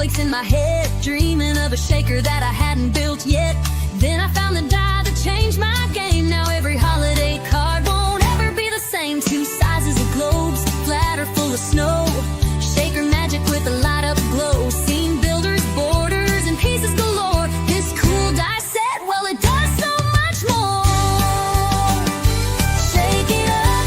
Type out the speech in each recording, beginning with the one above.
snowflakes in my head, dreaming of a shaker that I hadn't built yet. Then I found the die that changed my game. Now every holiday card won't ever be the same. Two sizes of globes, flat or full of snow. Shaker magic with a light up glow. Seen builders, borders, and pieces galore. This cool die set, well, it does so much more. Shake it up,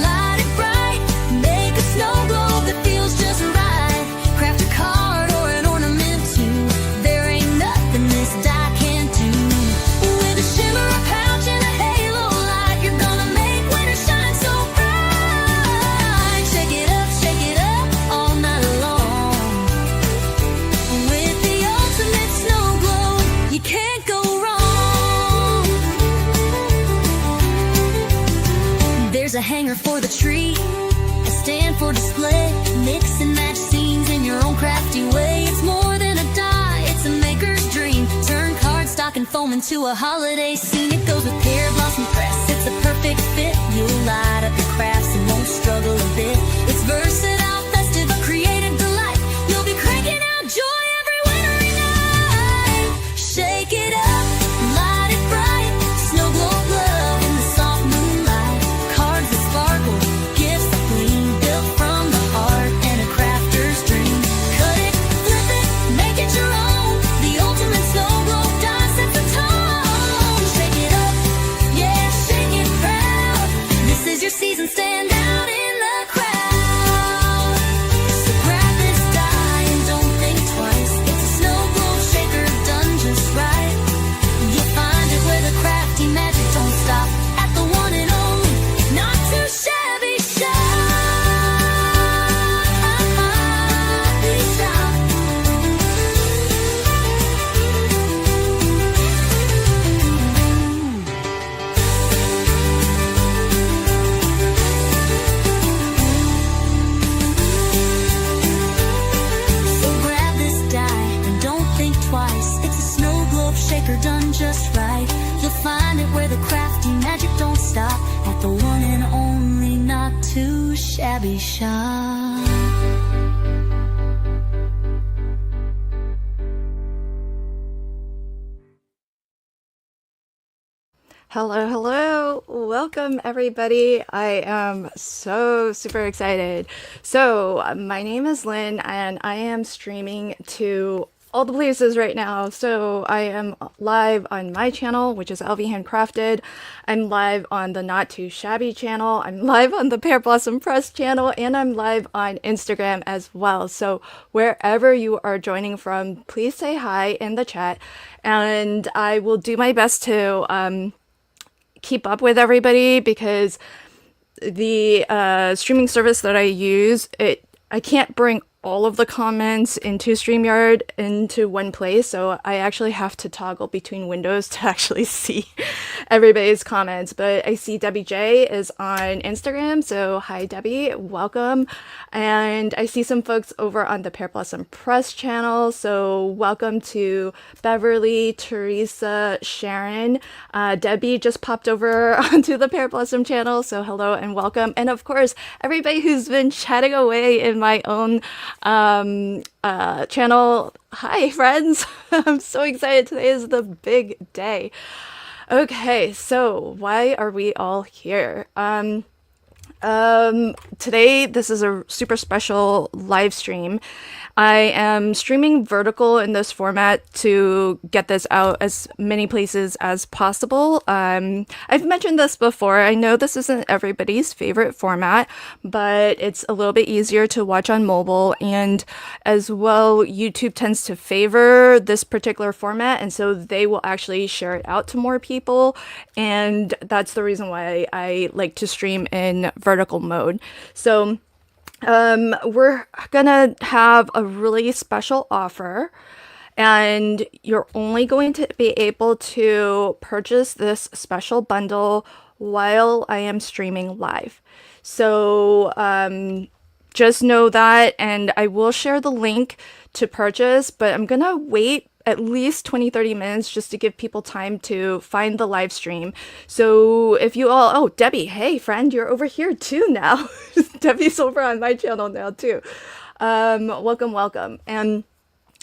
light it bright, make a snow globe that feels just right. Craft a card or an ornament too. There ain't nothing this die can't do. With a shimmer, a pouch, and a halo light, you're gonna make winter shine so bright. Shake it up all night long. With the ultimate snow globe, you can't go wrong. There's a hanger for the tree, a stand for display. Mix and match scenes in your own crafty way. It's more than a die, it's a maker's dream. Turn cardstock and foam into a holiday scene. It goes with pear blossom press, it's a perfect fit. You'll light up your crafts and won't struggle a bit. It's versatile, festive, a creative delight. You'll be cranking out joy every wintry night. Shake it up, light it bright. Snow globe love in the soft moonlight. Cards that sparkle, gifts that gleam. Built from the heart and a crafter's dream. Cut it, flip it, make it your own. The ultimate snow globe die sets the tone. Shake it up, yeah, shake it proud. This is your season, stand out in the crowd. So grab this die and don't think twice. It's a snow globe shaker done just right. You'll find it where the crafty magic don't stop. At the one and only, not too shabby shop. So grab this die and don't think twice. It's a snow globe shaker done just right. You'll find it where the crafty magic don't stop. At the one and only, not too shabby shop. Hello. Welcome, everybody. I am so super excited. So, my name is Lynn, and I am streaming to all the places right now. So, I am live on my channel, which is LV Handcrafted. I'm live on the Not Too Shabby channel. I'm live on the Pear Blossom Press channel, and I'm live on Instagram as well. So, wherever you are joining from, please say hi in the chat, and I will do my best to keep up with everybody, because the streaming service that I use, I can't bring all of the comments into StreamYard into one place, so I actually have to toggle between windows to actually see everybody's comments. But I see Debbie J is on Instagram, so hi Debbie, welcome. And I see some folks over on the Pear Blossom Press channel, so welcome to Beverly, Teresa, Sharon. Debbie just popped over onto the Pear Blossom channel, so hello and welcome. And of course, everybody who's been chatting away in my own channel. Hi friends. I'm so excited. Today is the big day. Okay, so why are we all here? Today this is a super special live stream. I am streaming vertical in this format to get this out as many places as possible. I've mentioned this before. I know this isn't everybody's favorite format, but it's a little bit easier to watch on mobile, and as well, YouTube tends to favor this particular format, and so they will actually share it out to more people, and that's the reason why I like to stream in vertical mode. So we're gonna have a really special offer, and you're only going to be able to purchase this special bundle while I am streaming live. So just know that, and I will share the link to purchase, but I'm gonna wait at least 20-30 minutes just to give people time to find the live stream. So if you all, oh, Debbie, hey friend, you're over here too now. Debbie's over on my channel now too. Welcome. And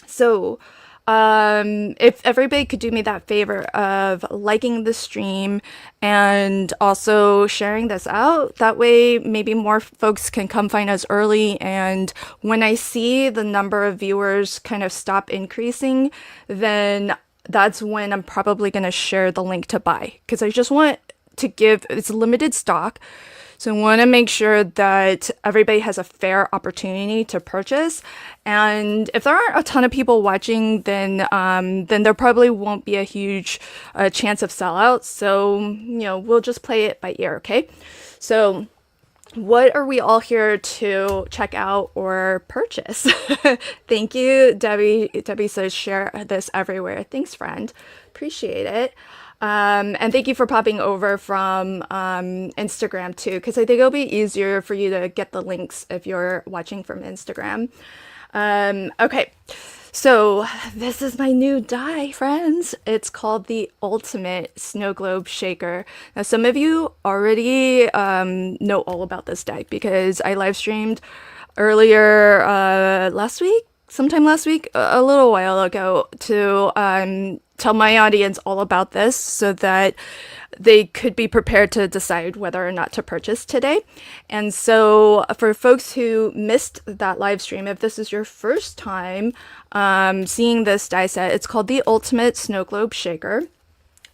So if everybody could do me that favor of liking the stream and also sharing this out, that way maybe more folks can come find us early. And when I see the number of viewers kind of stop increasing, then that's when I'm probably going to share the link to buy, because I just want to give, it's limited stock. So I want to make sure that everybody has a fair opportunity to purchase. And if there aren't a ton of people watching, then there probably won't be a huge chance of sellout. So, we'll just play it by ear, okay? So what are we all here to check out or purchase? Thank you, Debbie. Debbie says share this everywhere. Thanks, friend. Appreciate it. And thank you for popping over from Instagram too, because I think it'll be easier for you to get the links if you're watching from Instagram. Okay, so this is my new die, friends. It's called the Ultimate Snow Globe Shaker. Now, some of you already know all about this die because I live streamed earlier sometime last week, a little while ago, to tell my audience all about this so that they could be prepared to decide whether or not to purchase today. And so for folks who missed that live stream, if this is your first time seeing this die set, it's called the Ultimate Snow Globe Shaker.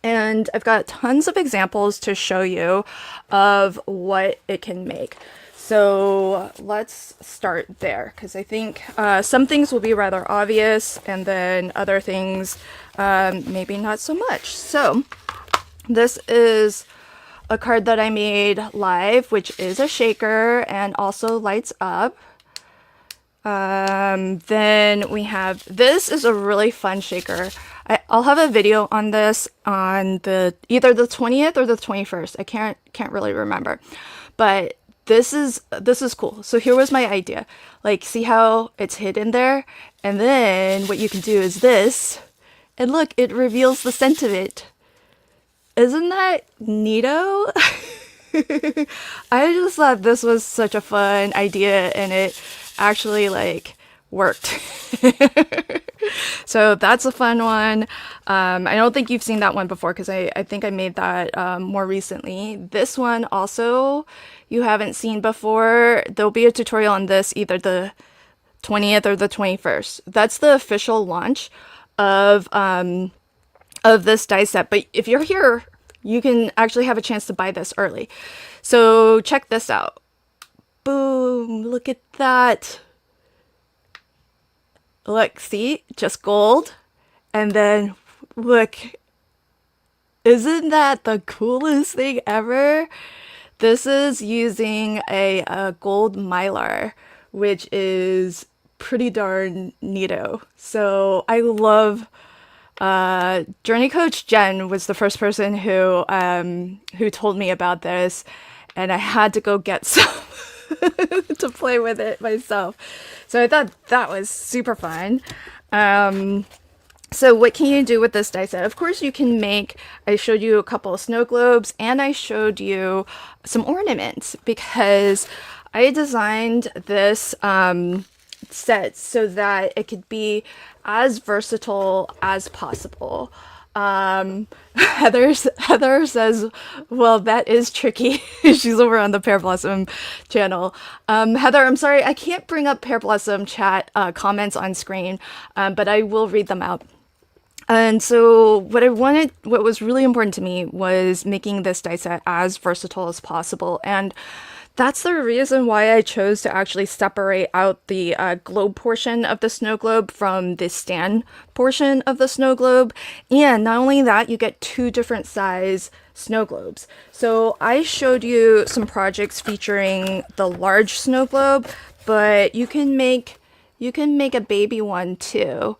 And I've got tons of examples to show you of what it can make. So let's start there, because I think some things will be rather obvious, and then other things maybe not so much. So this is a card that I made live, which is a shaker and also lights up. Then we have, this is a really fun shaker. I'll have a video on this on either the 20th or the 21st. I can't really remember, but this is cool. So here was my idea. Like, see how it's hidden there? And then what you can do is this, and look, it reveals the scent of it. Isn't that neato? I just thought this was such a fun idea, and it actually worked. So that's a fun one. I don't think you've seen that one before, because I think I made that more recently. This one also you haven't seen before. There'll be a tutorial on this either the 20th or the 21st. That's the official launch of this die set. But if you're here, you can actually have a chance to buy this early. So check this out. Boom, look at that. Look, see, just gold. And then look, isn't that the coolest thing ever? This is using a gold mylar, which is pretty darn neato. So I love, Journey Coach Jen was the first person who told me about this, and I had to go get some to play with it myself. So I thought that was super fun. So what can you do with this die set? Of course you can make, I showed you a couple of snow globes, and I showed you some ornaments, because I designed this set so that it could be as versatile as possible. Heather says, well, that is tricky. She's over on the Pear Blossom channel. Heather, I'm sorry, I can't bring up Pear Blossom chat comments on screen, but I will read them out. And so what was really important to me was making this die set as versatile as possible. And that's the reason why I chose to actually separate out the globe portion of the snow globe from the stand portion of the snow globe. And not only that, you get two different size snow globes. So I showed you some projects featuring the large snow globe, but you can make a baby one too.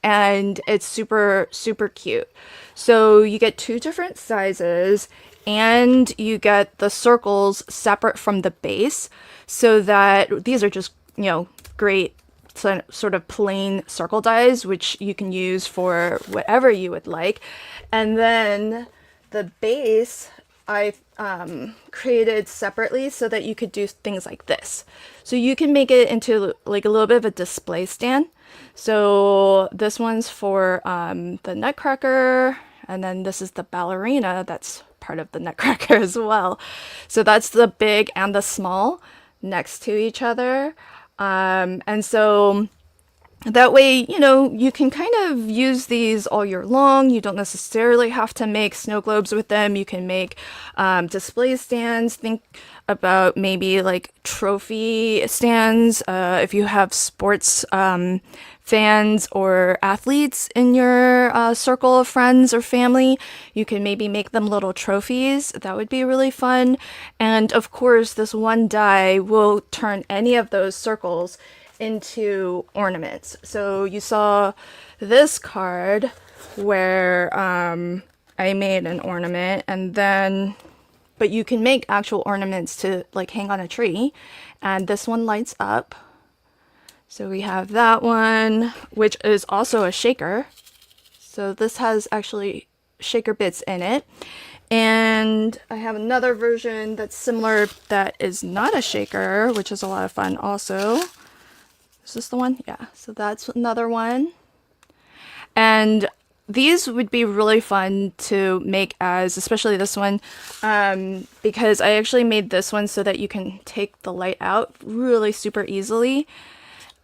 And it's super, super cute. So you get two different sizes, and you get the circles separate from the base, so that these are just, great sort of plain circle dies, which you can use for whatever you would like. And then the base I created separately so that you could do things like this. So you can make it into like a little bit of a display stand. So this one's for the Nutcracker, and then this is the ballerina that's part of the Nutcracker as well. So that's the big and the small next to each other. And so that way, you know, you can kind of use these all year long. You don't necessarily have to make snow globes with them. You can make display stands. Think about maybe like trophy stands. If you have sports fans or athletes in your circle of friends or family, you can maybe make them little trophies. That would be really fun. And of course, this one die will turn any of those circles into ornaments. So you saw this card where I made an ornament, and then but you can make actual ornaments to like hang on a tree, and this one lights up. So we have that one, which is also a shaker. So this has actually shaker bits in it. And I have another version that's similar that is not a shaker, which is a lot of fun also. Is this the one? Yeah, so that's another one. And these would be really fun to make as, especially this one, because I actually made this one so that you can take the light out really super easily.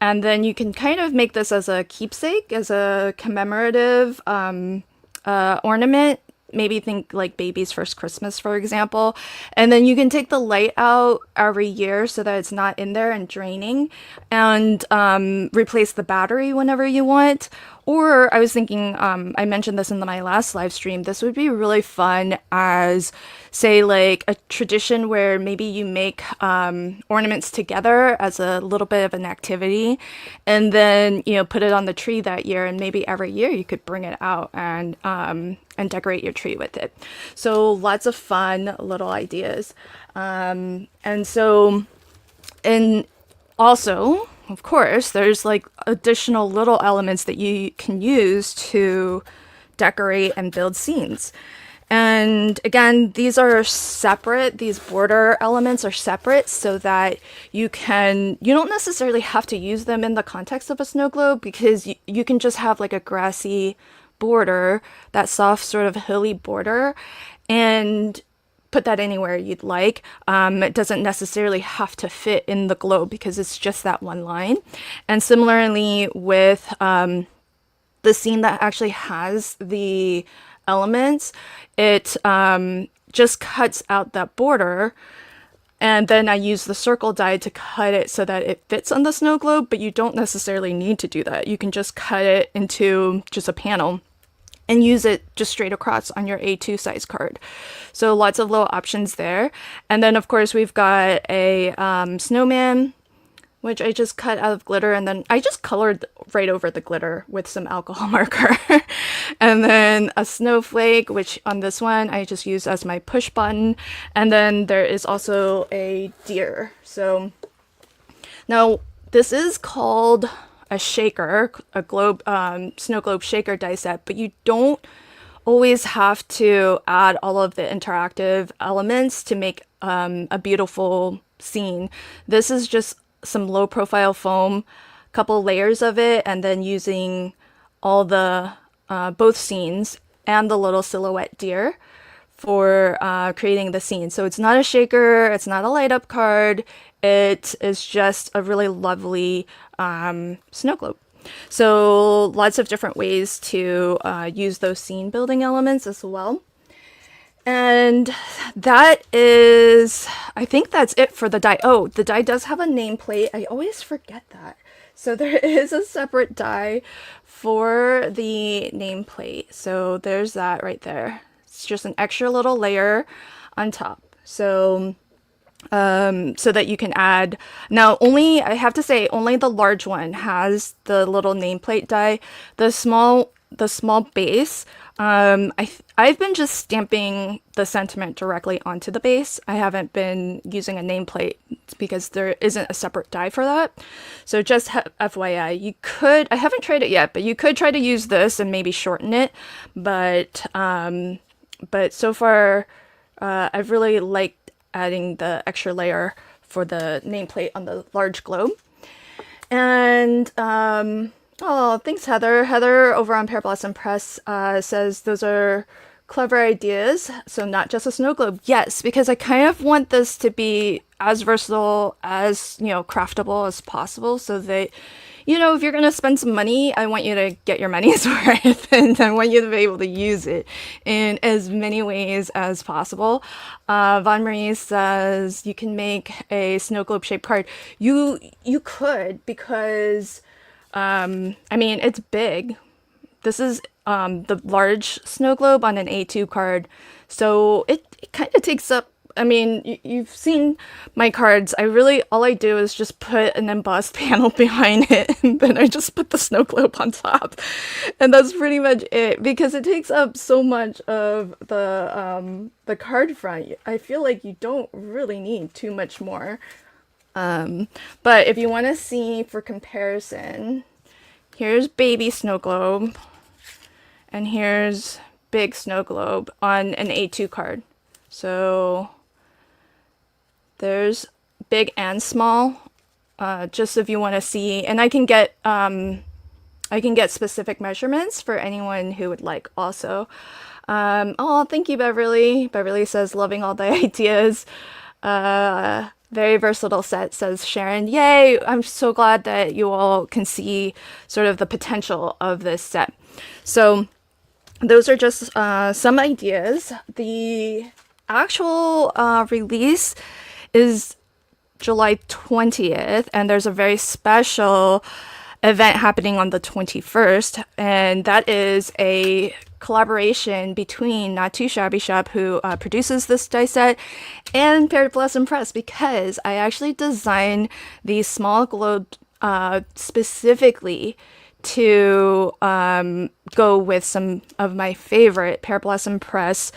And then you can kind of make this as a keepsake, as a commemorative ornament. Maybe think like baby's first Christmas, for example. And then you can take the light out every year so that it's not in there and draining, and replace the battery whenever you want. Or I was thinking, I mentioned this in my last live stream, this would be really fun as, say, like a tradition where maybe you make ornaments together as a little bit of an activity, and then, you know, put it on the tree that year, and maybe every year you could bring it out and decorate your tree with it. So lots of fun little ideas. And also, of course, there's like additional little elements that you can use to decorate and build scenes. And again, these are separate. These border elements are separate so that you don't necessarily have to use them in the context of a snow globe, because you can just have like a grassy border, that soft sort of hilly border, and put that anywhere you'd like. It doesn't necessarily have to fit in the globe because it's just that one line. And similarly with the scene that actually has the elements, it just cuts out that border, and then I use the circle die to cut it so that it fits on the snow globe, but you don't necessarily need to do that. You can just cut it into just a panel and use it just straight across on your A2 size card. So lots of little options there. And then of course we've got a snowman, which I just cut out of glitter, and then I just colored right over the glitter with some alcohol marker. And then a snowflake, which on this one I just used as my push button. And then there is also a deer. So now this is called a shaker, a globe, snow globe shaker die set, but you don't always have to add all of the interactive elements to make a beautiful scene. This is just some low profile foam, couple layers of it, and then using all the both scenes and the little silhouette deer for creating the scene. So it's not a shaker, it's not a light up card, it is just a really lovely snow globe. So lots of different ways to use those scene building elements as well. And that is, I think that's it for the die. Oh, the die does have a nameplate. I always forget that. So there is a separate die for the nameplate. So there's that right there. It's just an extra little layer on top. So so that you can add. Now, I have to say, only the large one has the little nameplate die. The small base, I've been just stamping the sentiment directly onto the base. I haven't been using a nameplate because there isn't a separate die for that. So just FYI, you could, I haven't tried it yet, but you could try to use this and maybe shorten it. But so far, I've really liked adding the extra layer for the nameplate on the large globe. And Oh, thanks, Heather. Heather over on Pear Blossom Press says those are clever ideas. So not just a snow globe. Yes, because I kind of want this to be as versatile as, craftable as possible so that, if you're going to spend some money, I want you to get your money's worth and I want you to be able to use it in as many ways as possible. Von Marie says you can make a snow globe shaped card. You could because it's big. This is the large snow globe on an A2 card. So it kind of takes up, you've seen my cards. All I do is just put an embossed panel behind it and then I just put the snow globe on top. And that's pretty much it because it takes up so much of the card front. I feel like you don't really need too much more. But if you want to see for comparison, here's baby snow globe and here's big snow globe on an A2 card. So there's big and small, just if you want to see, and I can get specific measurements for anyone who would like also. Oh, thank you, Beverly. Beverly says, loving all the ideas. Very versatile set, says Sharon. Yay! I'm so glad that you all can see sort of the potential of this set. So those are just some ideas. The actual release is July 20th, and there's a very special event happening on the 21st, and that is a collaboration between Not Too Shabby Shop, who produces this die set, and Pear Blossom Press, because I actually designed these small globes specifically to go with some of my favorite Pear Blossom Press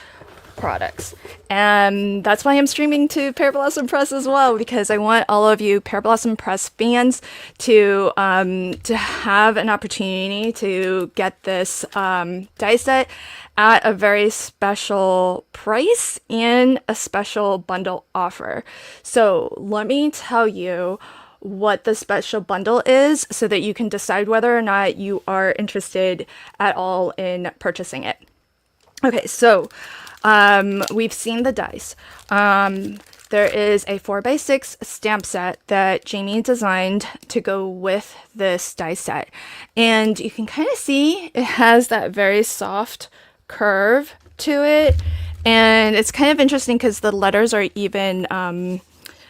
products. And that's why I'm streaming to Pear Blossom Press as well, because I want all of you Pear Blossom Press fans to have an opportunity to get this die set at a very special price and a special bundle offer. So let me tell you what the special bundle is so that you can decide whether or not you are interested at all in purchasing it. Okay, so we've seen the dice. There is a 4x6 stamp set that Jamie designed to go with this die set. And you can kind of see it has that very soft curve to it. And it's kind of interesting because the letters are even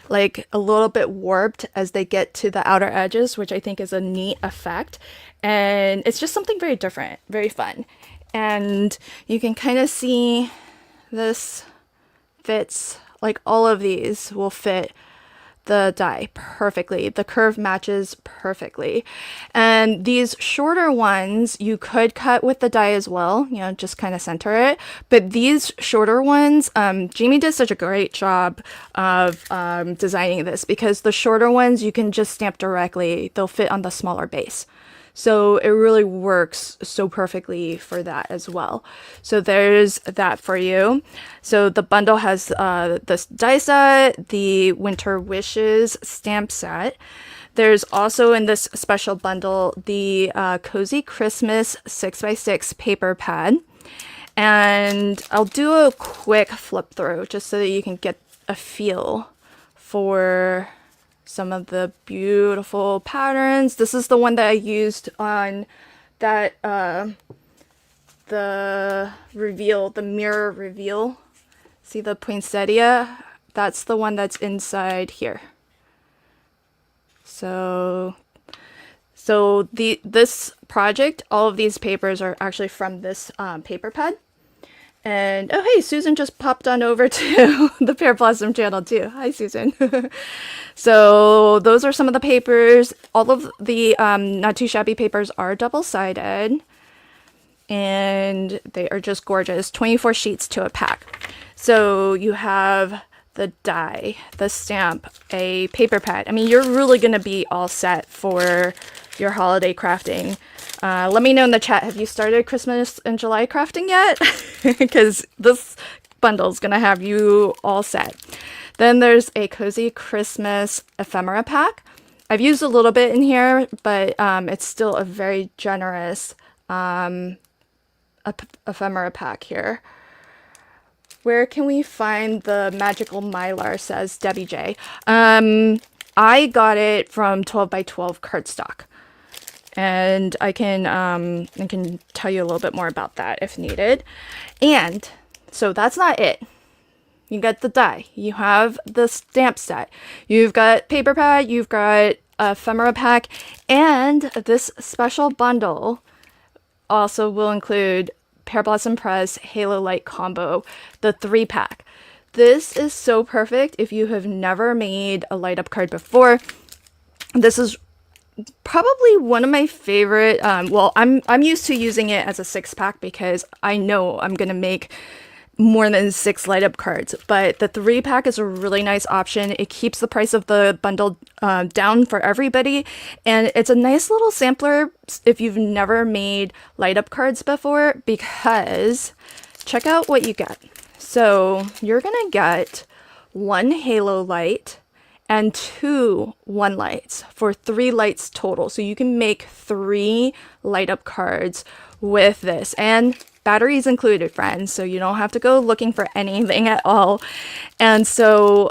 like a little bit warped as they get to the outer edges, which I think is a neat effect. And it's just something very different, very fun. And you can kind of see this fits, like all of these will fit the die perfectly. The curve matches perfectly. And these shorter ones you could cut with the die as well, just kind of center it. But these shorter ones, Jamie did such a great job of designing this, because the shorter ones you can just stamp directly. They'll fit on the smaller base. So it really works so perfectly for that as well. So there's that for you. So the bundle has this die set, the Winter Wishes stamp set. There's also in this special bundle the Cozy Christmas 6x6 paper pad. And I'll do a quick flip through just so that you can get a feel for some of the beautiful patterns. This is the one that I used on that the mirror reveal. See the poinsettia? That's the one that's inside here. So this project, all of these papers are actually from this paper pad. And oh hey, Susan just popped on over to the Pear Blossom channel too. Hi Susan. So those are some of the papers. All of the Not Too Shabby papers are double-sided. And they are just gorgeous. 24 sheets to a pack. So you have the die, the stamp, a paper pad. You're really going to be all set for your holiday crafting. Let me know in the chat, have you started Christmas in July crafting yet? Because this bundle is going to have you all set. Then there's a Cozy Christmas ephemera pack. I've used a little bit in here, but it's still a very generous ephemera pack here. Where can we find the magical mylar, says Debbie J. I got it from 12 by 12 cardstock. And I can tell you a little bit more about that if needed. And so that's not it. You get the die. You have the stamp set. You've got paper pad. You've got a ephemera pack. And this special bundle also will include Pear Blossom Press Halo Light Combo, the 3-pack. This is so perfect if you have never made a light up card before. This is probably one of my favorite. Well, I'm used to using it as a 6-pack because I know I'm gonna make more than 6 light up cards, but the 3-pack is a really nice option. It keeps the price of the bundle down for everybody, and it's a nice little sampler if you've never made light up cards before, because check out what you get. So you're gonna get 1 halo light and 2 1 lights for 3 lights total. So you can make 3 light up cards with this, and batteries included, friends, so you don't have to go looking for anything at all. And so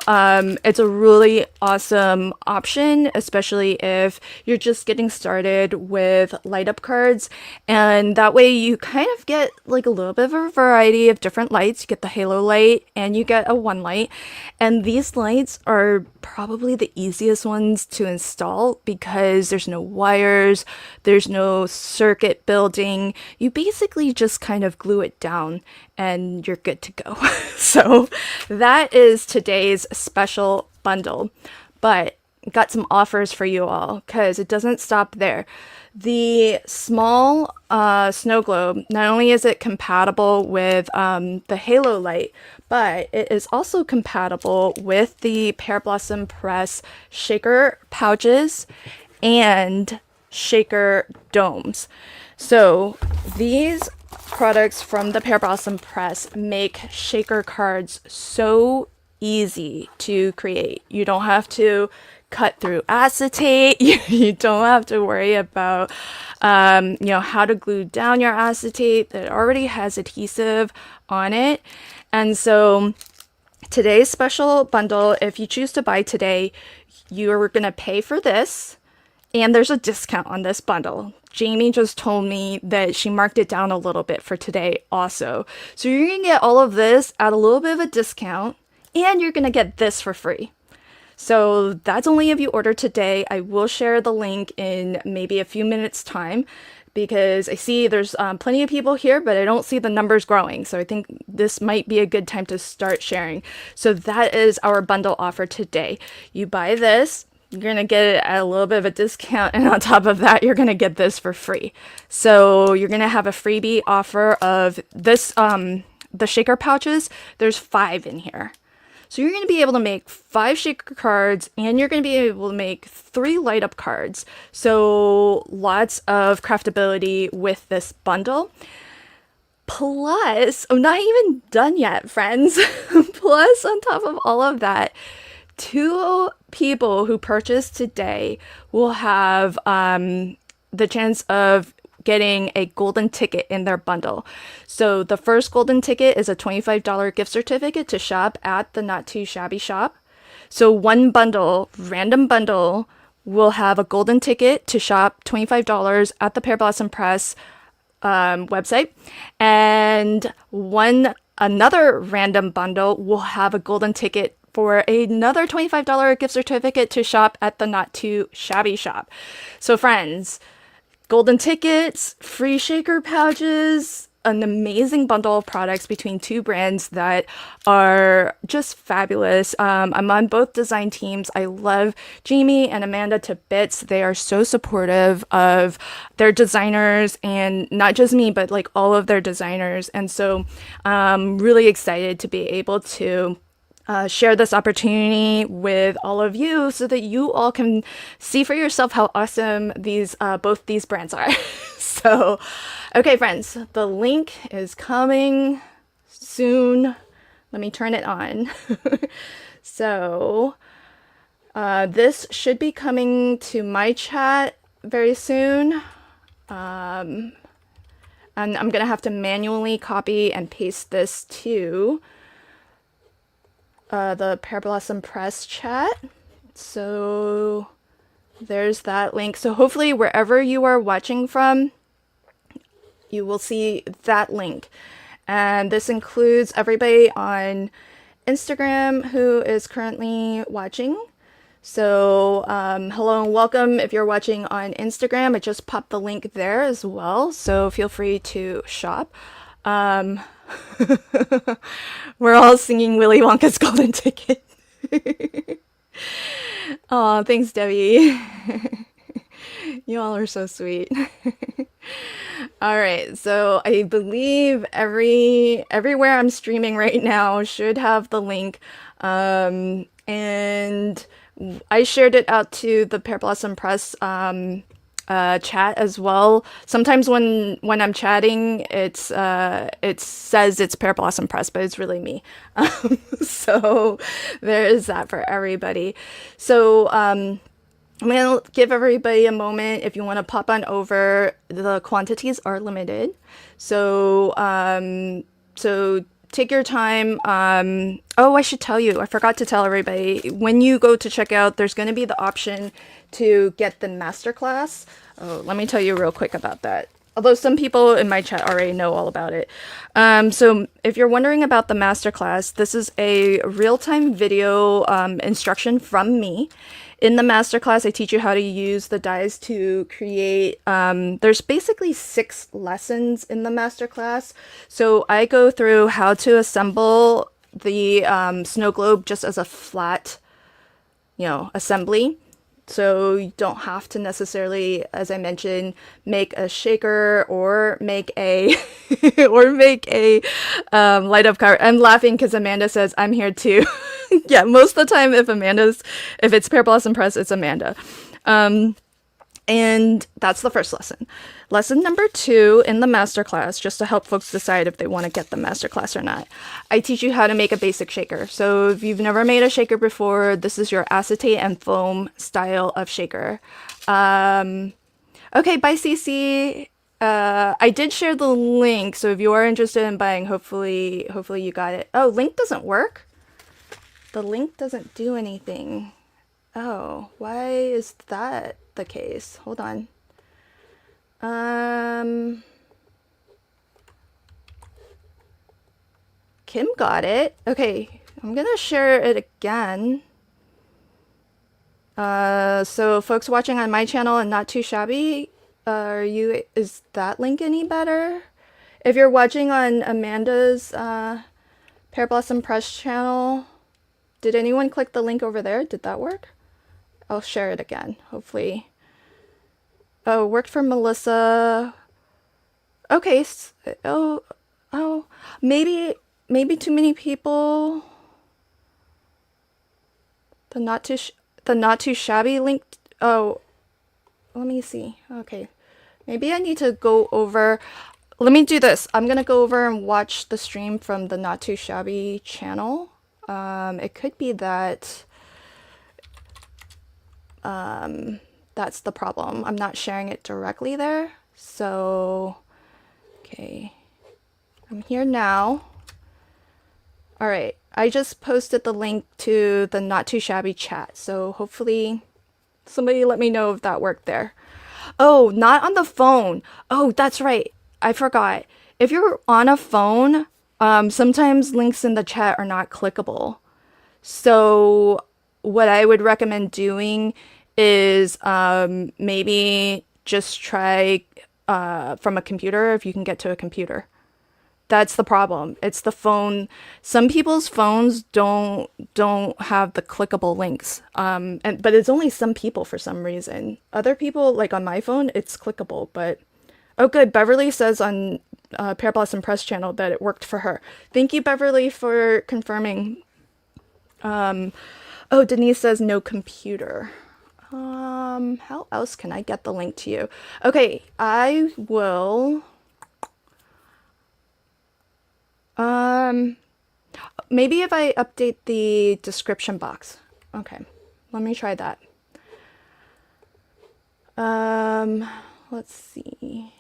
it's a really awesome option, especially if you're just getting started with light up cards, and that way you kind of get like a little bit of a variety of different lights. You get the halo light and you get a 1 light, and these lights are probably the easiest ones to install because there's no wires, there's no circuit building. You basically just kind of glue it down and you're good to go. So that is today's special bundle, but got some offers for you all because it doesn't stop there. The small snow globe, not only is it compatible with the halo light, but it is also compatible with the Pear Blossom Press shaker pouches and shaker domes. So these products from the Pear Blossom Press make shaker cards so easy to create. You don't have to cut through acetate. You don't have to worry about how to glue down your acetate that already has adhesive on it. And so today's special bundle, if you choose to buy today, you're going to pay for this, and there's a discount on this bundle. Jamie just told me that she marked it down a little bit for today also. So you're going to get all of this at a little bit of a discount, and you're going to get this for free. So that's only if you order today. I will share the link in maybe a few minutes time because I see there's plenty of people here, but I don't see the numbers growing. So I think this might be a good time to start sharing. So that is our bundle offer today. You buy this, you're going to get it at a little bit of a discount, and on top of that, you're going to get this for free. So you're going to have a freebie offer of this, the shaker pouches. There's 5 in here. So you're going to be able to make 5 shaker cards, and you're going to be able to make 3 light up cards. So lots of craftability with this bundle. Plus, I'm not even done yet, friends. Plus, on top of all of that, 2 people who purchase today will have the chance of getting a golden ticket in their bundle. So the first golden ticket is a $25 gift certificate to shop at the Not Too Shabby shop. So one bundle, random bundle, will have a golden ticket to shop $25 at the Pear Blossom Press website, and another random bundle will have a golden ticket for another $25 gift certificate to shop at the Not Too Shabby shop. So friends, golden tickets, free shaker pouches, an amazing bundle of products between 2 brands that are just fabulous. I'm on both design teams. I love Jamie and Amanda to bits. They are so supportive of their designers, and not just me, but like all of their designers. And so I'm really excited to be able to share this opportunity with all of you so that you all can see for yourself how awesome both these brands are. So, okay, friends, the link is coming soon. Let me turn it on. So, This should be coming to my chat very soon. And I'm gonna have to manually copy and paste this to the Pear Blossom Press chat. So there's that link. So hopefully wherever you are watching from, you will see that link. And this includes everybody on Instagram who is currently watching. So hello and welcome if you're watching on Instagram. I just popped the link there as well, so feel free to shop. We're all singing Willy Wonka's Golden Ticket. Oh, thanks, Debbie. You all are so sweet. All right, so I believe everywhere I'm streaming right now should have the link, and I shared it out to the Pear Blossom Press chat as well. Sometimes when I'm chatting, it says it's Pear Blossom Press, but it's really me. So there is that for everybody. So I'm gonna give everybody a moment. If you want to pop on over, the quantities are limited. So take your time. Oh, I should tell you, I forgot to tell everybody, when you go to checkout, there's going to be the option to get the masterclass. Oh, let me tell you real quick about that. Although some people in my chat already know all about it. So if you're wondering about the masterclass, this is a real-time video instruction from me. In the masterclass, I teach you how to use the dies to create, there's basically 6 lessons in the masterclass. So I go through how to assemble the snow globe just as a flat, assembly. So you don't have to necessarily, as I mentioned, make a shaker or make a light up card. I'm laughing because Amanda says I'm here too. Yeah, most of the time if it's Pear Blossom Press, it's Amanda. And that's the first lesson. Lesson number 2 in the masterclass, just to help folks decide if they want to get the masterclass or not. I teach you how to make a basic shaker. So if you've never made a shaker before, this is your acetate and foam style of shaker. Okay, bye CC. I did share the link, so if you are interested in buying, hopefully you got it. Oh, link doesn't work? The link doesn't do anything. Oh, why is that the case? Hold on. Kim got it. Okay, I'm gonna share it again. So folks watching on my channel and Not Too Shabby, is that link any better? If you're watching on Amanda's Pear Blossom Press channel, did anyone click the link over there? Did that work? I'll share it again, hopefully. Oh, worked for Melissa. Okay. Oh, maybe too many people. The not too shabby link. Oh, let me see. Okay, maybe I need to go over. Let me do this. I'm gonna go over and watch the stream from the Not Too Shabby channel. It could be that. That's the problem. I'm not sharing it directly there. So, okay. I'm here now. All right. I just posted the link to the Not Too Shabby chat. So hopefully somebody let me know if that worked there. Oh, not on the phone. Oh, that's right. I forgot. If you're on a phone, sometimes links in the chat are not clickable. So what I would recommend doing is maybe just try from a computer if you can get to a computer. That's the problem. It's the phone. Some people's phones don't have the clickable links. But it's only some people for some reason. Other people, like on my phone, it's clickable. But oh, good. Beverly says on Pear Blossom Press channel that it worked for her. Thank you, Beverly, for confirming. Oh, Denise says no computer. How else can I get the link to you? Okay, I will. Maybe if I update the description box. Okay, let me try that. Let's see.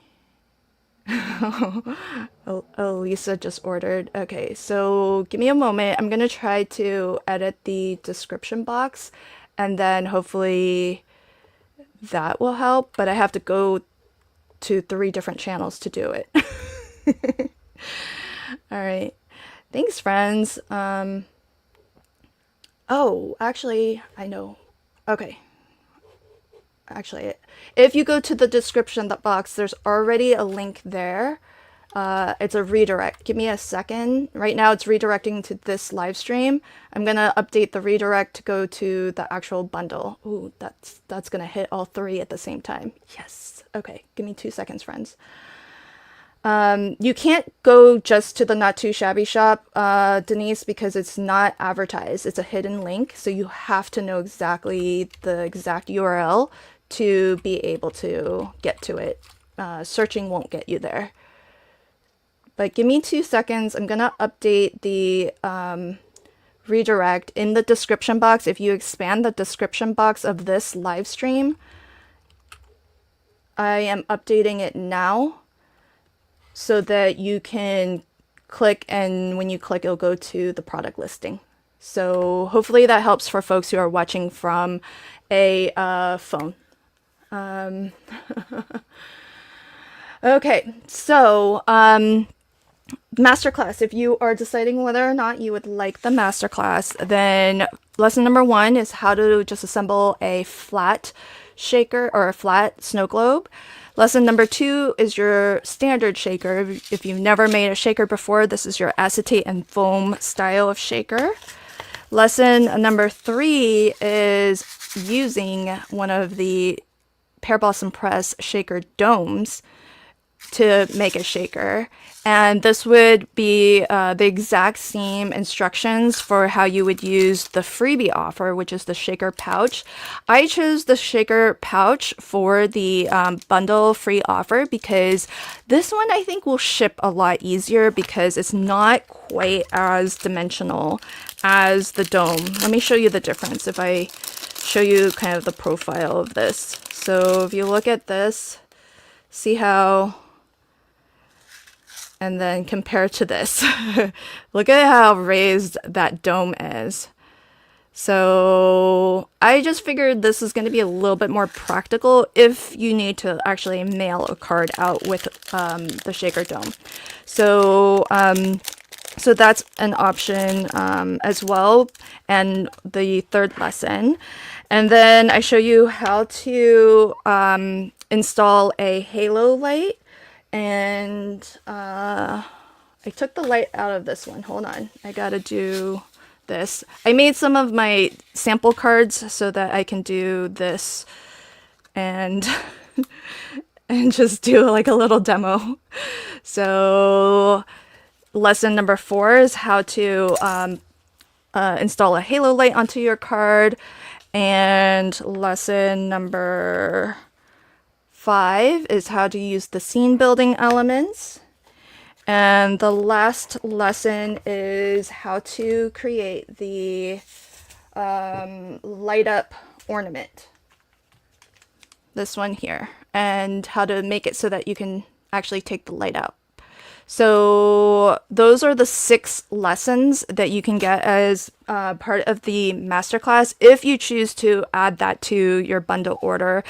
Oh, Lisa just ordered. Okay, so give me a moment. I'm gonna try to edit the description box, and then hopefully that will help, but I have to go to 3 different channels to do it. All right. Thanks, friends. Oh, actually, I know. Okay. Actually, if you go to the description box, there's already a link there. It's a redirect. Give me a second. Right now it's redirecting to this live stream. I'm gonna update the redirect to go to the actual bundle. Ooh, that's gonna hit all 3 at the same time. Yes. Okay, give me 2 seconds, friends. You can't go just to the Not Too Shabby shop, Denise, because it's not advertised. It's a hidden link, so you have to know exactly the exact URL to be able to get to it. Searching won't get you there. But give me 2 seconds. I'm gonna update the redirect in the description box. If you expand the description box of this live stream, I am updating it now so that you can click, and when you click, it'll go to the product listing. So hopefully that helps for folks who are watching from a phone. Okay, so masterclass. If you are deciding whether or not you would like the masterclass, then lesson number 1 is how to just assemble a flat shaker or a flat snow globe. Lesson number 2 is your standard shaker. If you've never made a shaker before, this is your acetate and foam style of shaker. Lesson number 3 is using one of the Pear Blossom Press shaker domes to make a shaker. And this would be the exact same instructions for how you would use the freebie offer, which is the shaker pouch. I chose the shaker pouch for the bundle free offer because this one I think will ship a lot easier because it's not quite as dimensional as the dome. Let me show you the difference if I show you kind of the profile of this. So if you look at this, see how, and then compare to this. Look at how raised that dome is. So I just figured this is going to be a little bit more practical if you need to actually mail a card out with the shaker dome. So so that's an option as well. And the 3rd lesson. And then I show you how to install a halo light. And I took the light out of this one. Hold on. I gotta do this. I made some of my sample cards so that I can do this and and just do like a little demo. So lesson number 4 is how to install a halo light onto your card. And lesson number 5 is how to use the scene building elements. And the last lesson is how to create the light up ornament. This one here. And how to make it so that you can actually take the light out. So those are the 6 lessons that you can get as part of the masterclass if you choose to add that to your bundle order.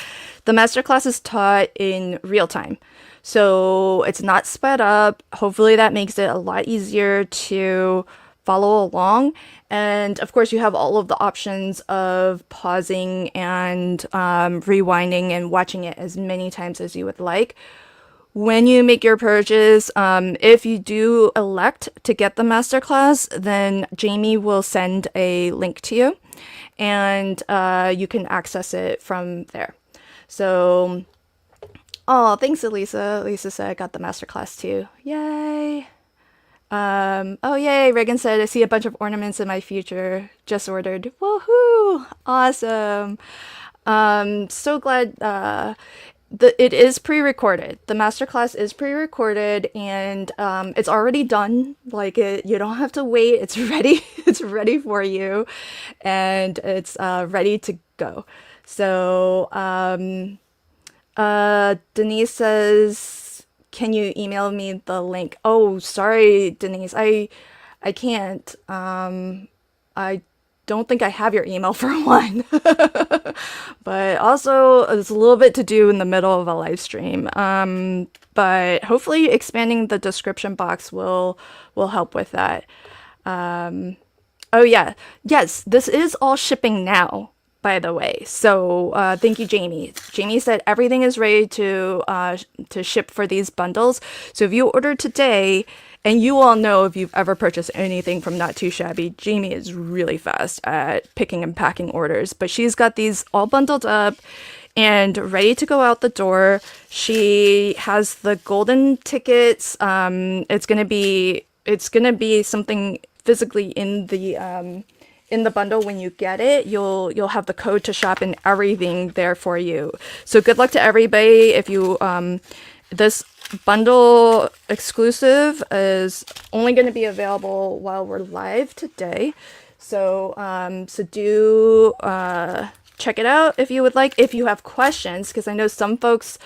The masterclass is taught in real time, so it's not sped up. Hopefully that makes it a lot easier to follow along. And of course you have all of the options of pausing and rewinding and watching it as many times as you would like. When you make your purchase, if you do elect to get the masterclass, then Jamie will send a link to you and you can access it from there. So, oh, thanks, Elisa. Elisa said I got the masterclass too. Yay. Oh, yay. Reagan said, I see a bunch of ornaments in my future. Just ordered. Woohoo. Awesome. So glad. it is pre-recorded. The masterclass is pre-recorded, and it's already done. Like you don't have to wait. It's ready. It's ready for you, and it's ready to go. So Denise says, "Can you email me the link?" Oh, sorry, Denise. I can't. I don't think I have your email for one. But also, it's a little bit to do in the middle of a live stream. But hopefully, expanding the description box will help with that. Oh yeah, yes, this is all shipping now, by the way. So thank you, Jamie. Jamie said everything is ready to ship for these bundles. So if you order today, and you all know if you've ever purchased anything from Not Too Shabby, Jamie is really fast at picking and packing orders. But she's got these all bundled up and ready to go out the door. She has the golden tickets. It's gonna be something physically in the bundle. When you get it, you'll have the code to shop and everything there for you. So good luck to everybody. If you this bundle exclusive is only going to be available while we're live today. So do check it out if you would like. If you have questions, because I know some folks,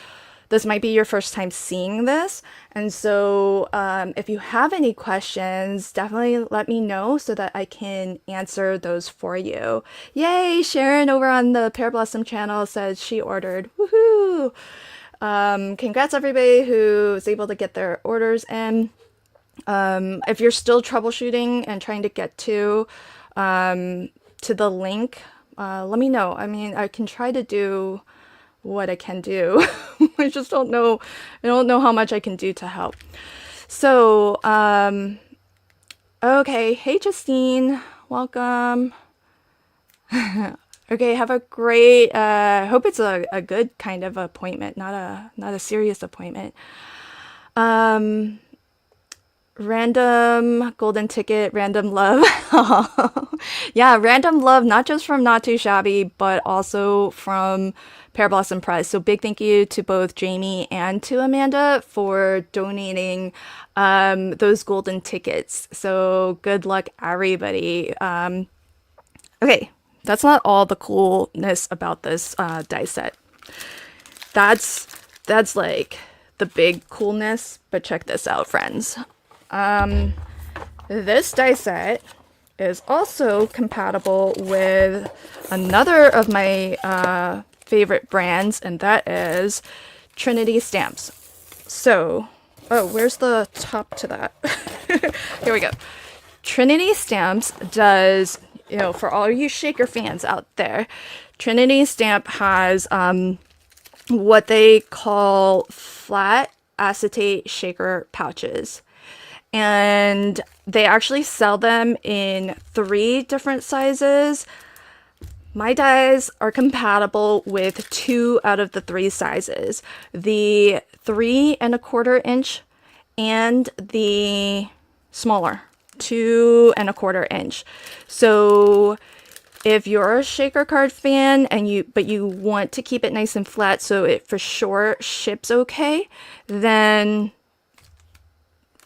this might be your first time seeing this. And so if you have any questions, definitely let me know so that I can answer those for you. Yay! Sharon over on the Pear Blossom channel says she ordered. Woohoo! Congrats everybody who is able to get their orders in. If you're still troubleshooting and trying to get to the link, let me know. I mean, I can try to do what I can do. I just don't know. I don't know how much I can do to help. So, okay. Hey, Justine. Welcome. Okay, have a great, hope it's a good kind of appointment, not a serious appointment. Random golden ticket, random love. Yeah, random love, not just from Not Too Shabby, but also from Pear Blossom Press. So big thank you to both Jamie and to Amanda for donating those golden tickets. So good luck, everybody. Okay. That's not all the coolness about this die set. That's like the big coolness, but check this out, friends. This die set is also compatible with another of my favorite brands, and that is Trinity Stamps. So, oh, where's the top to that? Here we go. Trinity Stamps does... You know, for all you shaker fans out there, Trinity Stamp has what they call flat acetate shaker pouches. And they actually sell them in 3 different sizes. My dies are compatible with 2 out of the 3 sizes. The 3 1/4 inch and the smaller 2 1/4 inch. So if you're a shaker card fan and you want to keep it nice and flat so it for sure ships okay, then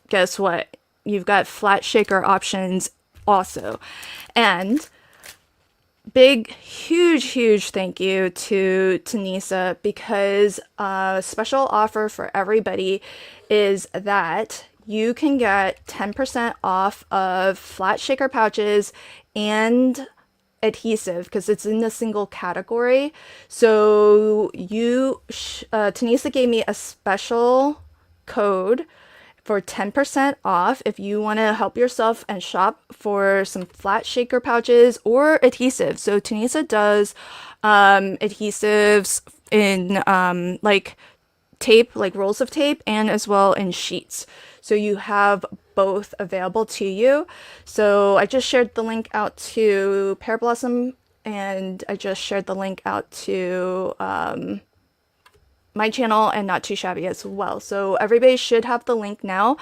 guess what? You've got flat shaker options also. And big, huge thank you to Tanisa, because a special offer for everybody is that you can get 10% off of flat shaker pouches and adhesive, because it's in a single category. So Tanisa gave me a special code for 10% off if you want to help yourself and shop for some flat shaker pouches or adhesives. So Tanisa does adhesives in like tape, like rolls of tape, and as well in sheets. So you have both available to you. So I just shared the link out to Pear Blossom, and I just shared the link out to my channel and Not Too Shabby as well. So everybody should have the link now.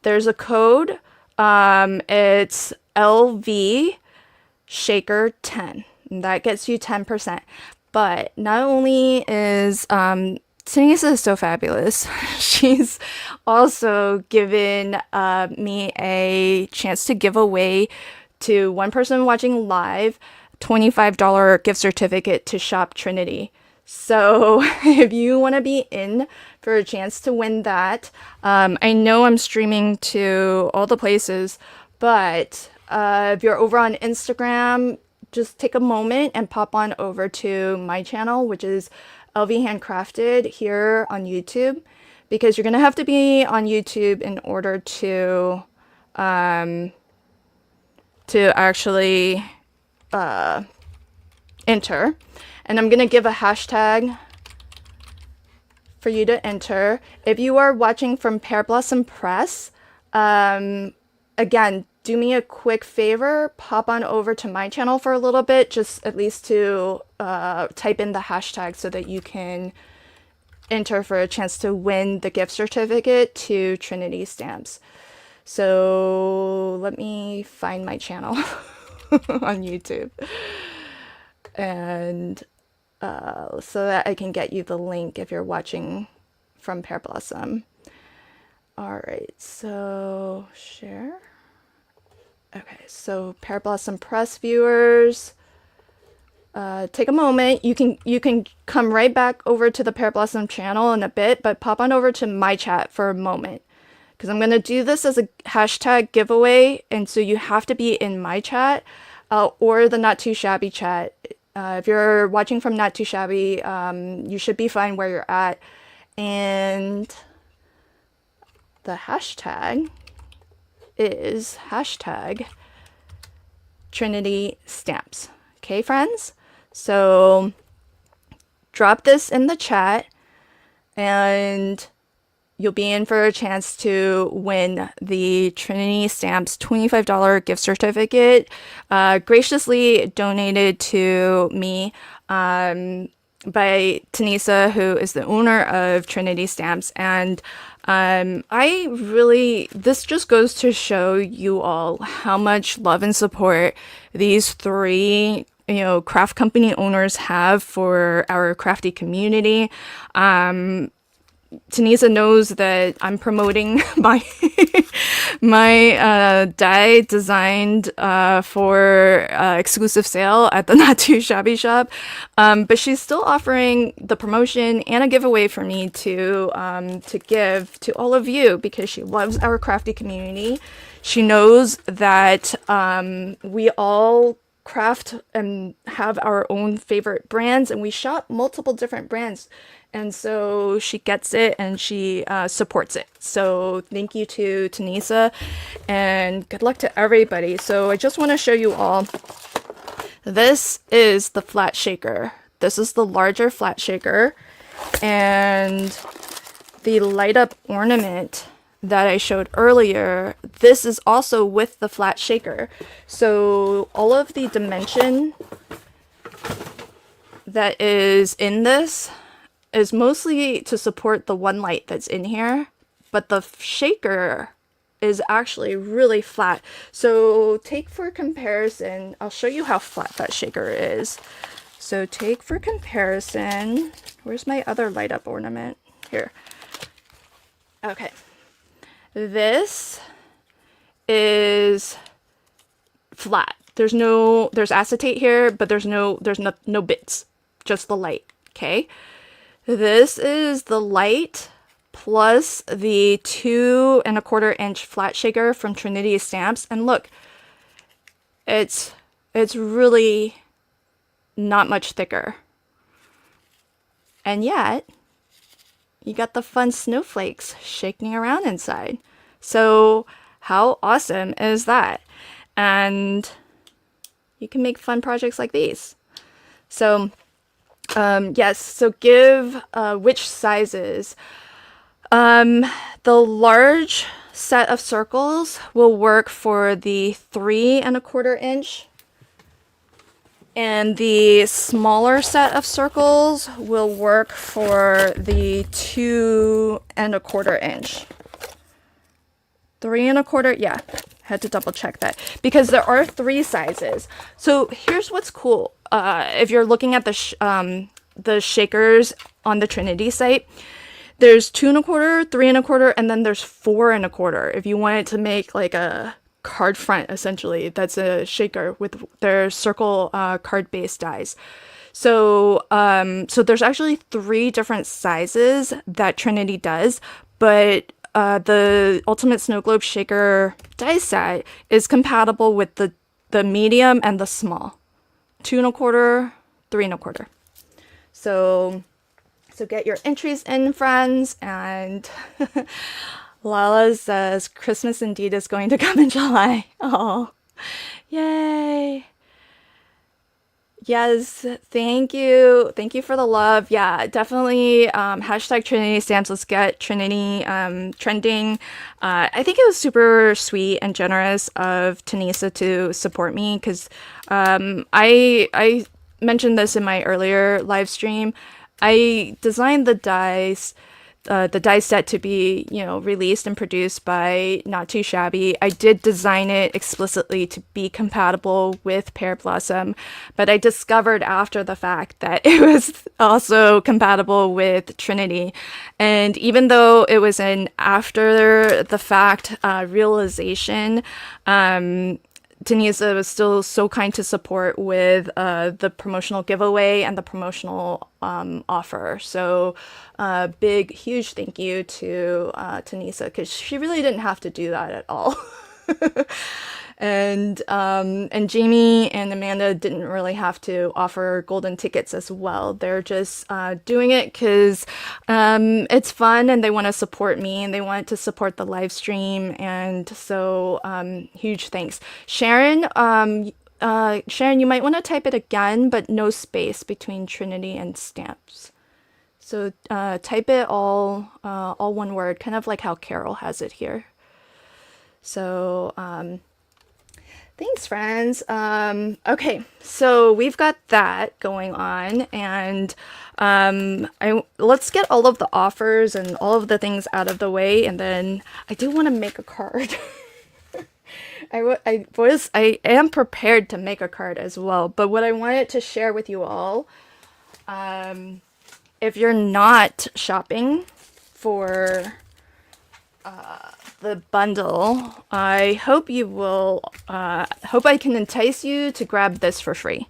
There's a code. It's LV Shaker 10. And that gets you 10%. But not only is Tanisa is so fabulous. She's also given me a chance to give away to one person watching live $25 gift certificate to Shop Trinity. So if you want to be in for a chance to win that, I know I'm streaming to all the places, but if you're over on Instagram, just take a moment and pop on over to my channel, which is LV Handcrafted here on YouTube, because you're gonna have to be on YouTube in order to actually enter. And I'm gonna give a hashtag for you to enter. If you are watching from Pear Blossom Press, again, do me a quick favor, pop on over to my channel for a little bit, just at least to type in the hashtag so that you can enter for a chance to win the gift certificate to Trinity Stamps. So let me find my channel on YouTube, and so that I can get you the link if you're watching from Pear Blossom. All right, so share. Okay, so Pear Blossom Press viewers, take a moment. You can come right back over to the Pear Blossom channel in a bit, but pop on over to my chat for a moment, because I'm gonna do this as a hashtag giveaway, and so you have to be in my chat or the Not Too Shabby chat. If you're watching from Not Too Shabby, you should be fine where you're at, and the hashtag is hashtag Trinity Stamps. Okay, friends? So drop this in the chat and you'll be in for a chance to win the Trinity Stamps $25 gift certificate, graciously donated to me by Tanisa, who is the owner of Trinity Stamps. And this just goes to show you all how much love and support these three, craft company owners have for our crafty community. Tanisa knows that I'm promoting my die designed for exclusive sale at the Not Too Shabby shop, but she's still offering the promotion and a giveaway for me to give to all of you, because she loves our crafty community. She knows that we all craft and have our own favorite brands, and we shop multiple different brands. And so she gets it and she supports it. So thank you to Tanisa, and good luck to everybody. So I just want to show you all. This is the flat shaker. This is the larger flat shaker. And the light up ornament that I showed earlier, this is also with the flat shaker. So all of the dimension that is in this is mostly to support the one light that's in here, but the shaker is actually really flat. So take for comparison, I'll show you how flat that shaker is. So take for comparison, where's my other light up ornament? Here. Okay. This is flat. There's acetate here, but there's no bits, just the light, okay? This is the light plus the 2 1/4 inch flat shaker from Trinity Stamps. And look, it's really not much thicker. And yet, you got the fun snowflakes shaking around inside. So how awesome is that? And you can make fun projects like these. So yes, so give which sizes. The large set of circles will work for the 3 1/4 inch, and the smaller set of circles will work for the 2 1/4 inch. 3 1/4, yeah, had to double check that, because there are 3 sizes. So here's what's cool. If you're looking at the shakers on the Trinity site. There's 2 1/4, 3 1/4, and then there's 4 1/4. If you wanted to make like a card front, essentially, that's a shaker with their circle card based dies. So there's actually 3 different sizes that Trinity does, but the Ultimate Snow Globe Shaker die set is compatible with the medium and the small, 2 1/4, 3 1/4. So get your entries in, friends. And Lala says Christmas indeed is going to come in July. Oh, yay. Yes, thank you. Thank you for the love. Yeah, definitely. Hashtag Trinity stamps. Let's get Trinity trending. I think it was super sweet and generous of Tanisa to support me, because I mentioned this in my earlier live stream. I designed the dies set to be, released and produced by Not Too Shabby. I did design it explicitly to be compatible with Pear Blossom, but I discovered after the fact that it was also compatible with Trinity. And even though it was an after the fact realization, Tanisa was still so kind to support with the promotional giveaway and the promotional offer. So big, huge thank you to Tanisa, because she really didn't have to do that at all. And Jamie and Amanda didn't really have to offer golden tickets as well. They're just doing it because it's fun, and they want to support me, and they want to support the live stream. And so huge thanks. Sharon, Sharon, you might want to type it again, but no space between Trinity and stamps. So type it all one word, kind of like how Carol has it here. So thanks, friends. Okay, so we've got that going on, and let's get all of the offers and all of the things out of the way, and then I do want to make a card. I am prepared to make a card as well, but what I wanted to share with you all, if you're not shopping for the bundle, I hope you will, hope I can entice you to grab this for free.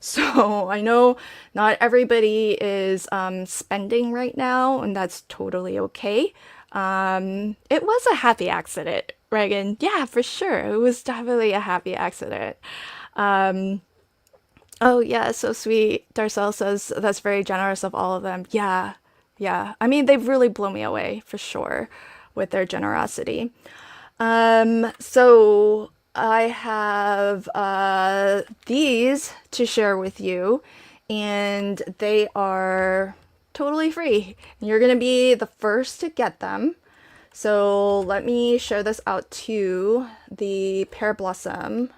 So I know not everybody is spending right now, and that's totally okay. It was a happy accident, Reagan. Yeah, for sure. It was definitely a happy accident. Oh yeah, so sweet. Darcel says that's very generous of all of them. Yeah. I mean, they've really blown me away for sure with their generosity. So I have these to share with you, and they are totally free. You're gonna be the first to get them. So let me share this out to the Pear Blossom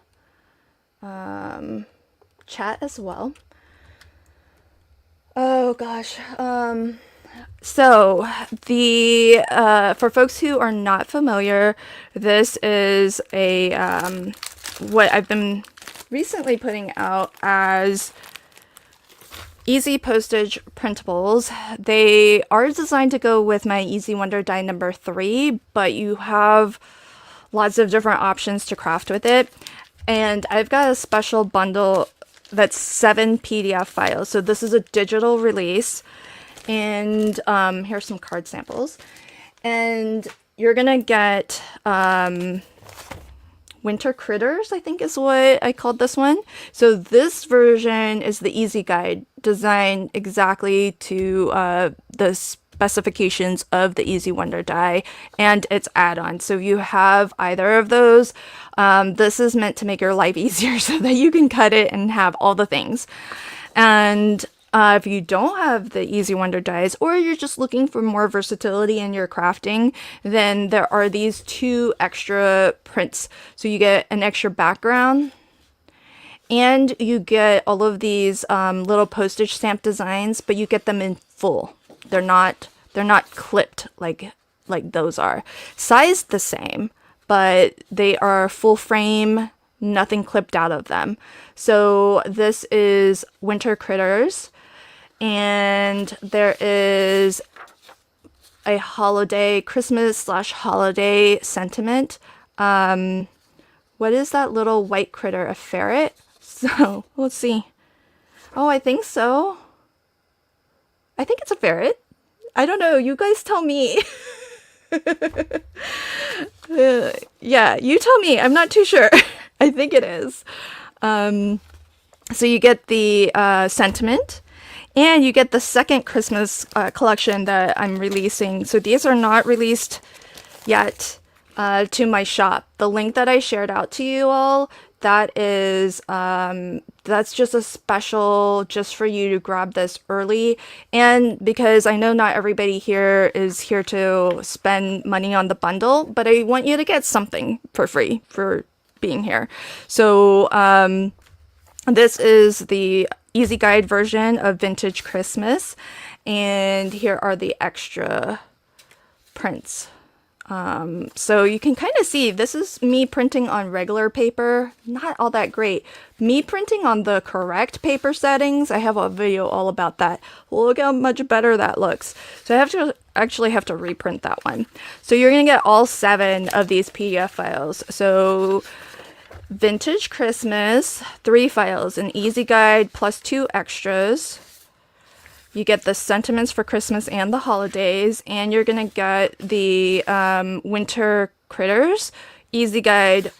chat as well. Oh gosh. So the for folks who are not familiar, this is a what I've been recently putting out as easy postage printables. They are designed to go with my Easy Wonder die number 3, but you have lots of different options to craft with it. And I've got a special bundle that's 7 PDF files. So this is a digital release. And here's some card samples. And you're gonna get Winter Critters, I think is what I called this one. So this version is the easy guide, designed exactly to the specifications of the Easy Wonder die and its add-on. So you have either of those. This is meant to make your life easier so that you can cut it and have all the things. And if you don't have the Easy Wonder dies, or you're just looking for more versatility in your crafting, then there are these 2 extra prints. So you get an extra background, and you get all of these little postage stamp designs, but you get them in full. They're not clipped like those are. Sized the same, but they are full frame, nothing clipped out of them. So this is Winter Critters. And there is a holiday, Christmas/holiday sentiment. What is that little white critter? A ferret? So, let's see. Oh, I think so. I think it's a ferret. I don't know. You guys tell me. Yeah, you tell me. I'm not too sure. I think it is. So you get the sentiment, and you get the second Christmas collection that I'm releasing. So these are not released yet to my shop. The link that I shared out to you all, that is that's just a special just for you to grab this early. And because I know not everybody here is here to spend money on the bundle, but I want you to get something for free for being here. So this is the easy guide version of Vintage Christmas, and here are the extra prints. So you can kind of see this is me printing on regular paper, not all that great. Me printing on the correct paper settings, I have a video all about that. Look how much better that looks. So I actually have to reprint that one. So you're gonna get all 7 of these PDF files. So Vintage Christmas, 3 files, an easy guide plus 2 extras. You get the sentiments for Christmas and the holidays, and you're gonna get the winter critters, easy guide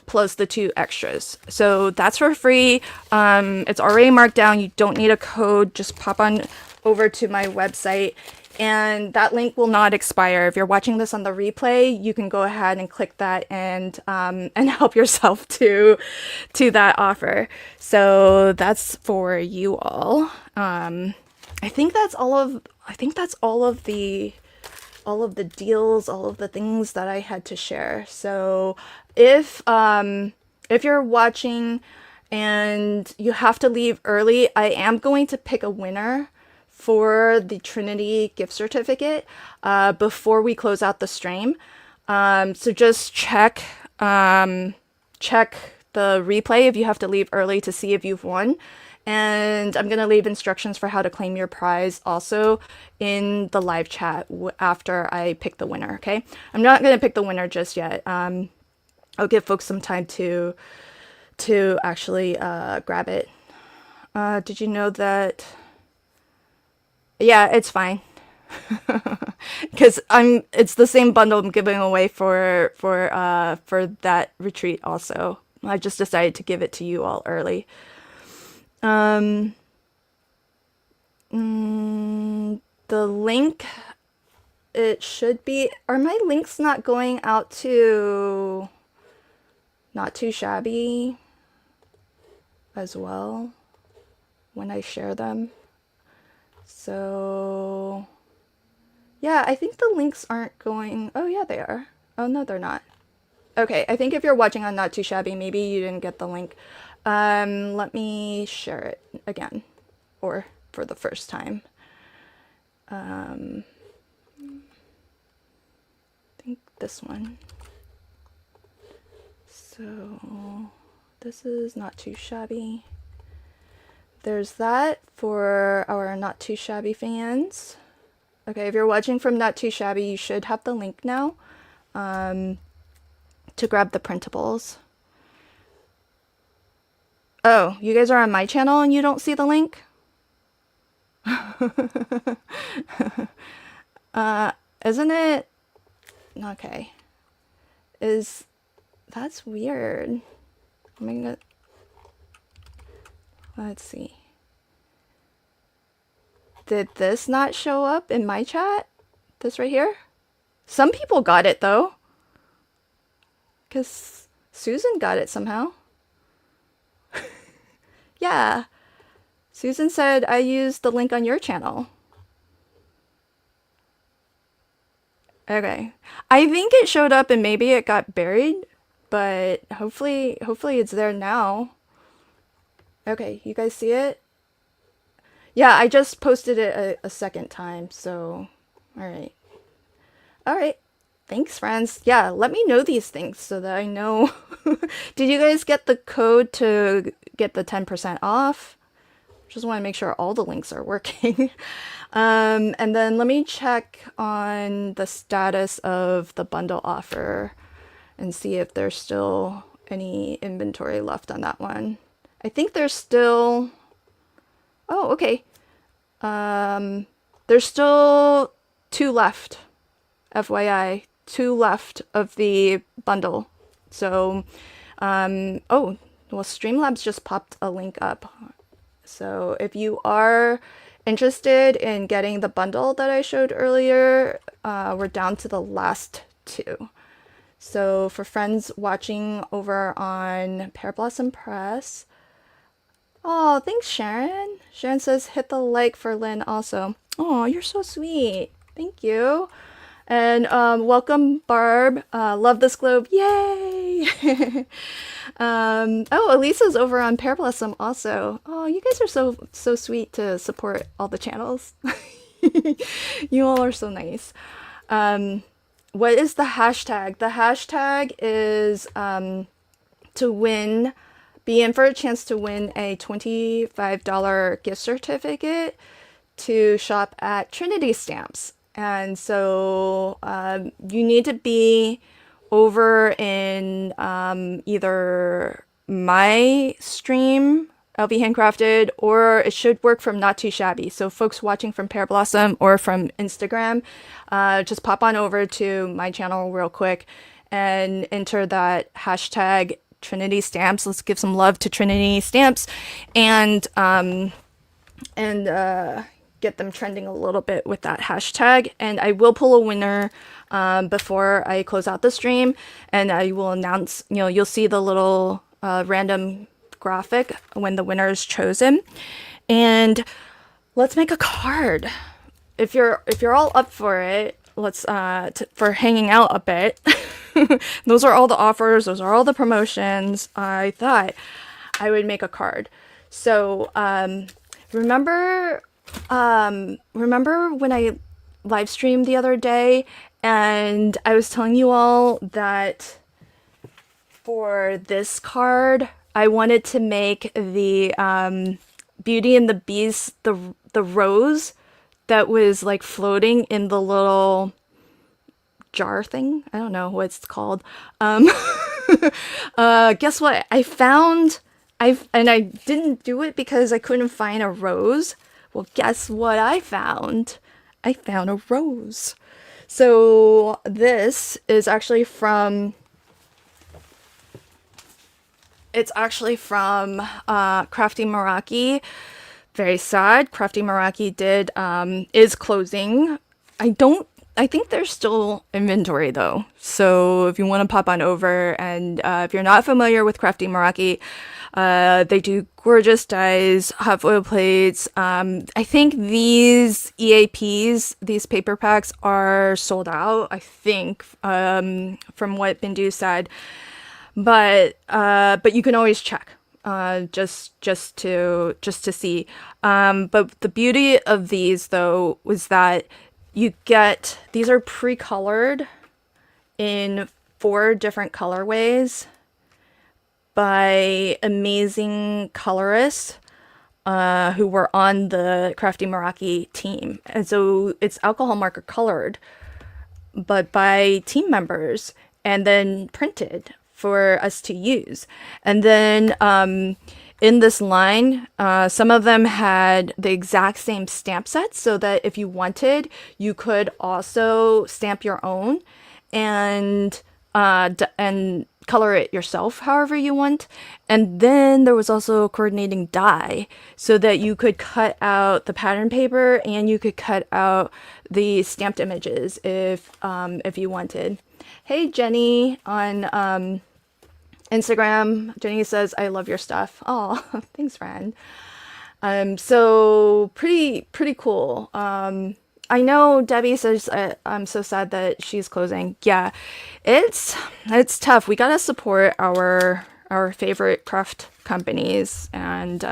plus the 2 extras. So that's for free. It's already marked down. You don't need a code. Just pop on over to my website, and that link will not expire. If you're watching this on the replay, you can go ahead and click that and help yourself to that offer. So that's for you all. I think that's all of the deals, all of the things that I had to share. So if you're watching and you have to leave early, I am going to pick a winner for the Trinity gift certificate before we close out the stream. So just check the replay if you have to leave early to see if you've won. And I'm going to leave instructions for how to claim your prize also in the live chat after I pick the winner, okay? I'm not going to pick the winner just yet. I'll give folks some time to actually grab it. Did you know that? Yeah, it's fine. Because it's the same bundle I'm giving away for that retreat also. I just decided to give it to you all early. The link, it should be, are my links not going out to Not Too Shabby as well when I share them? So yeah, I think the links aren't going, oh yeah, they are. Oh no, they're not. Okay, I think if you're watching on Not Too Shabby, maybe you didn't get the link. Let me share it again, or for the first time. I think this one. So this is Not Too Shabby. There's that for our Not Too Shabby fans. Okay, if you're watching from Not Too Shabby, you should have the link now to grab the printables. Oh, you guys are on my channel and you don't see the link? Isn't it? Okay. That's weird. Let's see. Did this not show up in my chat? This right here? Some people got it though. Because Susan got it somehow. Yeah. Susan said I used the link on your channel. Okay. I think it showed up and maybe it got buried, but hopefully it's there now. Okay, you guys see it? Yeah, I just posted it a second time, so alright. Alright. Thanks, friends. Yeah, let me know these things so that I know. Did you guys get the code to get the 10% off? Just want to make sure all the links are working. And then let me check on the status of the bundle offer and see if there's still any inventory left on that one. I think there's still, oh, okay. There's still 2 left, FYI, 2 left of the bundle. So, oh, well, Streamlabs just popped a link up. So if you are interested in getting the bundle that I showed earlier, we're down to the last 2. So for friends watching over on Pear Blossom Press, oh, thanks, Sharon. Sharon says hit the like for Lynn also. Oh, you're so sweet. Thank you. And welcome, Barb. Love this globe. Yay! Oh, Elisa's over on Pear Blossom also. Oh, you guys are so sweet to support all the channels. You all are so nice. What is the hashtag? The hashtag is to win, be in for a chance to win a $25 gift certificate to shop at Trinity Stamps. And so you need to be over in either my stream, LB Handcrafted, or it should work from Not Too Shabby. So folks watching from Pear Blossom or from Instagram, just pop on over to my channel real quick and enter that hashtag Trinity Stamps. Let's give some love to Trinity Stamps and get them trending a little bit with that hashtag. And I will pull a winner before I close out the stream, and I will announce, you'll see the little random graphic when the winner is chosen. And let's make a card. If you're all up for it, let's for hanging out a bit. Those are all the offers, those are all the promotions. I thought I would make a card. So remember when I live streamed the other day and I was telling you all that for this card I wanted to make the Beauty and the Beast, the rose that was like floating in the little jar thing. I don't know what it's called. Guess what? I didn't do it because I couldn't find a rose. Well, guess what I found? I found a rose. So this is actually from, Crafty Meraki. Very sad. Crafty Meraki is closing. I think there's still inventory though. So if you want to pop on over, and if you're not familiar with Crafty Meraki, they do gorgeous dies, hot foil plates. I think these EAPs, these paper packs, are sold out, I think, from what Bindu said. But you can always check, just to see. But the beauty of these though was that you get, these are pre-colored in 4 different colorways by amazing colorists who were on the Crafty Meraki team. And so it's alcohol marker colored, but by team members, and then printed for us to use. And then in this line, some of them had the exact same stamp sets, so that if you wanted, you could also stamp your own and color it yourself however you want. And then there was also a coordinating die, so that you could cut out the pattern paper and you could cut out the stamped images if you wanted. Hey Jenny on Instagram. Jenny says, I love your stuff. Oh, thanks, friend. So pretty cool. I know Debbie says, I'm so sad that she's closing. Yeah, it's tough. We gotta support our favorite craft companies, and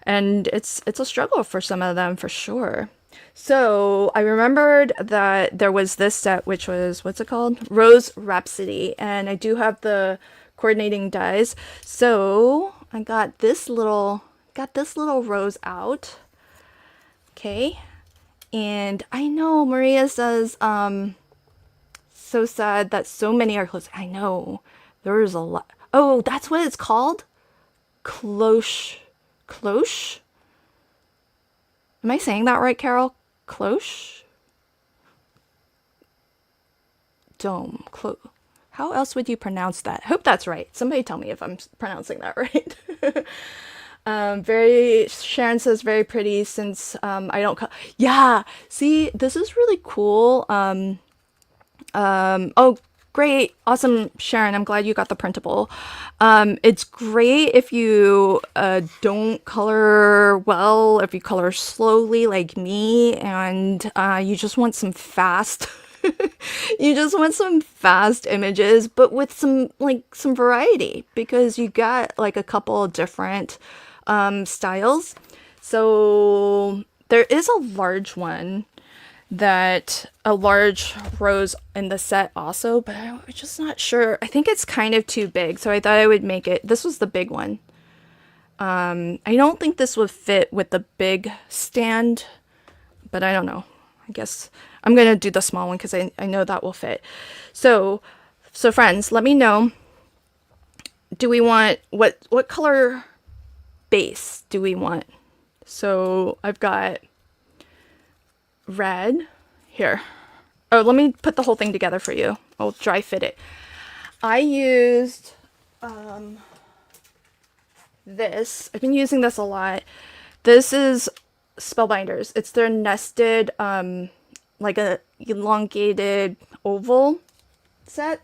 it's a struggle for some of them for sure. So I remembered that there was this set, which was, what's it called? Rose Rhapsody. And I do have the coordinating dies. So I got this little got this little rose out. Okay. And I know Maria says, so sad that so many are closed. I know. There's a lot. Oh, that's what it's called? Cloche. Cloche? Am I saying that right, Carol? Cloche? Dome. How else would you pronounce that? Hope that's right. Somebody tell me if I'm pronouncing that right. Sharon says very pretty since I don't yeah, see, this is really cool. Oh, great. Awesome, Sharon. I'm glad you got the printable. It's great if you don't color well, if you color slowly like me, and you just want some fast you just want some fast images, but with some variety, because you got like a couple of different styles. So there is a large one, a large rose in the set also, but I'm just not sure. I think it's kind of too big, so I thought I would make it. This was the big one. I don't think this would fit with the big stand, but I don't know. I guess I'm gonna do the small one because I know that will fit. So friends, let me know. Do we want what color base do we want? So I've got red here. Oh, let me put the whole thing together for you. I'll dry fit it. I used this. I've been using this a lot. This is Spellbinders. It's their nested like a elongated oval set.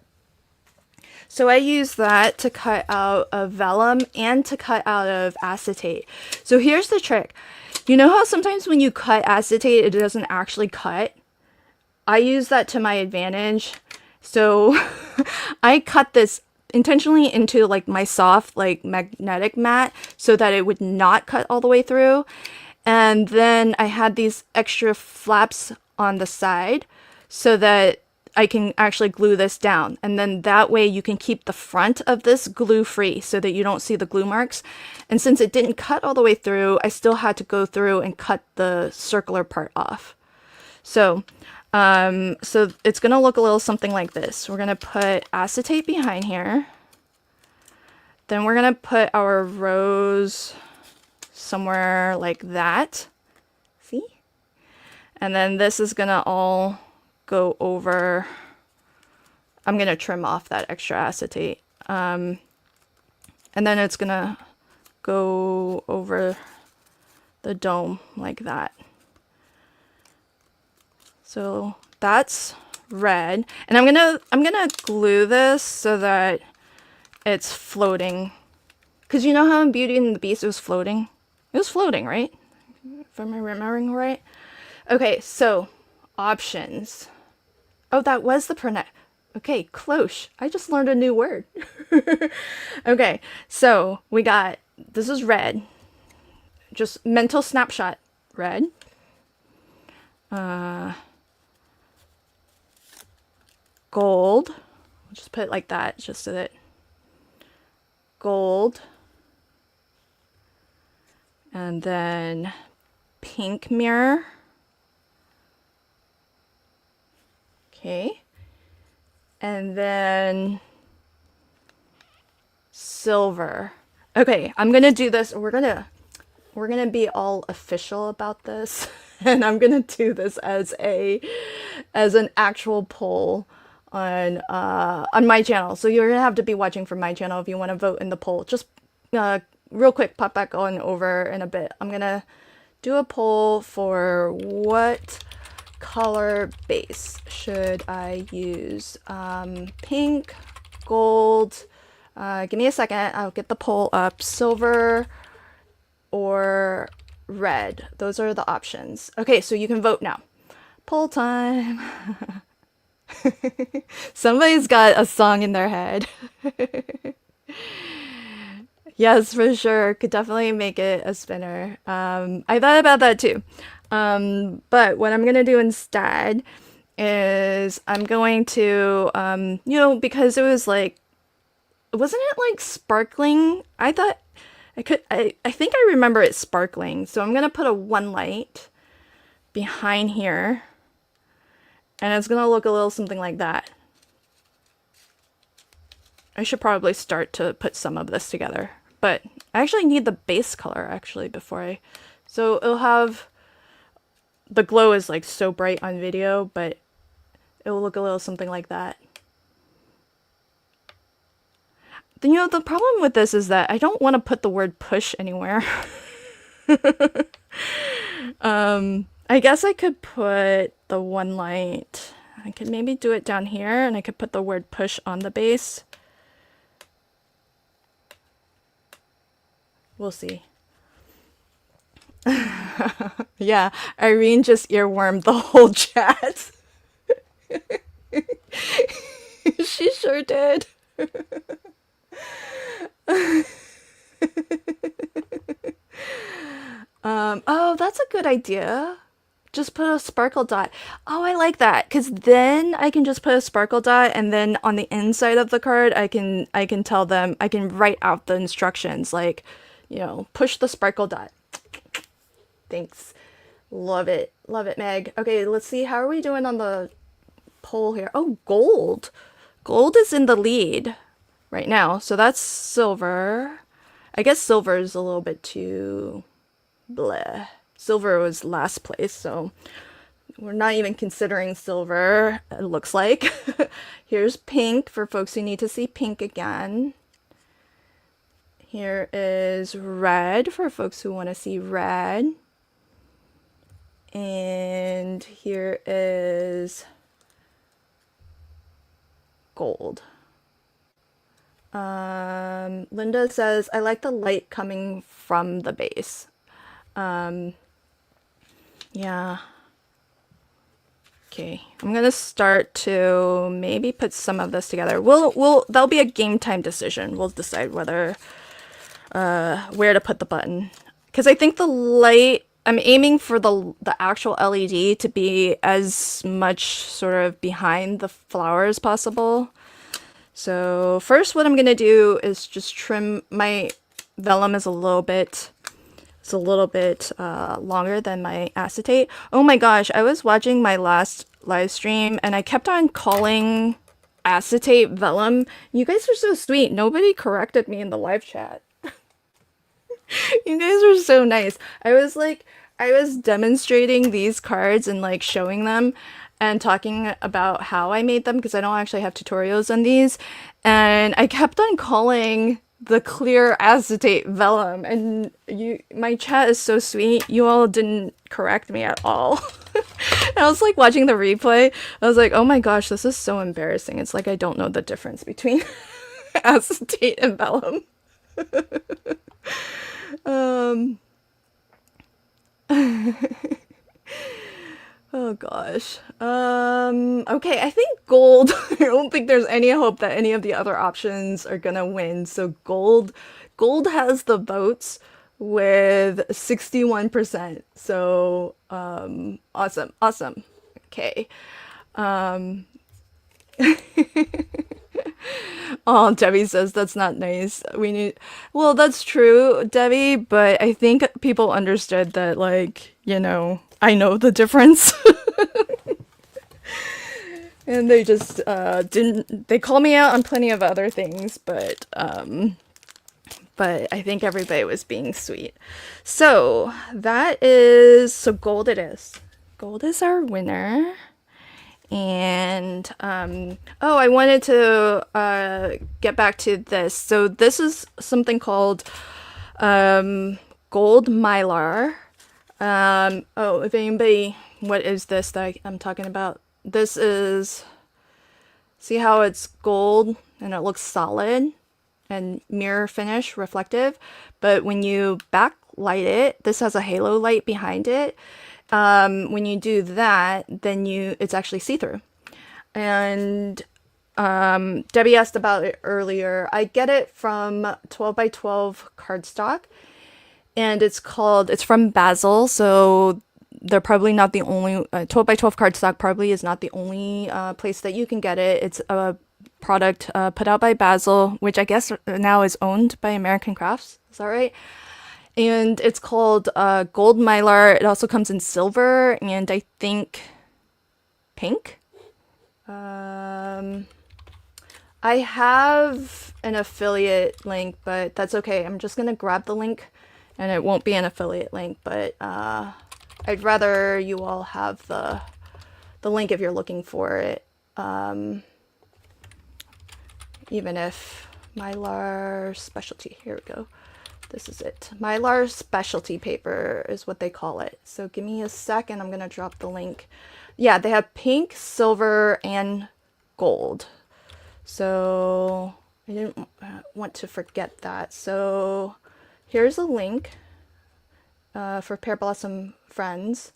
So I use that to cut out of vellum and to cut out of acetate. So here's the trick. You know how sometimes when you cut acetate, it doesn't actually cut? I use that to my advantage. So I cut this intentionally into like my soft like magnetic mat so that it would not cut all the way through. And then I had these extra flaps on the side so that I can actually glue this down. And then that way you can keep the front of this glue free so that you don't see the glue marks. And since it didn't cut all the way through, I still had to go through and cut the circular part off. So it's gonna look a little something like this. We're gonna put acetate behind here. Then we're gonna put our rose somewhere like that. See? And then this is gonna all go over. I'm gonna trim off that extra acetate. And then it's gonna go over the dome like that. So that's red. And I'm gonna glue this so that it's floating. Cause you know how in Beauty and the Beast it was floating? It was floating, right? If I'm remembering right. Okay, so options. Oh, that was the okay, cloche. I just learned a new word. Okay, so we got, this is red. Just mental snapshot, red. Gold. I'll just put it like that, just so that. Gold. And then pink mirror. Okay. And then silver. Okay, I'm gonna do this. We're gonna be all official about this, and I'm gonna do this as an actual poll on my channel. So you're gonna have to be watching from my channel if you want to vote in the poll. Just real quick, pop back on over in a bit. I'm gonna do a poll for what color base should I use? Pink, gold. Give me a second. I'll get the poll up. Silver or red. Those are the options. Okay, so you can vote now. Poll time. Somebody's got a song in their head. Yes, for sure. Could definitely make it a spinner. I thought about that too. But what I'm going to do instead is I'm going to, because it was like, wasn't it like sparkling? I thought I think I remember it sparkling. So I'm going to put a one light behind here. And it's going to look a little something like that. I should probably start to put some of this together. But I actually need the base color actually before I... So it'll have... The glow is like so bright on video, but it will look a little something like that. Then, you know, the problem with this is that I don't want to put the word push anywhere. I guess I could put the one light. I could maybe do it down here, and I could put the word push on the base. We'll see. Yeah, Irene just earwormed the whole chat. She sure did. Oh, that's a good idea. Just put a sparkle dot. Oh, I like that, because then I can just put a sparkle dot, and then on the inside of the card, I can tell them, I can write out the instructions, like, you know, push the sparkle dot. Thanks. Love it, Meg. Okay, let's see, how are we doing on the poll here? Oh, gold. Gold is in the lead right now, so that's silver. I guess silver is a little bit too bleh. Silver was last place, so we're not even considering silver, it looks like. Here's pink for folks who need to see pink again. Here is red for folks who want to see red. And here is gold. Linda says, I like the light coming from the base. Yeah. Okay, I'm gonna start to maybe put some of this together. That'll be a game time decision. We'll decide whether, where to put the button. Because I think the light, I'm aiming for the actual LED to be as much sort of behind the flower as possible. So first what I'm gonna do is just trim. My vellum is a little bit longer than my acetate. Oh my gosh, I was watching my last live stream and I kept on calling acetate vellum. You guys are so sweet. Nobody corrected me in the live chat. You guys are so nice. I was demonstrating these cards and like showing them and talking about how I made them, because I don't actually have tutorials on these, and I kept on calling the clear acetate vellum, and my chat is so sweet. You all didn't correct me at all. And I was like watching the replay. I was like, oh my gosh, this is so embarrassing. It's like I don't know the difference between acetate and vellum. Oh gosh. Okay, I think gold. I don't think there's any hope that any of the other options are gonna win. So gold has the votes with 61%. So awesome. Okay. Oh, Debbie says that's not nice. Well, that's true, Debbie, but I think people understood that, like, you know, I know the difference. And they just they call me out on plenty of other things, but I think everybody was being sweet. So gold it is. Gold is our winner. And oh, I wanted to get back to this. So this is something called gold mylar. Oh, if anybody, what is this that I'm talking about? This is, see how it's gold and it looks solid and mirror finish, reflective, but when you backlight it, this has a halo light behind it. When you do that, then it's actually see-through. And Debbie asked about it earlier. I get it from 12x12 cardstock, and it's from Basil, so they're probably not the only 12x12 cardstock probably is not the only place that you can get it. It's product put out by Basil, which I guess now is owned by American Crafts. Is that right? And it's called Gold Mylar. It also comes in silver and I think pink. I have an affiliate link, but that's okay. I'm just gonna grab the link, and it won't be an affiliate link, but I'd rather you all have the link if you're looking for it. Even if Mylar Specialty, here we go. This is it. Mylar Specialty paper is what they call it. So give me a second, I'm gonna drop the link. Yeah, they have pink, silver, and gold. So I didn't want to forget that. So here's a link for Pear Blossom Friends.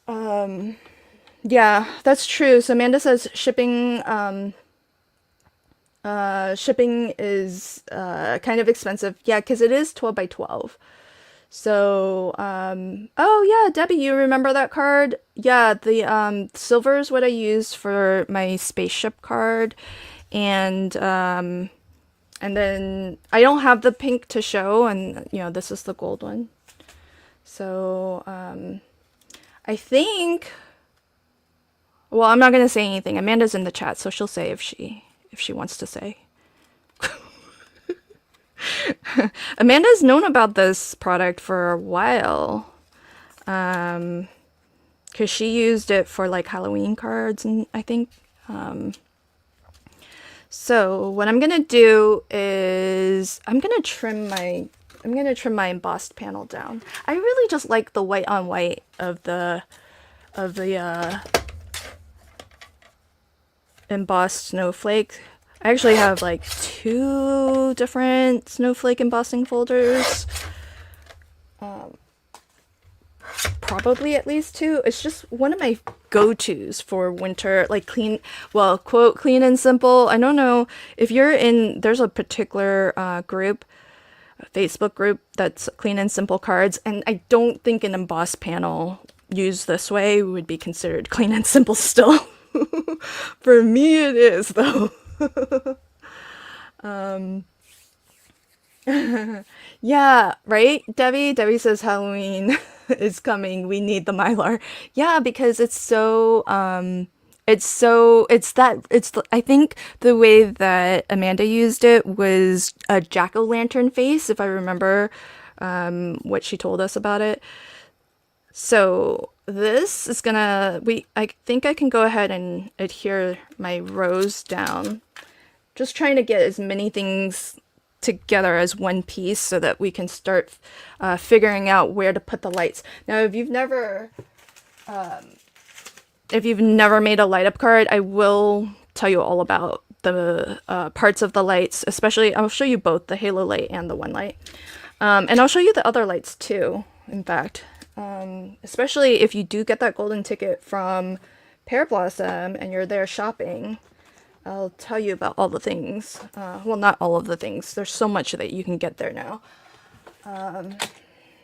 Yeah, that's true. So Amanda says shipping shipping is kind of expensive. Yeah, because it is 12 by 12. So, oh yeah, Debbie, you remember that card? Yeah, the silver is what I use for my spaceship card, and then I don't have the pink to show, and you know, this is the gold one. So, I think, well, I'm not gonna say anything. Amanda's in the chat, so she'll say if she wants to say. Amanda's known about this product for a while, because she used it for like Halloween cards, and I think, so what I'm gonna do is I'm gonna trim my embossed panel down. I really just like the white on white of the embossed snowflake. I actually have like 2 different snowflake embossing folders. Probably at least 2. It's just one of my go-tos for winter, like clean, well, quote, clean and simple. I don't know if you're in, there's a particular group, a Facebook group that's clean and simple cards, and I don't think an embossed panel used this way would be considered clean and simple still. For me it is though. Yeah, right, Debbie? Debbie says Halloween is coming. We need the Mylar. Yeah, because I think the way that Amanda used it was a jack-o'-lantern face, if I remember what she told us about it. So this is gonna, I think I can go ahead and adhere my rows down. Just trying to get as many things together as one piece so that we can start figuring out where to put the lights. Now, if you've never made a light up card, I will tell you all about the parts of the lights, especially I'll show you both the halo light and the one light. And I'll show you the other lights too, in fact. Especially if you do get that golden ticket from Pear Blossom and you're there shopping, I'll tell you about all the things. Well, not all of the things. There's so much that you can get there now.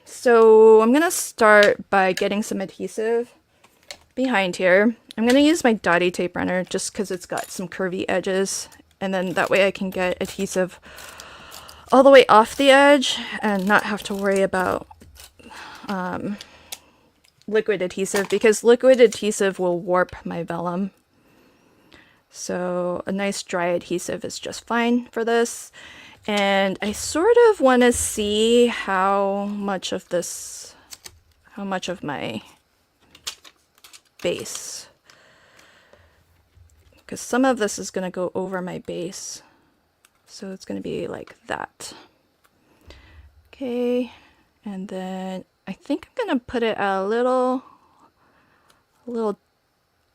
So I'm going to start by getting some adhesive behind here. I'm going to use my dotty tape runner just because it's got some curvy edges. And then that way I can get adhesive all the way off the edge and not have to worry about liquid adhesive, because liquid adhesive will warp my vellum. So a nice dry adhesive is just fine for this. And I sort of want to see how much of my base, because some of this is going to go over my base. So it's going to be like that. Okay. And then I think I'm going to put it at a little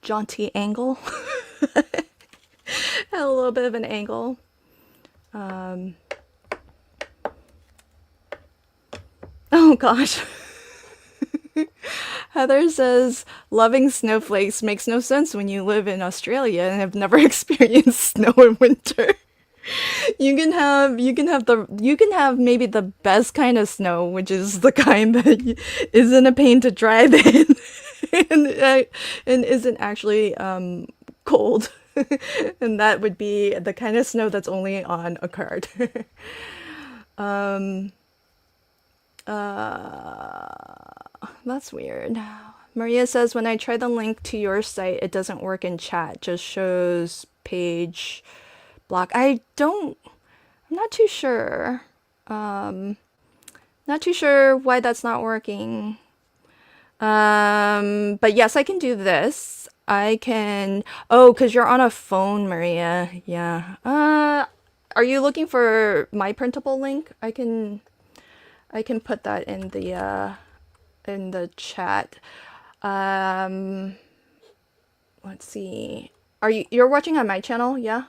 jaunty angle. At a little bit of an angle. Oh gosh. Heather says, loving snowflakes makes no sense when you live in Australia and have never experienced snow in winter. You can have maybe the best kind of snow, which is the kind that isn't a pain to drive in and isn't actually cold. And that would be the kind of snow that's only on a card. That's weird. Maria says, when I try the link to your site, it doesn't work in chat, just shows page block. I'm not too sure. Not too sure why that's not working. But yes, I can do this. I can, oh, because you're on a phone, Maria. Yeah. Are you looking for my printable link? I can put that in the chat. Let's see. You're watching on my channel? Yeah.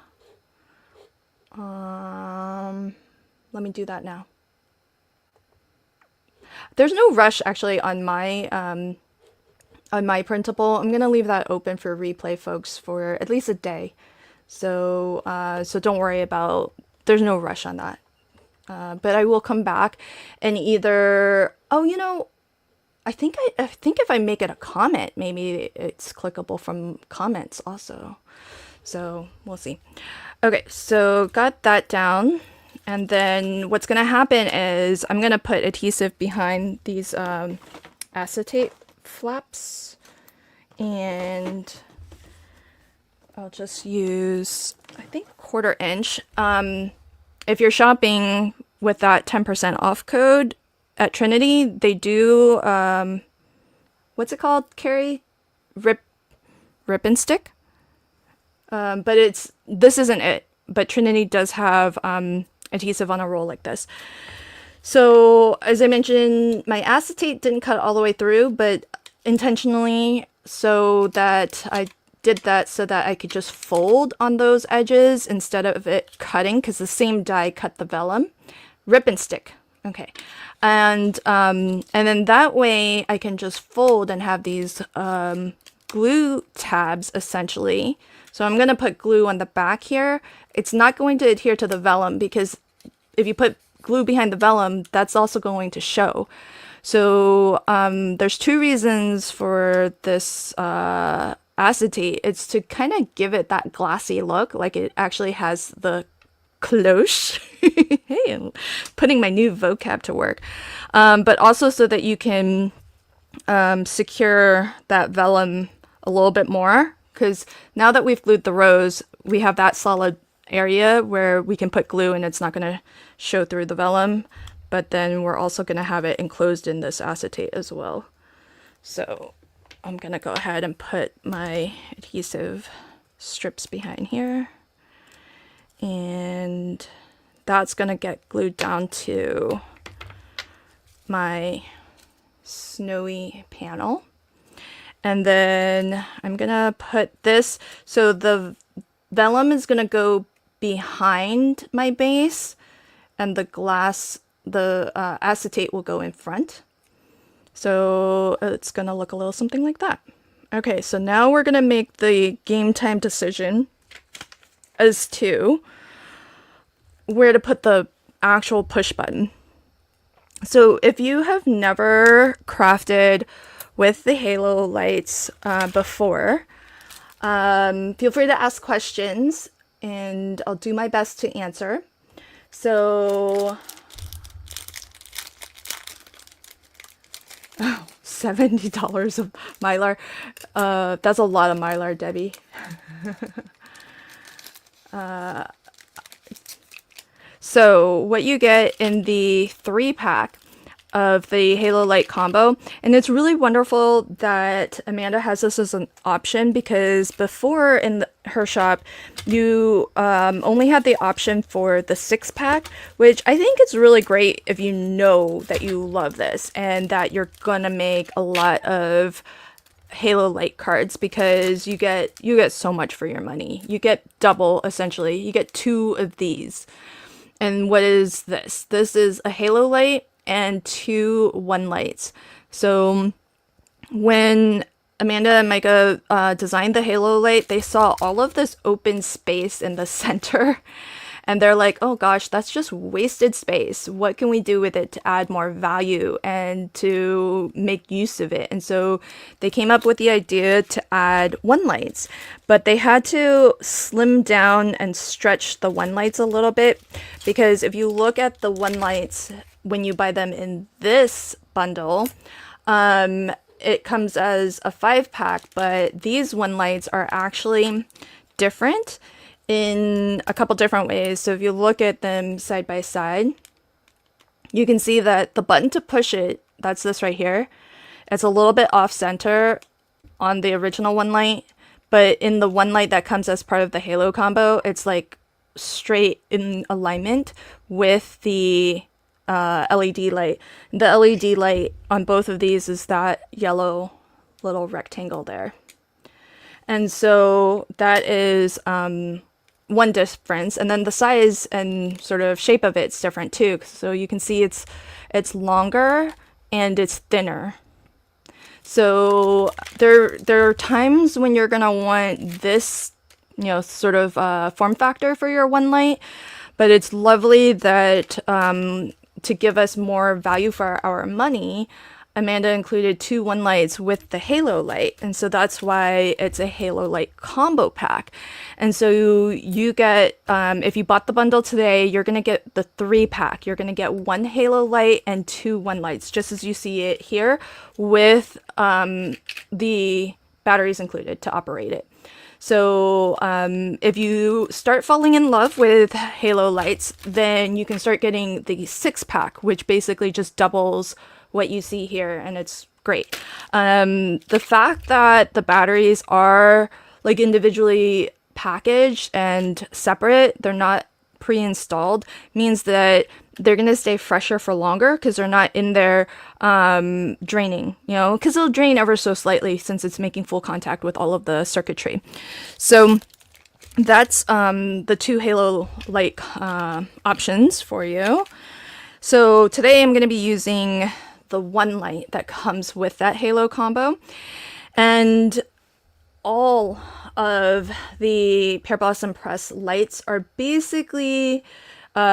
Let me do that now. There's no rush actually on my printable. I'm gonna leave that open for replay, folks, for at least a day. So so don't worry about. There's no rush on that. But I will come back and either. Oh, you know, I think if I make it a comment, maybe it's clickable from comments also. So we'll see. Okay, so got that down. And then what's going to happen is I'm going to put adhesive behind these acetate flaps. And I'll just use, I think, 1/4 inch. If you're shopping with that 10% off code at Trinity, they do, what's it called, Carrie? Rip and stick? But this isn't it. But Trinity does have adhesive on a roll like this. So as I mentioned, my acetate didn't cut all the way through, but intentionally, so that I did that so that I could just fold on those edges instead of it cutting, because the same die cut the vellum. Rip and stick. Okay. And then that way I can just fold and have these glue tabs essentially. So I'm going to put glue on the back here. It's not going to adhere to the vellum, because if you put glue behind the vellum, that's also going to show. So there's 2 reasons for this acetate. It's to kind of give it that glassy look, like it actually has the cloche. Hey, I'm putting my new vocab to work. But also so that you can secure that vellum a little bit more. Because now that we've glued the rows, we have that solid area where we can put glue and it's not going to show through the vellum. But then we're also going to have it enclosed in this acetate as well. So I'm going to go ahead and put my adhesive strips behind here. And that's going to get glued down to my snowy panel. And then I'm going to put this, so the vellum is going to go behind my base and the acetate will go in front. So it's going to look a little something like that. Okay, so now we're going to make the game time decision as to where to put the actual push button. So if you have never crafted with the halo lights before, feel free to ask questions and I'll do my best to answer. So, oh, $70 of Mylar. That's a lot of Mylar, Debbie. So what you get in the 3-pack of the Halo Light combo, and it's really wonderful that Amanda has this as an option, because before in her shop you only had the option for the 6-pack, which I think is really great if you know that you love this and that you're gonna make a lot of Halo Light cards, because you get so much for your money. You get double, essentially. You get 2 of these. And what is this? This is a Halo Light and 2 One Lights. So when Amanda and Micah designed the Halo Light, they saw all of this open space in the center. And they're like, oh gosh, that's just wasted space. What can we do with it to add more value and to make use of it? And so they came up with the idea to add one lights, but they had to slim down and stretch the one lights a little bit, because if you look at the one lights when you buy them in this bundle, it comes as a 5-pack, but these one lights are actually different in a couple different ways. So if you look at them side by side, you can see that the button to push it, that's this right here, it's a little bit off center on the original one light, but in the one light that comes as part of the Halo combo, it's like straight in alignment with the LED light. The LED light on both of these is that yellow little rectangle there. And so that is one difference. And then the size and sort of shape of it's different too. So you can see it's longer and it's thinner. So there are times when you're gonna want this, sort of form factor for your one light, but it's lovely that to give us more value for our money, Amanda included 2 one lights with the Halo light, and so that's why it's a Halo light combo pack. And so you get, if you bought the bundle today, you're gonna get the 3-pack. You're gonna get 1 Halo light and 2 one lights, just as you see it here, with the batteries included to operate it. So if you start falling in love with Halo lights, then you can start getting the 6-pack, which basically just doubles what you see here, and it's great. The fact that the batteries are like individually packaged and separate, they're not pre-installed, means that they're going to stay fresher for longer because they're not in there draining, because it'll drain ever so slightly since it's making full contact with all of the circuitry. So that's the 2 Halo light options for you. So today I'm going to be using the one light that comes with that Halo combo, and all of the Pear Blossom Press lights are basically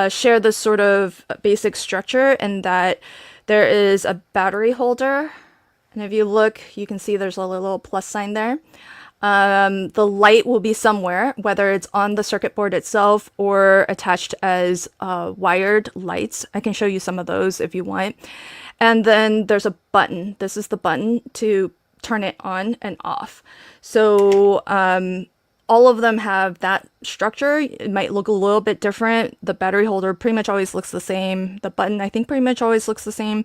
share this sort of basic structure in that there is a battery holder, and if you look, you can see there's a little plus sign there. The light will be somewhere, whether it's on the circuit board itself or attached as wired lights. I can show you some of those if you want. And then there's a button. This is the button to turn it on and off. So all of them have that structure. It might look a little bit different. The battery holder pretty much always looks the same. The button, I think, pretty much always looks the same.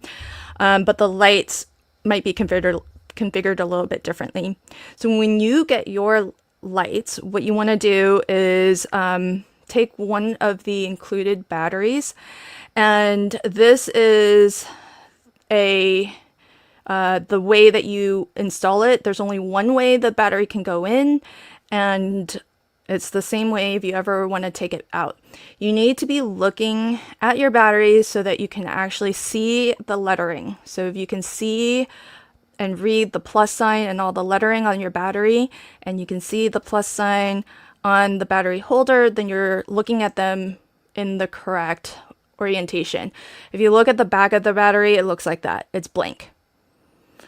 But the lights might be configured a little bit differently. So when you get your lights, what you want to do is take one of the included batteries, and this is the way that you install it. There's only one way the battery can go in, and it's the same way if you ever want to take it out. You need to be looking at your batteries so that you can actually see the lettering. So if you can see and read the plus sign and all the lettering on your battery, and you can see the plus sign on the battery holder, then you're looking at them in the correct orientation. If you look at the back of the battery, it looks like that. It's blank.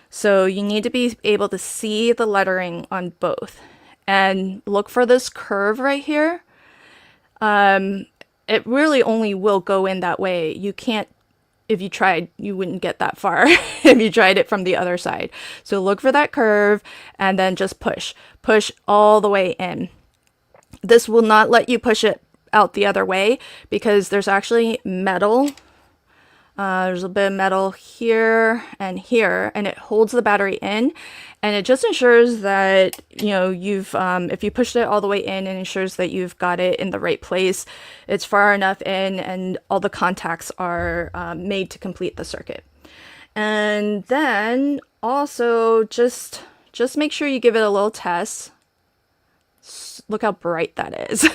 So you need to be able to see the lettering on both. And look for this curve right here. It really only will go in that way. You can't, if you tried, you wouldn't get that far if you tried it from the other side. So look for that curve and then just push all the way in. This will not let you push it out the other way because there's actually metal. There's a bit of metal here, and it holds the battery in, and it just ensures that, you've, if you pushed it all the way in, it ensures that you've got it in the right place. It's far enough in, and all the contacts are made to complete the circuit. And then also just make sure you give it a little test. Look how bright that is.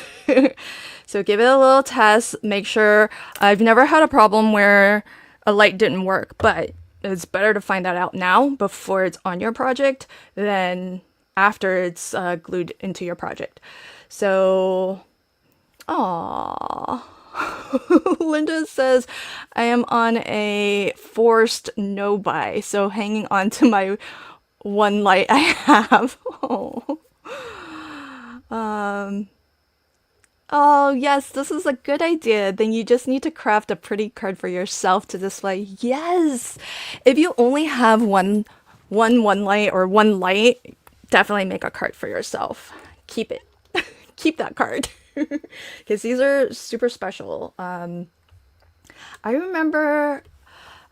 So give it a little test. Make sure. I've never had a problem where a light didn't work, but it's better to find that out now before it's on your project than after it's glued into your project. So Aww. Linda says, I am on a forced no buy, so hanging on to my one light I have. Oh. Oh, yes, this is a good idea. Then you just need to craft a pretty card for yourself to display. Yes! If you only have one light or one light, definitely make a card for yourself. Keep it. Keep that card. Because these are super special. I remember,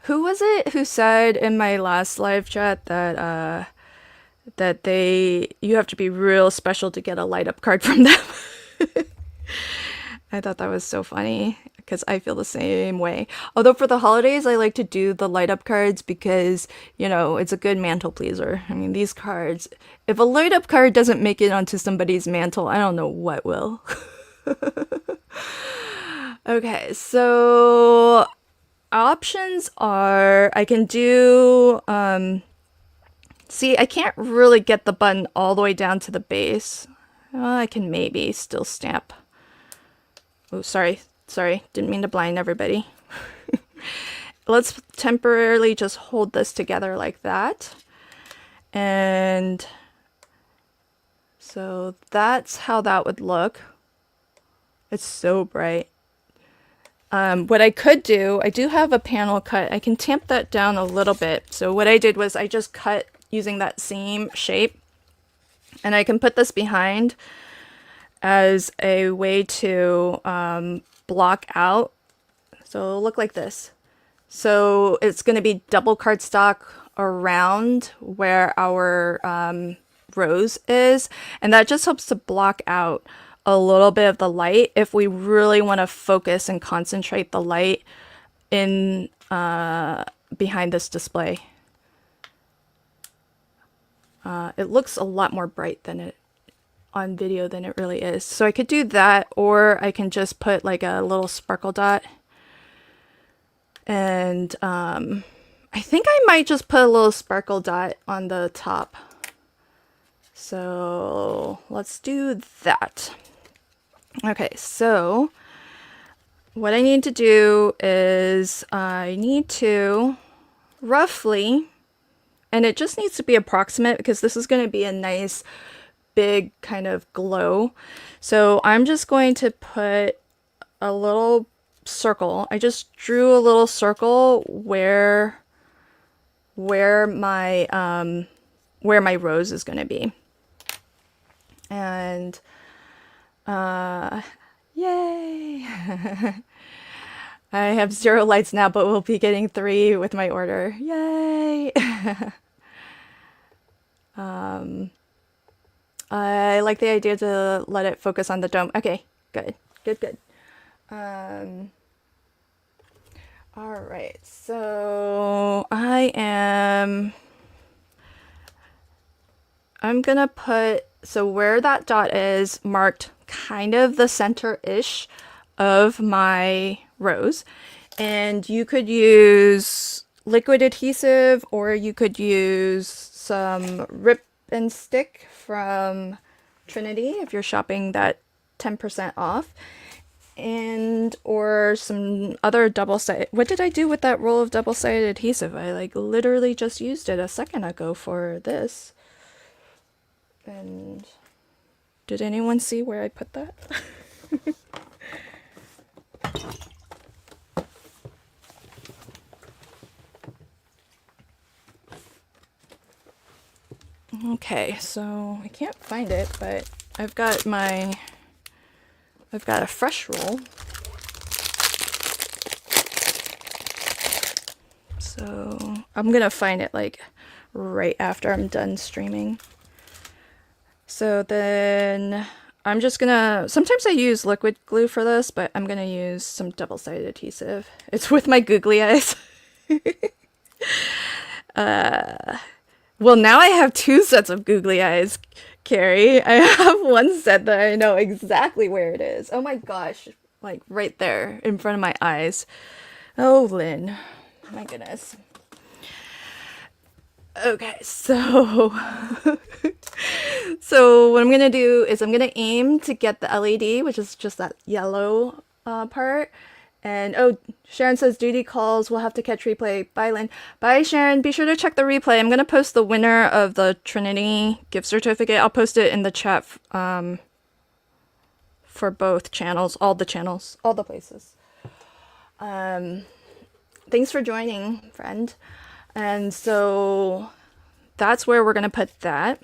who was it who said in my last live chat that you have to be real special to get a light up card from them. I thought that was so funny because I feel the same way. Although for the holidays, I like to do the light up cards because, you know, it's a good mantle pleaser. I mean, these cards, if a light up card doesn't make it onto somebody's mantle, I don't know what will. Okay, so options are, I can do, see, I can't really get the button all the way down to the base. I can maybe still stamp. Oh, sorry, didn't mean to blind everybody. Let's temporarily just hold this together like that. And so that's how that would look. It's so bright. What I could do, I do have a panel cut. I can tamp that down a little bit. So what I did was I just cut using that same shape. And I can put this behind as a way to block out. So it'll look like this. So it's going to be double cardstock around where our rose is. And that just helps to block out a little bit of the light if we really want to focus and concentrate the light in behind this display. It looks a lot more bright than it on video than it really is. So I could do that, or I can just put like a little sparkle dot. And I think I might just put a little sparkle dot on the top. So let's do that. Okay, so what I need to do is I need to roughly, and it just needs to be approximate because this is going to be a nice big kind of glow. So I'm just going to put a little circle. I just drew a little circle where my rose is going to be. And yay! I have 0 lights now, but we'll be getting 3 with my order. Yay! I like the idea to let it focus on the dome. Okay, good. All right, so I'm gonna put, so where that dot is marked kind of the center-ish of my rose, and you could use liquid adhesive or you could use some rip and stick from Trinity if you're shopping that 10% off, and or some other double-sided. What did I do with that roll of double-sided adhesive? I like literally just used it a second ago for this. And did anyone see where I put that? Okay, so I can't find it, but I've got a fresh roll. So I'm gonna find it like right after I'm done streaming. So then I'm just gonna, sometimes I use liquid glue for this, but I'm gonna use some double-sided adhesive. It's with my googly eyes. Well, now I have 2 sets of googly eyes, Carrie. I have one set that I know exactly where it is. Oh my gosh, like right there in front of my eyes. Oh, Lynn, my goodness. Okay, so so what I'm gonna do is I'm gonna aim to get the LED, which is just that yellow part. And oh, Sharon says duty calls. We'll have to catch replay. Bye, Lynn. Bye, Sharon. Be sure to check the replay. I'm gonna post the winner of the Trinity gift certificate. I'll post it in the chat for both channels, all the places. Thanks for joining, friend. And so that's where we're going to put that.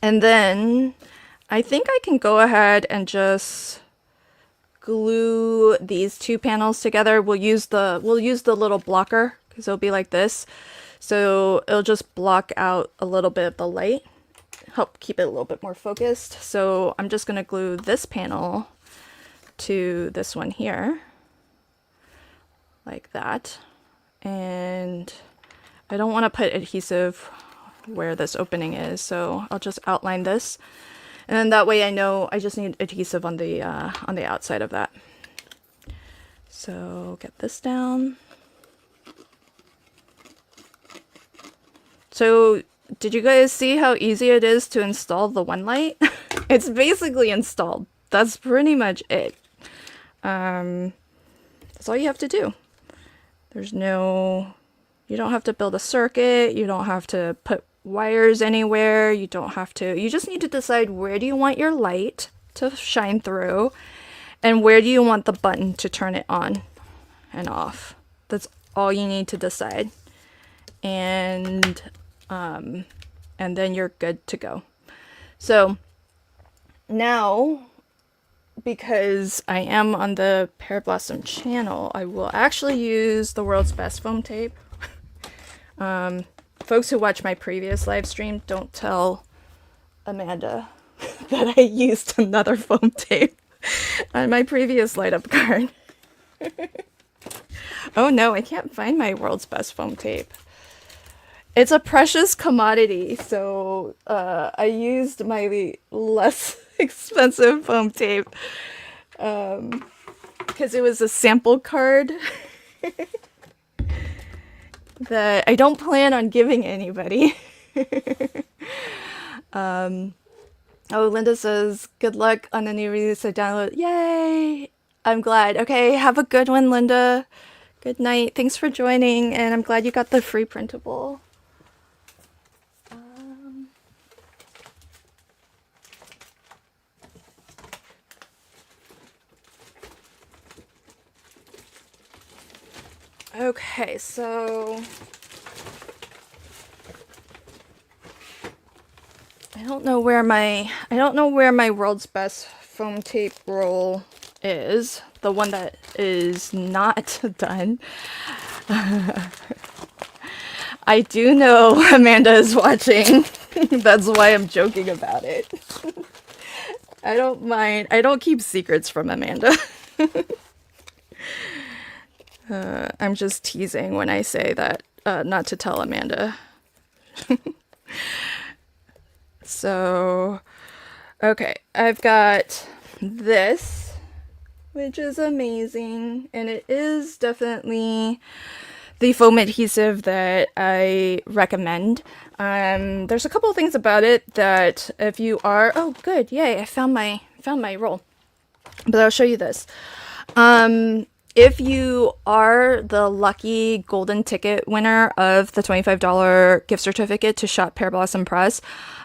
And then I think I can go ahead and just glue these two panels together. We'll use the little blocker because it'll be like this. So it'll just block out a little bit of the light, help keep it a little bit more focused. So I'm just going to glue this panel to this one here like that. And I don't want to put adhesive where this opening is, so I'll just outline this, and then that way I know I just need adhesive on the outside of that. So get this down. So did you guys see how easy it is to install the one light? It's basically installed. That's pretty much it. That's all you have to do. There's no, you don't have to build a circuit. You don't have to put wires anywhere. You don't have to, you just need to decide where do you want your light to shine through and where do you want the button to turn it on and off. That's all you need to decide. And then you're good to go. So now, because I am on the Pear Blossom channel, I will actually use the world's best foam tape. Folks who watch my previous live stream, don't tell Amanda that I used another foam tape on my previous light up card. Oh no, I can't find my world's best foam tape. It's a precious commodity, so I used my less expensive foam tape because it was a sample card that I don't plan on giving anybody. Oh, Linda says, good luck on the new release. I download. Yay! I'm glad. Okay, have a good one, Linda. Good night. Thanks for joining, and I'm glad you got the free printable. Okay, so I don't know where my world's best foam tape roll is. The one that is not done. I do know Amanda is watching. That's why I'm joking about it. I don't mind. I don't keep secrets from Amanda. I'm just teasing when I say that not to tell Amanda. So, okay, I've got this, which is amazing, and it is definitely the foam adhesive that I recommend. There's a couple of things about it that if you are, oh good, yay, I found my roll, but I'll show you this. If you are the lucky golden ticket winner of the $25 gift certificate to shop Pear Blossom Press,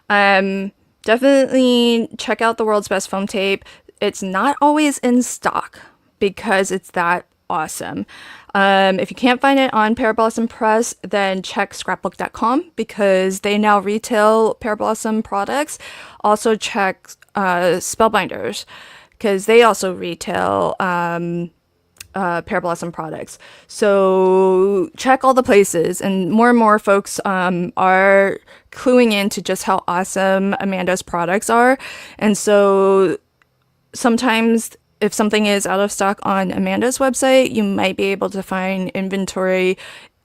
definitely check out the world's best foam tape. It's not always in stock because it's that awesome. If you can't find it on Pear Blossom Press, then check scrapbook.com because they now retail Pear Blossom products. Also check Spellbinders because they also retail Pear Blossom products. So check all the places, and more folks are cluing into just how awesome Amanda's products are. And so sometimes if something is out of stock on Amanda's website, you might be able to find inventory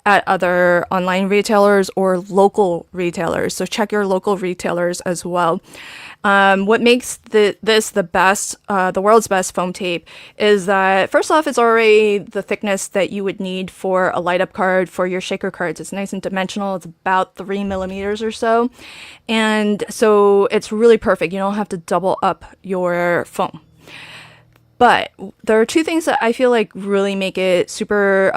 at other online retailers or local retailers. So check your local retailers as well. What makes this the best, the world's best foam tape is that first off, it's already the thickness that you would need for a light up card for your shaker cards. It's nice and dimensional. It's about 3 millimeters or so. And so it's really perfect. You don't have to double up your foam. But there are two things that I feel like really make it super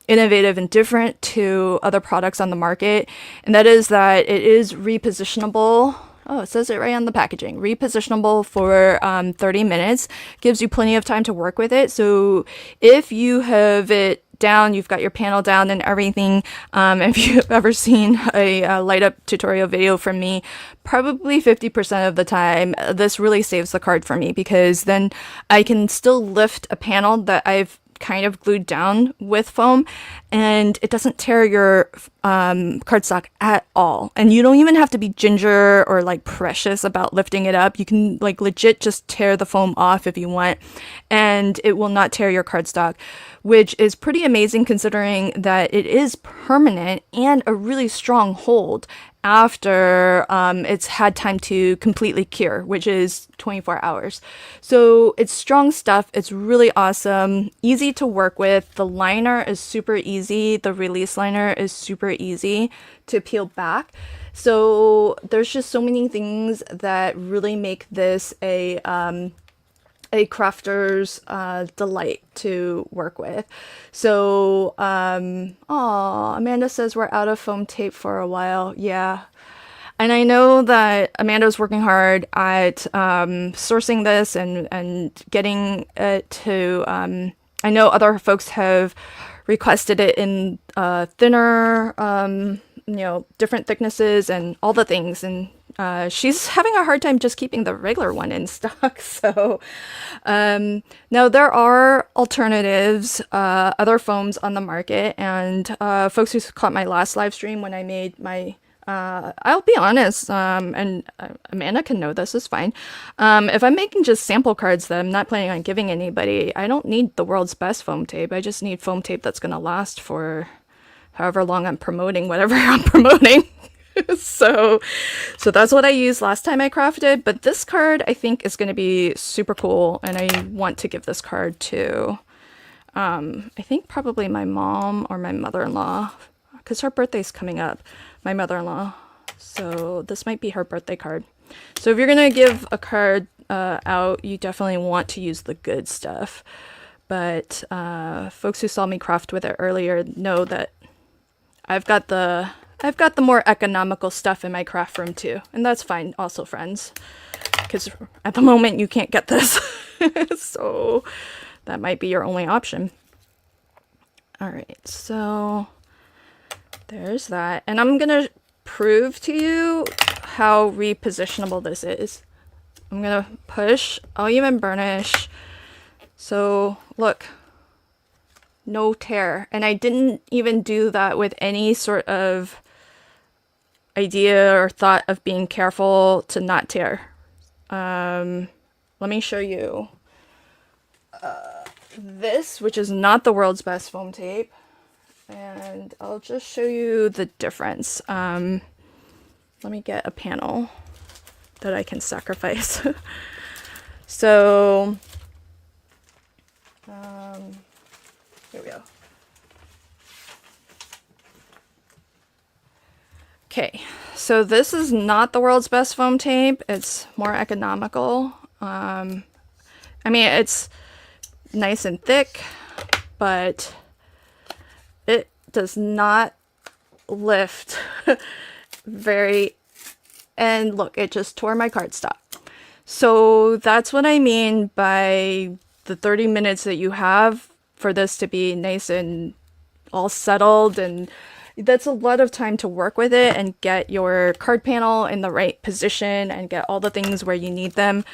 innovative and different to other products on the market. And that is that it is repositionable. Oh, it says it right on the packaging. Repositionable for 30 minutes. Gives you plenty of time to work with it. So if you have it down, you've got your panel down and everything. If you've ever seen a light up tutorial video from me, probably 50% of the time, this really saves the card for me, because then I can still lift a panel that I've kind of glued down with foam, and it doesn't tear your cardstock at all. And you don't even have to be ginger or like precious about lifting it up. You can like legit just tear the foam off if you want, and it will not tear your cardstock, which is pretty amazing considering that it is permanent and a really strong hold after it's had time to completely cure, which is 24 hours. So it's strong stuff. It's really awesome, easy to work with. The liner is super easy. The release liner is super easy to peel back. So there's just so many things that really make this a crafter's delight to work with. So, Amanda says we're out of foam tape for a while. Yeah. And I know that Amanda's working hard at sourcing this and getting it to, I know other folks have requested it in thinner, different thicknesses and all the things. And she's having a hard time just keeping the regular one in stock. So now there are alternatives, other foams on the market, and folks who caught my last live stream when I made my I'll be honest, and Amanda can know this is fine. If I'm making just sample cards that I'm not planning on giving anybody, I don't need the world's best foam tape. I just need foam tape that's going to last for however long I'm promoting whatever I'm promoting. So that's what I used last time I crafted, but this card I think is going to be super cool, and I want to give this card to I think probably my mom or my mother-in-law, because her birthday's coming up, my mother-in-law. So this might be her birthday card. So if you're going to give a card out, you definitely want to use the good stuff. But folks who saw me craft with it earlier know that I've got the more economical stuff in my craft room too, and that's fine also, friends, because at the moment you can't get this. So that might be your only option. All right, so there's that, and I'm gonna prove to you how repositionable this is. I'm gonna push, I'll even burnish. So look, no tear, and I didn't even do that with any sort of idea or thought of being careful to not tear. Let me show you this, which is not the world's best foam tape, and I'll just show you the difference. Let me get a panel that I can sacrifice. So here we go. Okay, so this is not the world's best foam tape. It's more economical. I mean, it's nice and thick, but it does not lift very, and look, it just tore my cardstock. So that's what I mean by the 30 minutes that you have for this to be nice and all settled, and that's a lot of time to work with it and get your card panel in the right position and get all the things where you need them.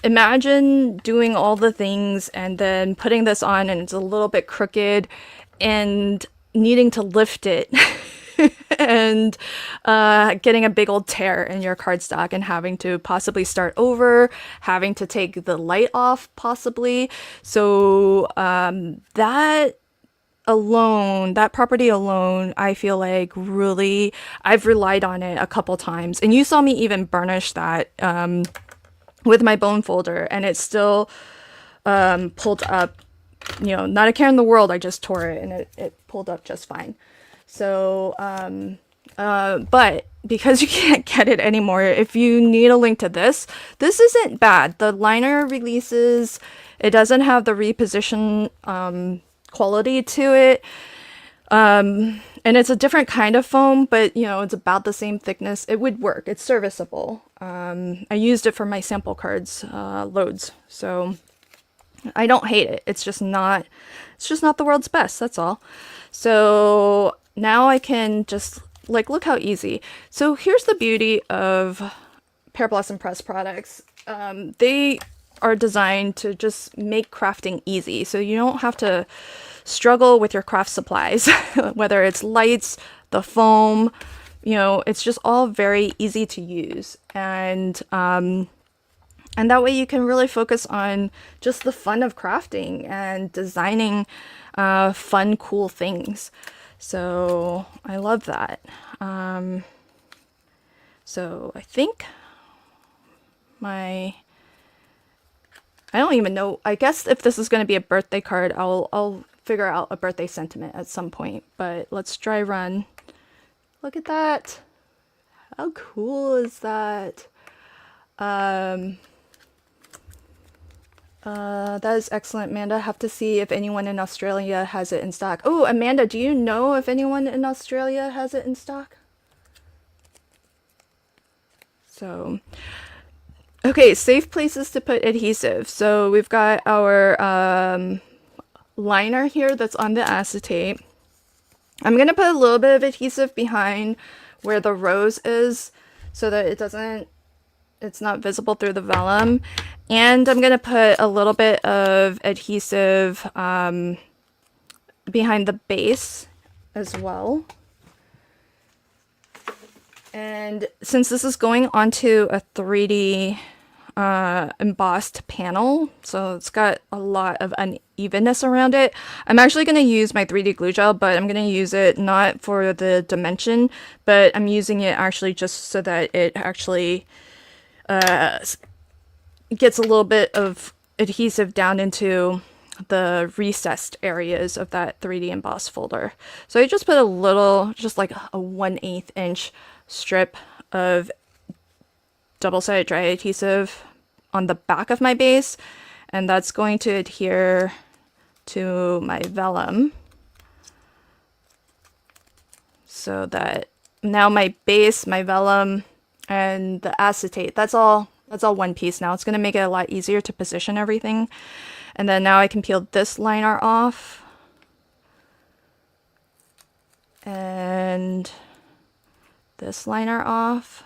Imagine doing all the things and then putting this on and it's a little bit crooked and needing to lift it and getting a big old tear in your cardstock and having to possibly start over, having to take the light off possibly. So that alone, that property alone, I feel like really, I've relied on it a couple times. And you saw me even burnish that with my bone folder, and it still pulled up, you know, not a care in the world. I just tore it and it pulled up just fine. So, but because you can't get it anymore, if you need a link to this isn't bad. The liner releases, it doesn't have the reposition quality to it. And it's a different kind of foam, but you know, it's about the same thickness. It would work. It's serviceable. I used it for my sample cards loads. So I don't hate it. It's just not the world's best. That's all. So now I can just like, look how easy. So here's the beauty of Pear Blossom Press products. They are designed to just make crafting easy. So you don't have to struggle with your craft supplies, whether it's lights, the foam, you know, it's just all very easy to use. And that way you can really focus on just the fun of crafting and designing fun, cool things. So I love that. So I think I don't even know. I guess if this is going to be a birthday card, I'll figure out a birthday sentiment at some point. But let's dry run. Look at that. How cool is that? That is excellent, Amanda. Have to see if anyone in Australia has it in stock. Oh, Amanda, do you know if anyone in Australia has it in stock? So, okay, safe places to put adhesive. So we've got our liner here that's on the acetate. I'm going to put a little bit of adhesive behind where the rose is so that it's not visible through the vellum. And I'm going to put a little bit of adhesive behind the base as well. And since this is going onto a 3D embossed panel, so it's got a lot of unevenness around it, I'm actually going to use my 3D glue gel, but I'm going to use it not for the dimension, but I'm using it actually just so that it actually gets a little bit of adhesive down into the recessed areas of that 3D emboss folder. So I just put a little, just like a 1/8 inch strip of double-sided dry adhesive on the back of my base, and that's going to adhere to my vellum so that now my base, my vellum, and the acetate, that's all one piece now. It's going to make it a lot easier to position everything. And then now I can peel this liner off. And this liner off.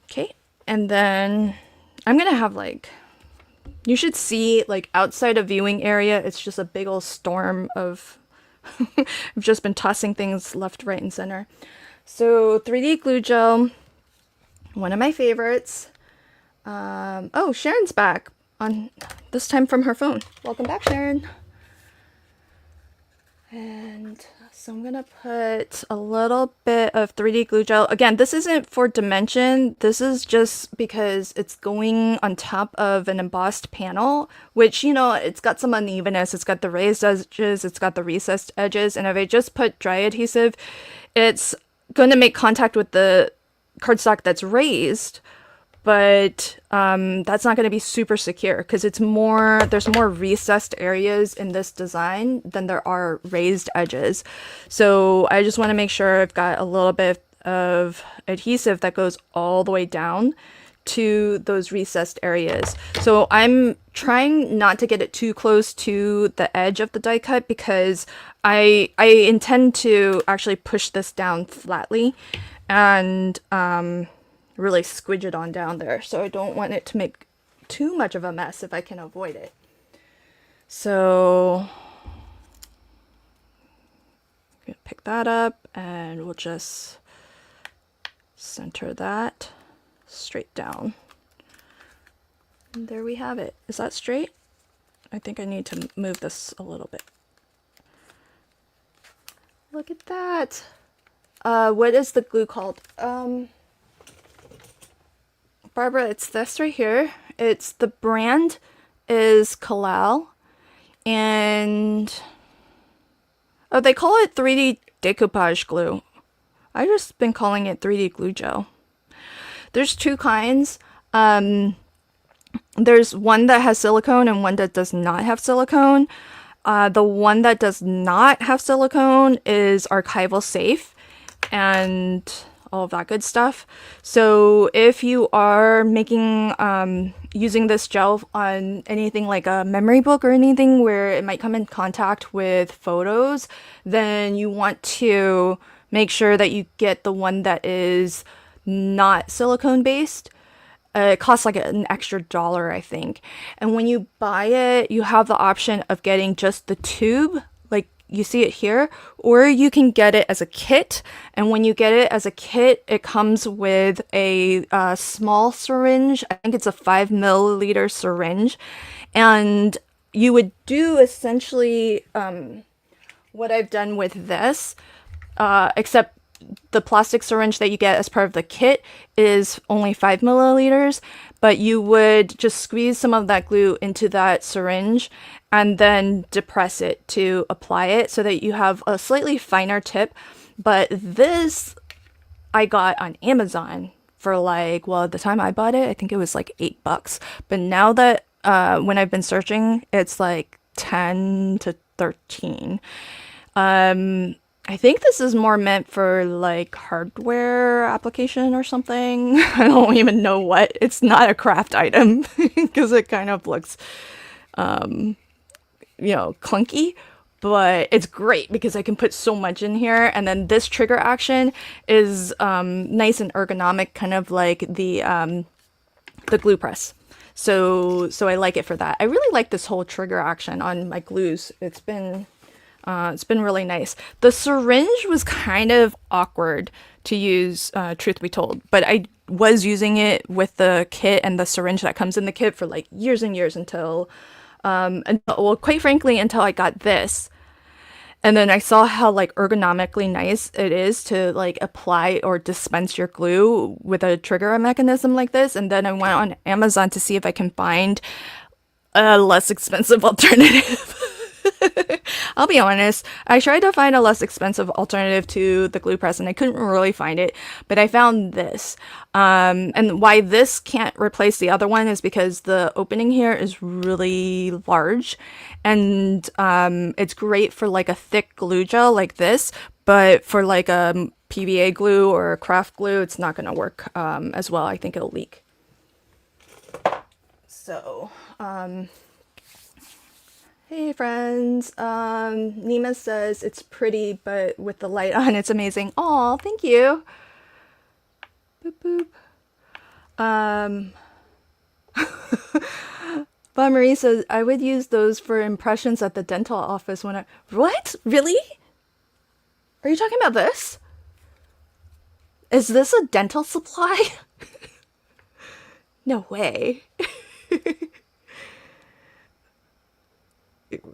Okay. And then I'm going to have like, you should see like outside a viewing area, it's just a big old storm of, I've just been tossing things left, right, and center. So 3D glue gel, one of my favorites. Oh, Sharon's back on this time from her phone. Welcome back, Sharon. And so I'm gonna put a little bit of 3D glue gel. Again, this isn't for dimension. This is just because it's going on top of an embossed panel, which, you know, it's got some unevenness. It's got the raised edges, it's got the recessed edges, and if I just put dry adhesive, it's going to make contact with the cardstock that's raised, but that's not going to be super secure because there's more recessed areas in this design than there are raised edges. So I just want to make sure I've got a little bit of adhesive that goes all the way down to those recessed areas. So I'm trying not to get it too close to the edge of the die cut because I intend to actually push this down flatly and really squidge it on down there. So I don't want it to make too much of a mess if I can avoid it. So I'm gonna pick that up and we'll just center that straight down. And there we have it. Is that straight? I think I need to move this a little bit. Look at that. What is the glue called? Barbara, it's this right here. It's the brand is Kalal, and oh, they call it 3D decoupage glue. I've just been calling it 3D glue gel. There's two kinds. There's one that has silicone and one that does not have silicone. The one that does not have silicone is archival safe and all of that good stuff. So if you are making using this gel on anything like a memory book or anything where it might come in contact with photos, then you want to make sure that you get the one that is not silicone based. It costs like an extra $1, I think. And when you buy it, you have the option of getting just the tube, like you see it here, or you can get it as a kit. And when you get it as a kit, it comes with a small syringe. I think it's a 5 milliliter syringe. And you would do essentially what I've done with this, except the plastic syringe that you get as part of the kit is only 5 milliliters, but you would just squeeze some of that glue into that syringe and then depress it to apply it so that you have a slightly finer tip. But this I got on Amazon for like, well, at the time I bought it, I think it was like $8. But now that when I've been searching, it's like 10 to 13. I think this is more meant for like hardware application or something. I don't even know what. It's not a craft item because it kind of looks, clunky. But it's great because I can put so much in here. And then this trigger action is nice and ergonomic, kind of like the glue press. So I like it for that. I really like this whole trigger action on my glues. It's been really nice. The syringe was kind of awkward to use, truth be told, but I was using it with the kit and the syringe that comes in the kit for like years and years until quite frankly, until I got this. And then I saw how like ergonomically nice it is to like apply or dispense your glue with a trigger mechanism like this. And then I went on Amazon to see if I can find a less expensive alternative. I'll be honest, I tried to find a less expensive alternative to the glue press and I couldn't really find it, but I found this. And why this can't replace the other one is because the opening here is really large and it's great for like a thick glue gel like this, but for like a PVA glue or craft glue, it's not going to work as well. I think it'll leak. So, hey friends, Nima says it's pretty, but with the light on, it's amazing. Aw, thank you. Boop boop. But Marie says I would use those for impressions at the dental office when I. What? Really? Are you talking about this? Is this a dental supply? No way.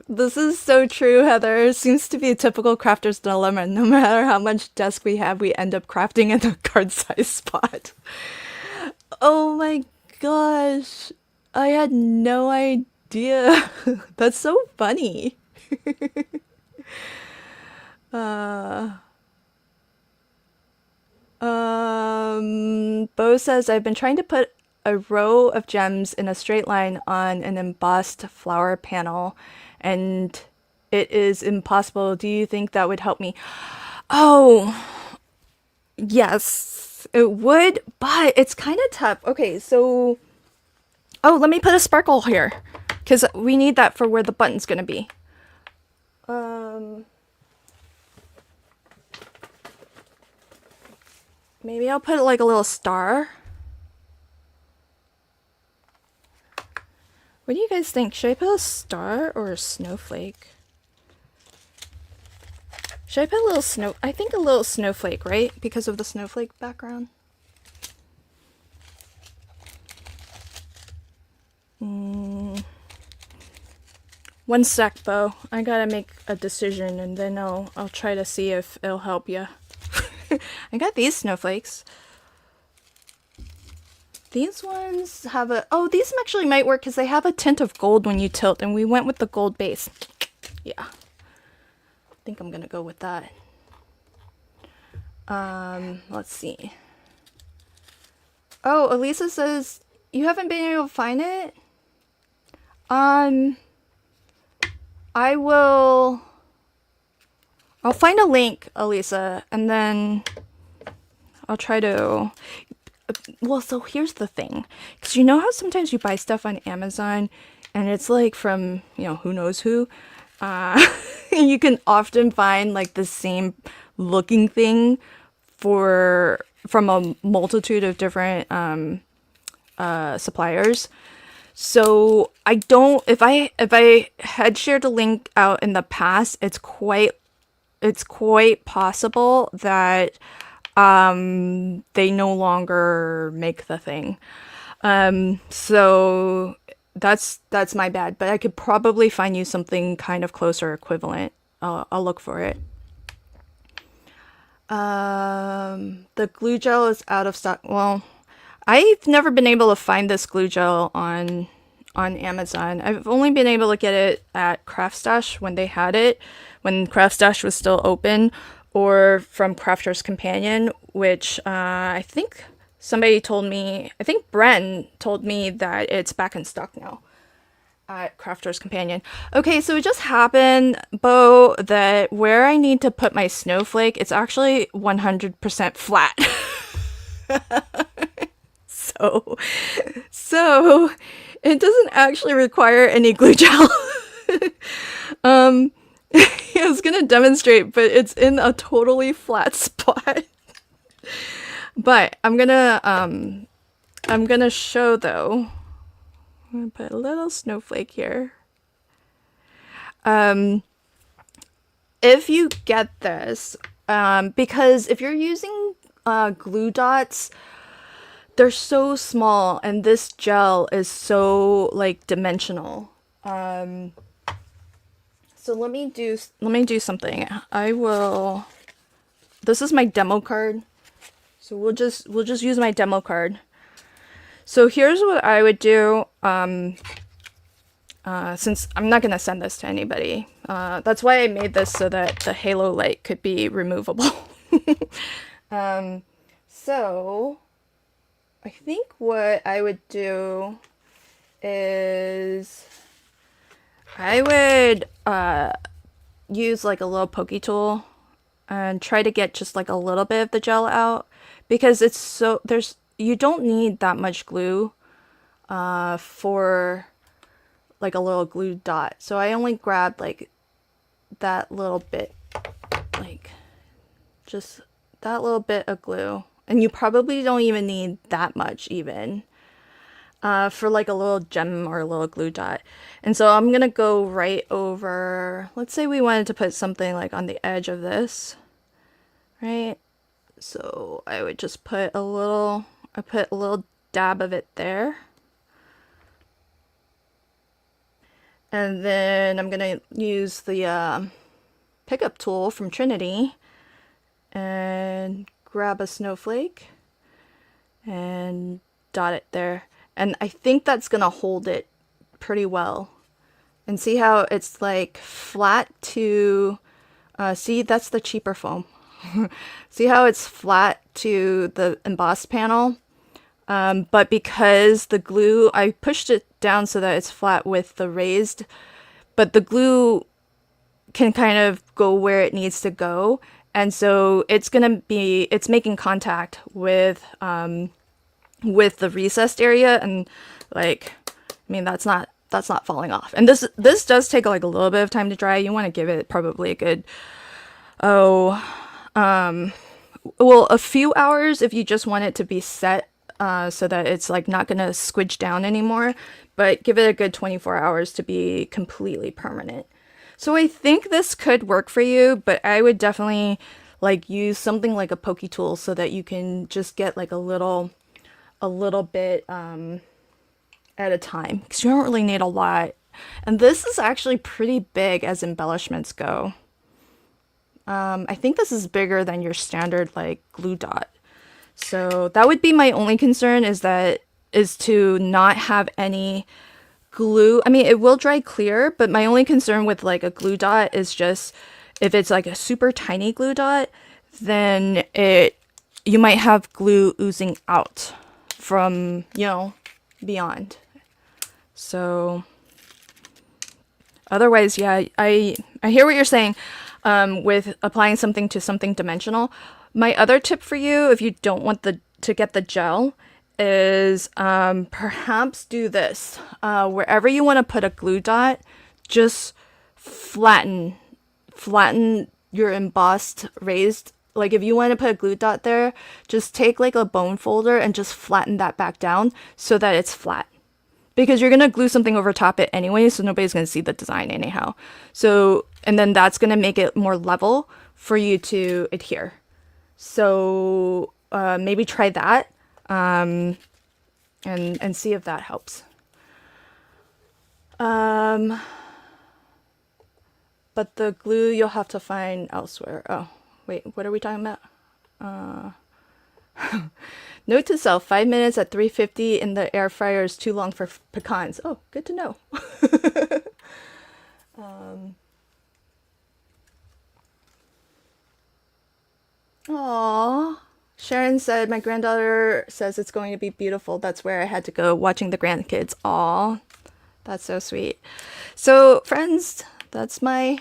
This is so true, Heather. It seems to be a typical crafter's dilemma. No matter how much desk we have, we end up crafting in the card size spot. Oh my gosh. I had no idea. That's so funny. Bo says, I've been trying to put a row of gems in a straight line on an embossed flower panel, and it is impossible. Do you think that would help me? Oh, yes, it would, but it's kind of tough. Okay, so, oh, let me put a sparkle here, because we need that for where the button's going to be. Maybe I'll put like a little star. What do you guys think? Should I put a star or a snowflake? Should I put a little I think a little snowflake, right? Because of the snowflake background. One sec, Bo. I gotta make a decision, and then I'll try to see if it'll help you. I got these snowflakes. These ones have a... Oh, these actually might work because they have a tint of gold when you tilt, and we went with the gold base. Yeah. I think I'm gonna go with that. Let's see. Oh, Elisa says you haven't been able to find it? I'll find a link, Elisa, and then I'll try to... Well, so here's the thing. Because you know how sometimes you buy stuff on Amazon and it's like from, you know, who knows who? You can often find like the same looking thing from a multitude of different suppliers. So I don't, if I had shared a link out in the past, it's quite possible that they no longer make the thing. So that's my bad, but I could probably find you something kind of closer equivalent. I'll look for it. The glue gel is out of stock. Well, I've never been able to find this glue gel on Amazon. I've only been able to get it at Craft Stash when they had it, when Craft Stash was still open, or from Crafter's Companion, which I think somebody told me, I think Bren told me that it's back in stock now at Crafter's Companion. Okay, so it just happened, Bo, that where I need to put my snowflake, it's actually 100% flat. So it doesn't actually require any glue gel. I was gonna demonstrate, but it's in a totally flat spot. But I'm gonna show though. I'm gonna put a little snowflake here. If you get this, because if you're using glue dots, they're so small and this gel is so like dimensional. So let me do something. This is my demo card. So we'll just use my demo card. So here's what I would do, since I'm not gonna send this to anybody. That's why I made this, so that the halo light could be removable. So I think what I would do is I would use like a little pokey tool and try to get just like a little bit of the gel out, because it's so, you don't need that much glue for like a little glue dot. So I only grabbed like that little bit, like just that little bit of glue. And you probably don't even need that much even for like a little gem or a little glue dot. And so I'm gonna go right over, let's say we wanted to put something like on the edge of this, right? So I would just put a little dab of it there. And then I'm gonna use the pickup tool from Trinity and grab a snowflake and dot it there. And I think that's gonna hold it pretty well. And see how it's like flat to, see, that's the cheaper foam. See how it's flat to the embossed panel? But because the glue, I pushed it down so that it's flat with the raised, but the glue can kind of go where it needs to go. And so it's making contact with the recessed area, and like, I mean, that's not falling off. And this does take like a little bit of time to dry. You want to give it probably a good, well, a few hours if you just want it to be set, so that it's like not gonna squidge down anymore, but give it a good 24 hours to be completely permanent. So I think this could work for you, but I would definitely like use something like a pokey tool so that you can just get like a little bit at a time, because you don't really need a lot And this is actually pretty big as embellishments go. I think this is bigger than your standard like glue dot. So that would be my only concern, is to not have any glue. I mean, it will dry clear, but my only concern with like a glue dot is just if it's like a super tiny glue dot, then you might have glue oozing out from, beyond. So otherwise, yeah, I hear what you're saying with applying something to something dimensional. My other tip for you, if you don't want to get the gel, is perhaps do this. Wherever you want to put a glue dot, just flatten your embossed raised. Like if you want to put a glue dot there, just take like a bone folder and just flatten that back down so that it's flat. Because you're going to glue something over top it anyway, so nobody's going to see the design anyhow. So, and then that's going to make it more level for you to adhere. So maybe try that and see if that helps. But the glue you'll have to find elsewhere. Oh, wait, what are we talking about? Note to self, 5 minutes at 350 in the air fryer is too long for pecans. Oh, good to know. Aww. Sharon said, my granddaughter says it's going to be beautiful. That's where I had to go, watching the grandkids. Aw, that's so sweet. So friends, that's my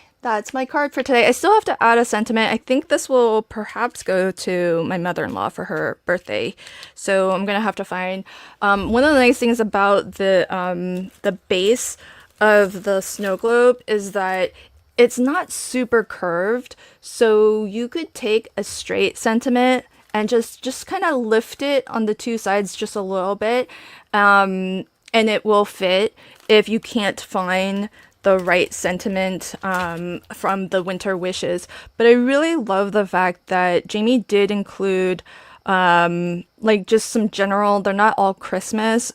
card for today. I still have to add a sentiment. I think this will perhaps go to my mother-in-law for her birthday. So I'm gonna have to find one of the nice things about the base of the snow globe is that it's not super curved. So you could take a straight sentiment and just kind of lift it on the two sides just a little bit, and it will fit if you can't find the right sentiment from the Winter Wishes. But I really love the fact that Jamie did include like just some general, they're not all Christmas,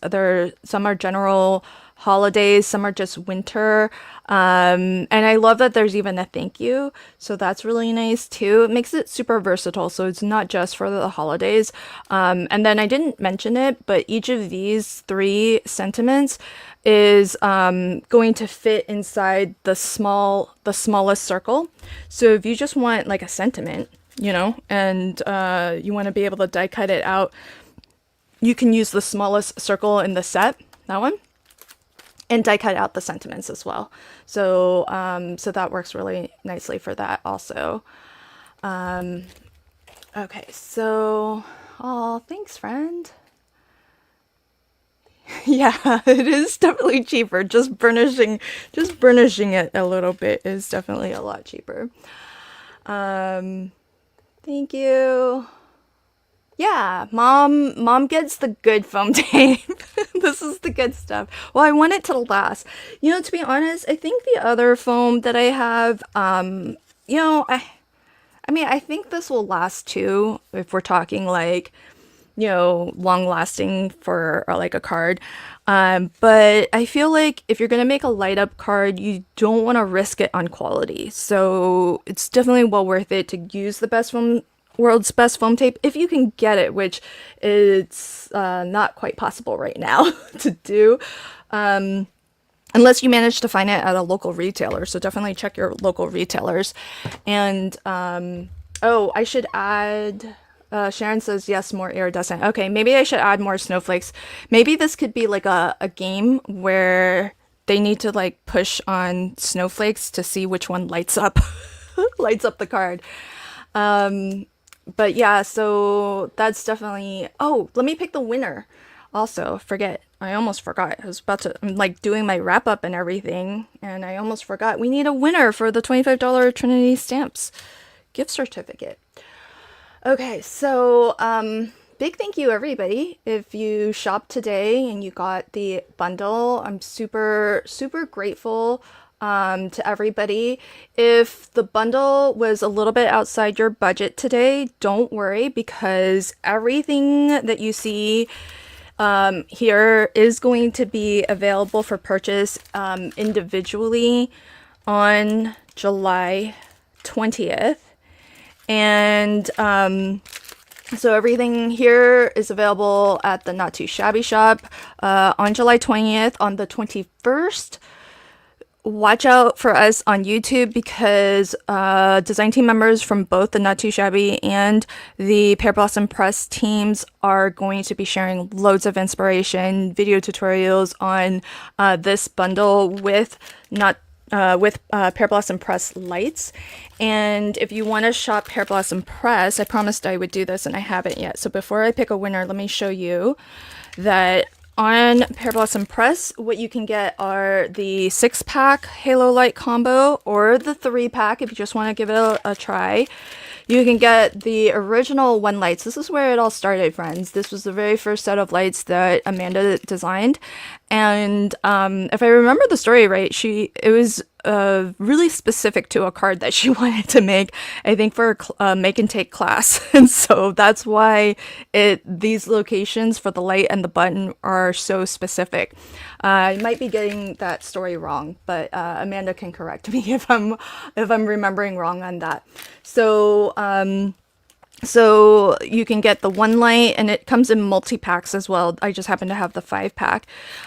some are general holidays, some are just winter, and I love that there's even a thank you, so that's really nice too. It makes it super versatile, so it's not just for the holidays. And then I didn't mention it, but each of these 3 sentiments is going to fit inside the smallest circle. So if you just want like a sentiment, and you want to be able to die cut it out, you can use the smallest circle in the set, that one, and die cut out the sentiments as well. So so that works really nicely for that also. Okay, so thanks, friend. Yeah, it is definitely cheaper. Just burnishing it a little bit is definitely a lot cheaper. Thank you. Yeah, mom gets the good foam tape. This is the good stuff. Well, I want it to last. To be honest, I think the other foam that I have, I think this will last too, if we're talking like, long lasting for like a card. But I feel like if you're going to make a light up card, you don't want to risk it on quality. So it's definitely well worth it to use the world's best foam tape if you can get it, which it's not quite possible right now to do. Unless you manage to find it at a local retailer. So definitely check your local retailers. And, I should add, Sharon says, yes, more iridescent. Okay, maybe I should add more snowflakes. Maybe this could be like a game where they need to like push on snowflakes to see which one lights up, lights up the card. But yeah, so that's definitely, let me pick the winner. Also, I almost forgot. I'm like doing my wrap up and everything, and I almost forgot. We need a winner for the $25 Trinity Stamps gift certificate. Okay, so big thank you everybody. If you shopped today and you got the bundle, I'm super, super grateful to everybody. If the bundle was a little bit outside your budget today, don't worry, because everything that you see here is going to be available for purchase individually on July 20th. And so everything here is available at the Not Too Shabby shop on July 20th. On the 21st, watch out for us on YouTube, because design team members from both the Not Too Shabby and the Pear Blossom Press teams are going to be sharing loads of inspiration, video tutorials on this bundle with Pear Blossom Press lights. And if you want to shop Pear Blossom Press, I promised I would do this and I haven't yet. So before I pick a winner, let me show you that on Pear Blossom Press, what you can get are the 6-pack Halo Light combo, or the 3-pack if you just want to give it a try. You can get the original 1 lights. This is where it all started, friends. This was the very first set of lights that Amanda designed. And if I remember the story right, it was really specific to a card that she wanted to make, I think for a make and take class. And so that's why these locations for the light and the button are so specific. I might be getting that story wrong, but Amanda can correct me if I'm remembering wrong on that. So you can get the 1 light, and it comes in multi-packs as well. I just happen to have the 5-pack.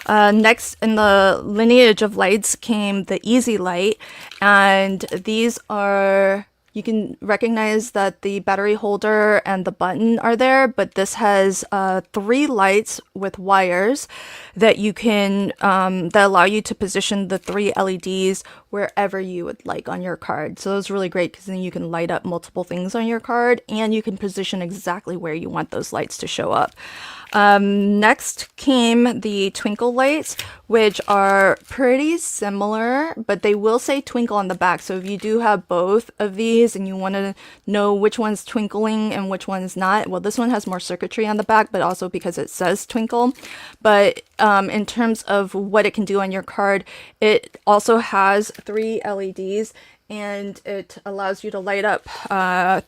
Next in the lineage of lights came the Easy Light, and these are, you can recognize that the battery holder and the button are there, but this has 3 lights with wires that you can that allow you to position the 3 LEDs wherever you would like on your card. So it's really great, because then you can light up multiple things on your card, and you can position exactly where you want those lights to show up. Next came the twinkle lights, which are pretty similar, but they will say twinkle on the back. So if you do have both of these and you want to know which one's twinkling and which one's not, well, this one has more circuitry on the back, but also because it says twinkle. But in terms of what it can do on your card, it also has 3 LEDs, and it allows you to light up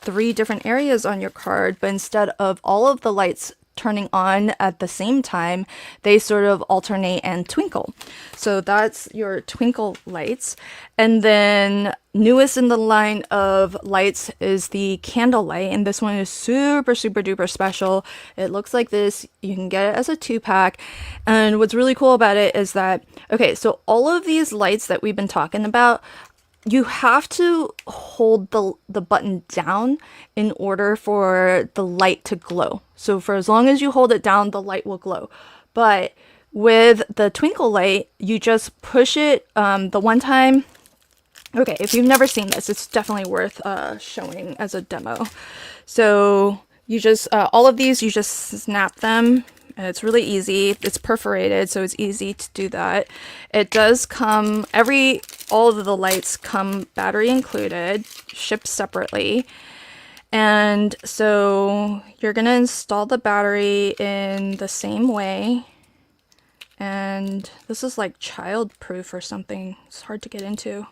3 different areas on your card, but instead of all of the lights turning on at the same time, they sort of alternate and twinkle. So that's your twinkle lights. And then newest in the line of lights is the candle light, and this one is super duper special. It looks like this. You can get it as a 2-pack, and what's really cool about it is that, okay, so all of these lights that we've been talking about, you have to hold the button down in order for the light to glow. So for as long as you hold it down, the light will glow. But with the twinkle light, you just push it the one time. Okay, if you've never seen this, it's definitely worth showing as a demo. So you just, all of these, you just snap them. And it's really easy. It's perforated, so it's easy to do that. It does come, all of the lights come battery included, shipped separately. And so you're going to install the battery in the same way. And this is like child-proof or something. It's hard to get into.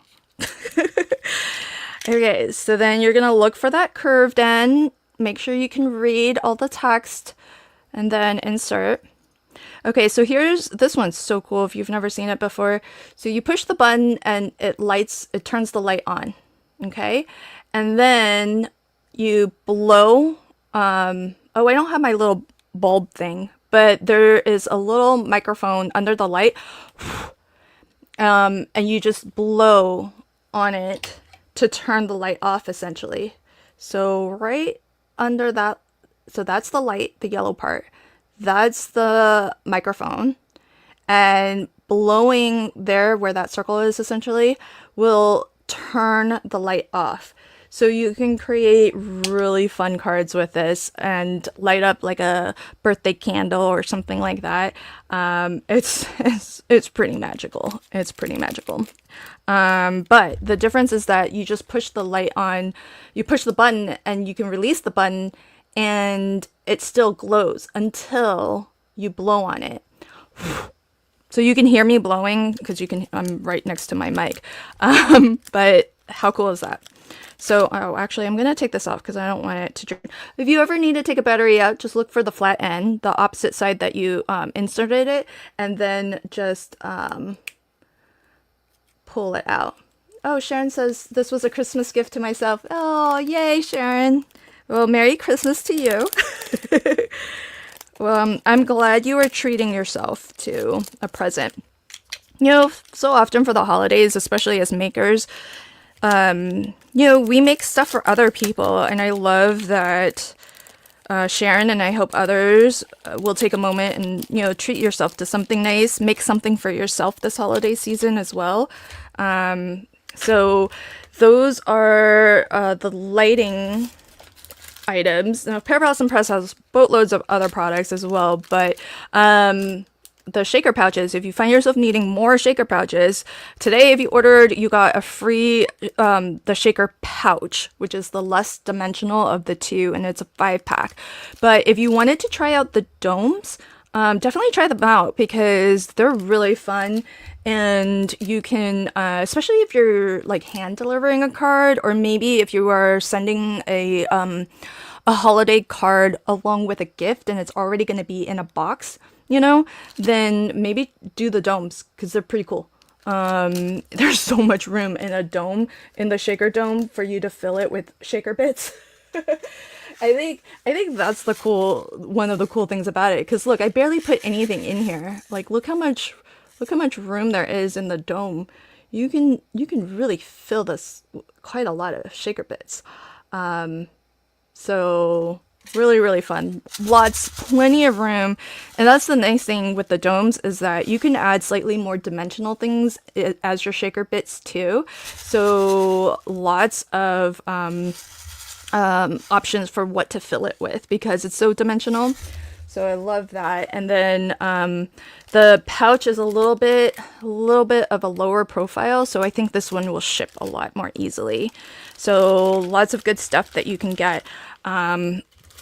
Okay, so then you're going to look for that curved end. Make sure you can read all the text. And then insert. Okay, so this one's so cool if you've never seen it before. So you push the button and it turns the light on. Okay, and then you blow. Oh, I don't have my little bulb thing, but there is a little microphone under the light. And you just blow on it to turn the light off, essentially. So right under that. So that's the light, the yellow part. That's the microphone. And blowing there where that circle is essentially will turn the light off. So you can create really fun cards with this and light up like a birthday candle or something like that. It's pretty magical. It's pretty magical. But the difference is that you just push the light on, you push the button and you can release the button, and it still glows until you blow on it. So you can hear me blowing because I'm right next to my mic. But how cool is that? So, oh, actually, I'm going to take this off because I don't want it to drain. If you ever need to take a battery out, just look for the flat end, the opposite side that you inserted it, and then just pull it out. Oh, Sharon says this was a Christmas gift to myself. Oh, yay, Sharon. Well, Merry Christmas to you. Well, I'm glad you are treating yourself to a present. You know, so often for the holidays, especially as makers, you know, we make stuff for other people, and I love that Sharon, and I hope others will take a moment and, you know, treat yourself to something nice, make something for yourself this holiday season as well. So those are the lighting items. Now, Pear Blossom Press has boatloads of other products as well, but the shaker pouches, if you find yourself needing more shaker pouches, today if you ordered, you got a free the shaker pouch, which is the less dimensional of the two, and it's a 5-pack. But if you wanted to try out the domes, definitely try them out because they're really fun. And you can, especially if you're like hand delivering a card, or maybe if you are sending a holiday card along with a gift and it's already going to be in a box, you know, then maybe do the domes because they're pretty cool. There's so much room in a dome, in the shaker dome, for you to fill it with shaker bits. I think that's the one of the cool things about it. Because look, I barely put anything in here. Like, look how much room there is in the dome. You can really fill this quite a lot of shaker bits. So really, really fun. Plenty of room. And that's the nice thing with the domes, is that you can add slightly more dimensional things as your shaker bits too. So lots of options for what to fill it with because it's so dimensional. So I love that. And then the pouch is a little bit of a lower profile, so I think this one will ship a lot more easily. So lots of good stuff that you can get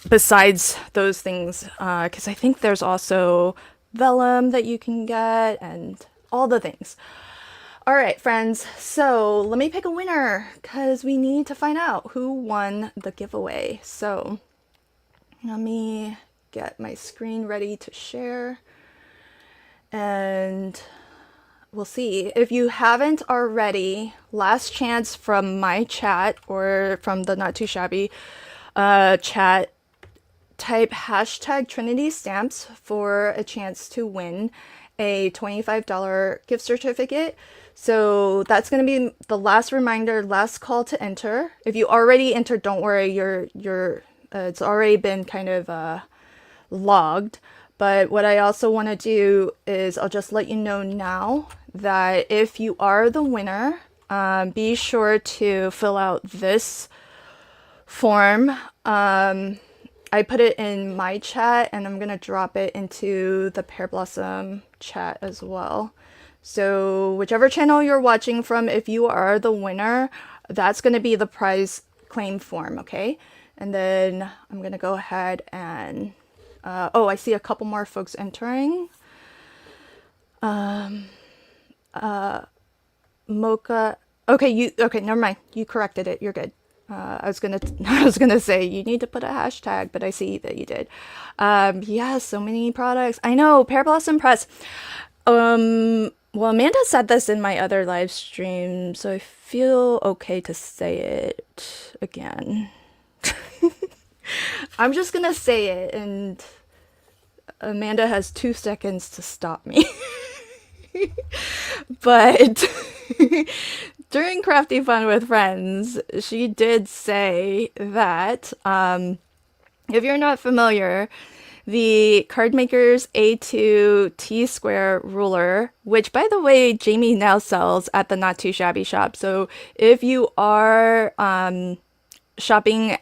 besides those things, because I think there's also vellum that you can get and all the things. All right, friends, so let me pick a winner because we need to find out who won the giveaway. So let me get my screen ready to share and we'll see. If you haven't already, last chance from my chat or from the Not Too Shabby chat, type hashtag Trinity Stamps for a chance to win a $25 gift certificate. So that's going to be the last reminder, last call to enter. If you already entered, don't worry, it's already been kind of logged. But what I also want to do is I'll just let you know now that if you are the winner, be sure to fill out this form. I put it in my chat and I'm going to drop it into the Pear Blossom chat as well. So whichever channel you're watching from, if you are the winner, that's going to be the prize claim form, okay? And then I'm going to go ahead and, oh, I see a couple more folks entering. Mocha, okay, never mind. You corrected it. You're good. I was gonna say you need to put a hashtag, but I see that you did. Yeah, so many products. I know, Pear Blossom Press. Well, Amanda said this in my other live stream, so I feel okay to say it again. I'm just gonna say it, and Amanda has 2 seconds to stop me. But during Crafty Fun with Friends, she did say that if you're not familiar, the Cardmaker's A2 T-square ruler, which by the way, Jamie now sells at the Not Too Shabby shop. So if you are shopping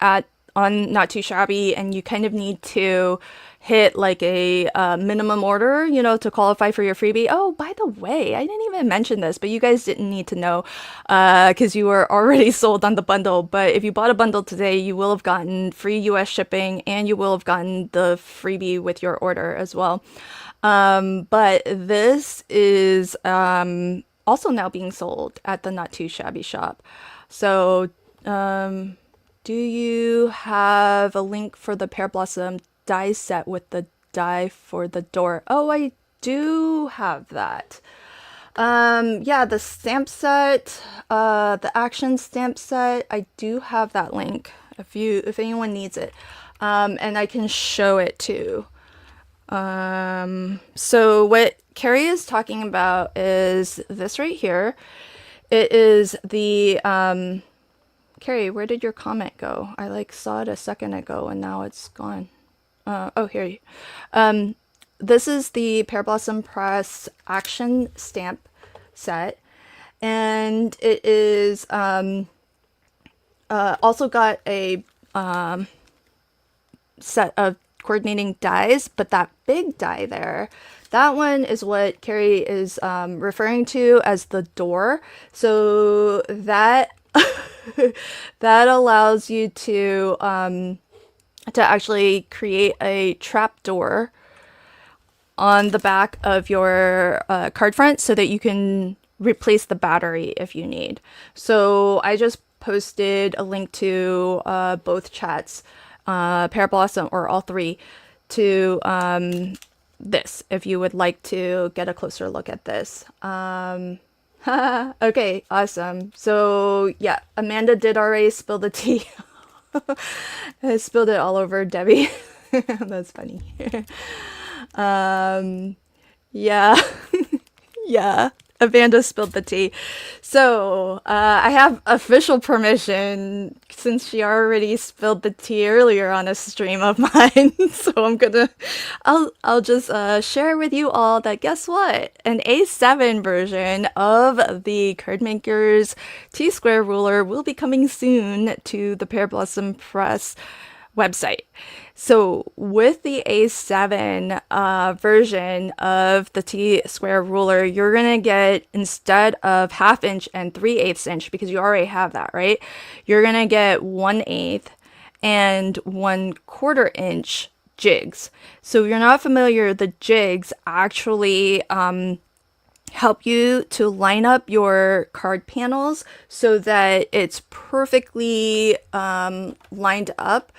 on Not Too Shabby and you kind of need to hit like a minimum order, you know, to qualify for your freebie. Oh, by the way, I didn't even mention this, but you guys didn't need to know because you were already sold on the bundle. But if you bought a bundle today, you will have gotten free US shipping and you will have gotten the freebie with your order as well. But this is also now being sold at the Not Too Shabby shop. So Do you have a link for the Pear Blossom die set with the die for the door? Oh, I do have that. Yeah, the stamp set, the action stamp set, I do have that link if anyone needs it. And I can show it too. So what Carrie is talking about is this right here. It is the, Carrie, where did your comment go? I like saw it a second ago and now it's gone. Oh, here. This is the Pear Blossom Press Action Stamp set, and it is also got a set of coordinating dies, but that big die there, that one is what Carrie is referring to as the door. So that that allows you to actually create a trap door on the back of your card front so that you can replace the battery if you need. So I just posted a link to both chats, Pear Blossom or all three, to this if you would like to get a closer look at this. Okay, awesome. So yeah, Amanda did already spill the tea. I spilled it all over Debbie. That's funny. Yeah. Yeah. Amanda spilled the tea. So, I have official permission since she already spilled the tea earlier on a stream of mine. So I'll just share with you all that guess what? An A7 version of the Cardmaker's T-square ruler will be coming soon to the Pear Blossom Press website. So with the A7 version of the T-square ruler, you're gonna get, instead of 1/2 inch and 3/8 inch, because you already have that, right? You're gonna get 1/8 and 1/4 inch jigs. So if you're not familiar, the jigs actually help you to line up your card panels so that it's perfectly lined up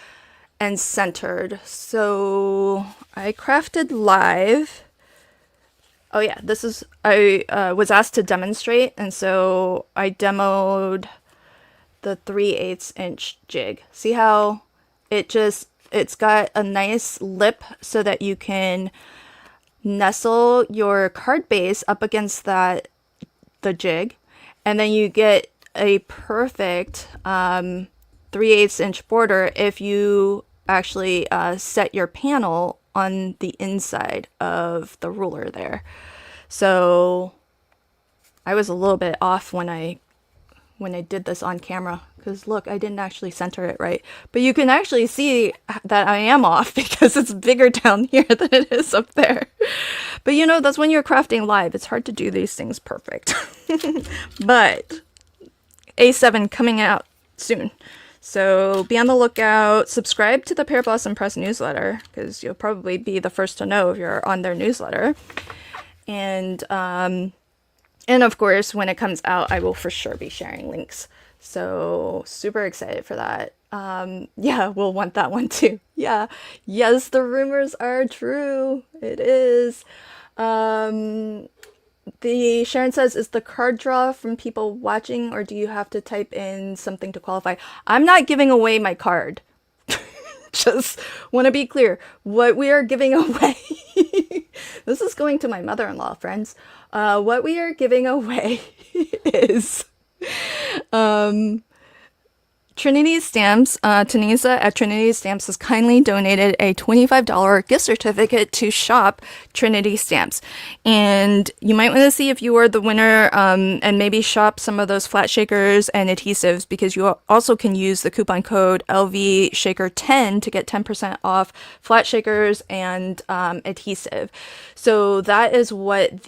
and centered. So I crafted live. Oh yeah, this is, I was asked to demonstrate, and so I demoed the 3/8 inch jig. See how it's got a nice lip so that you can nestle your card base up against the jig, and then you get a perfect 3/8 inch border if you actually set your panel on the inside of the ruler there. So I was a little bit off when I did this on camera, because look, I didn't actually center it right. But you can actually see that I am off because it's bigger down here than it is up there. But you know, that's when you're crafting live. It's hard to do these things perfect. But A7 coming out soon. So be on the lookout. Subscribe to the Pear Blossom Press newsletter, because you'll probably be the first to know if you're on their newsletter. And of course, when it comes out, I will for sure be sharing links. So super excited for that. Yeah, we'll want that one too. Yeah. Yes, the rumors are true. It is. The Sharon says, is the card draw from people watching, or do you have to type in something to qualify? I'm not giving away my card. Just want to be clear. What we are giving away, this is going to my mother-in-law, friends. What we are giving away is Trinity Stamps. Tanisa at Trinity Stamps has kindly donated a $25 gift certificate to shop Trinity Stamps. And you might want to see if you are the winner, and maybe shop some of those flat shakers and adhesives, because you also can use the coupon code LVShaker10 to get 10% off flat shakers and adhesive. So that is what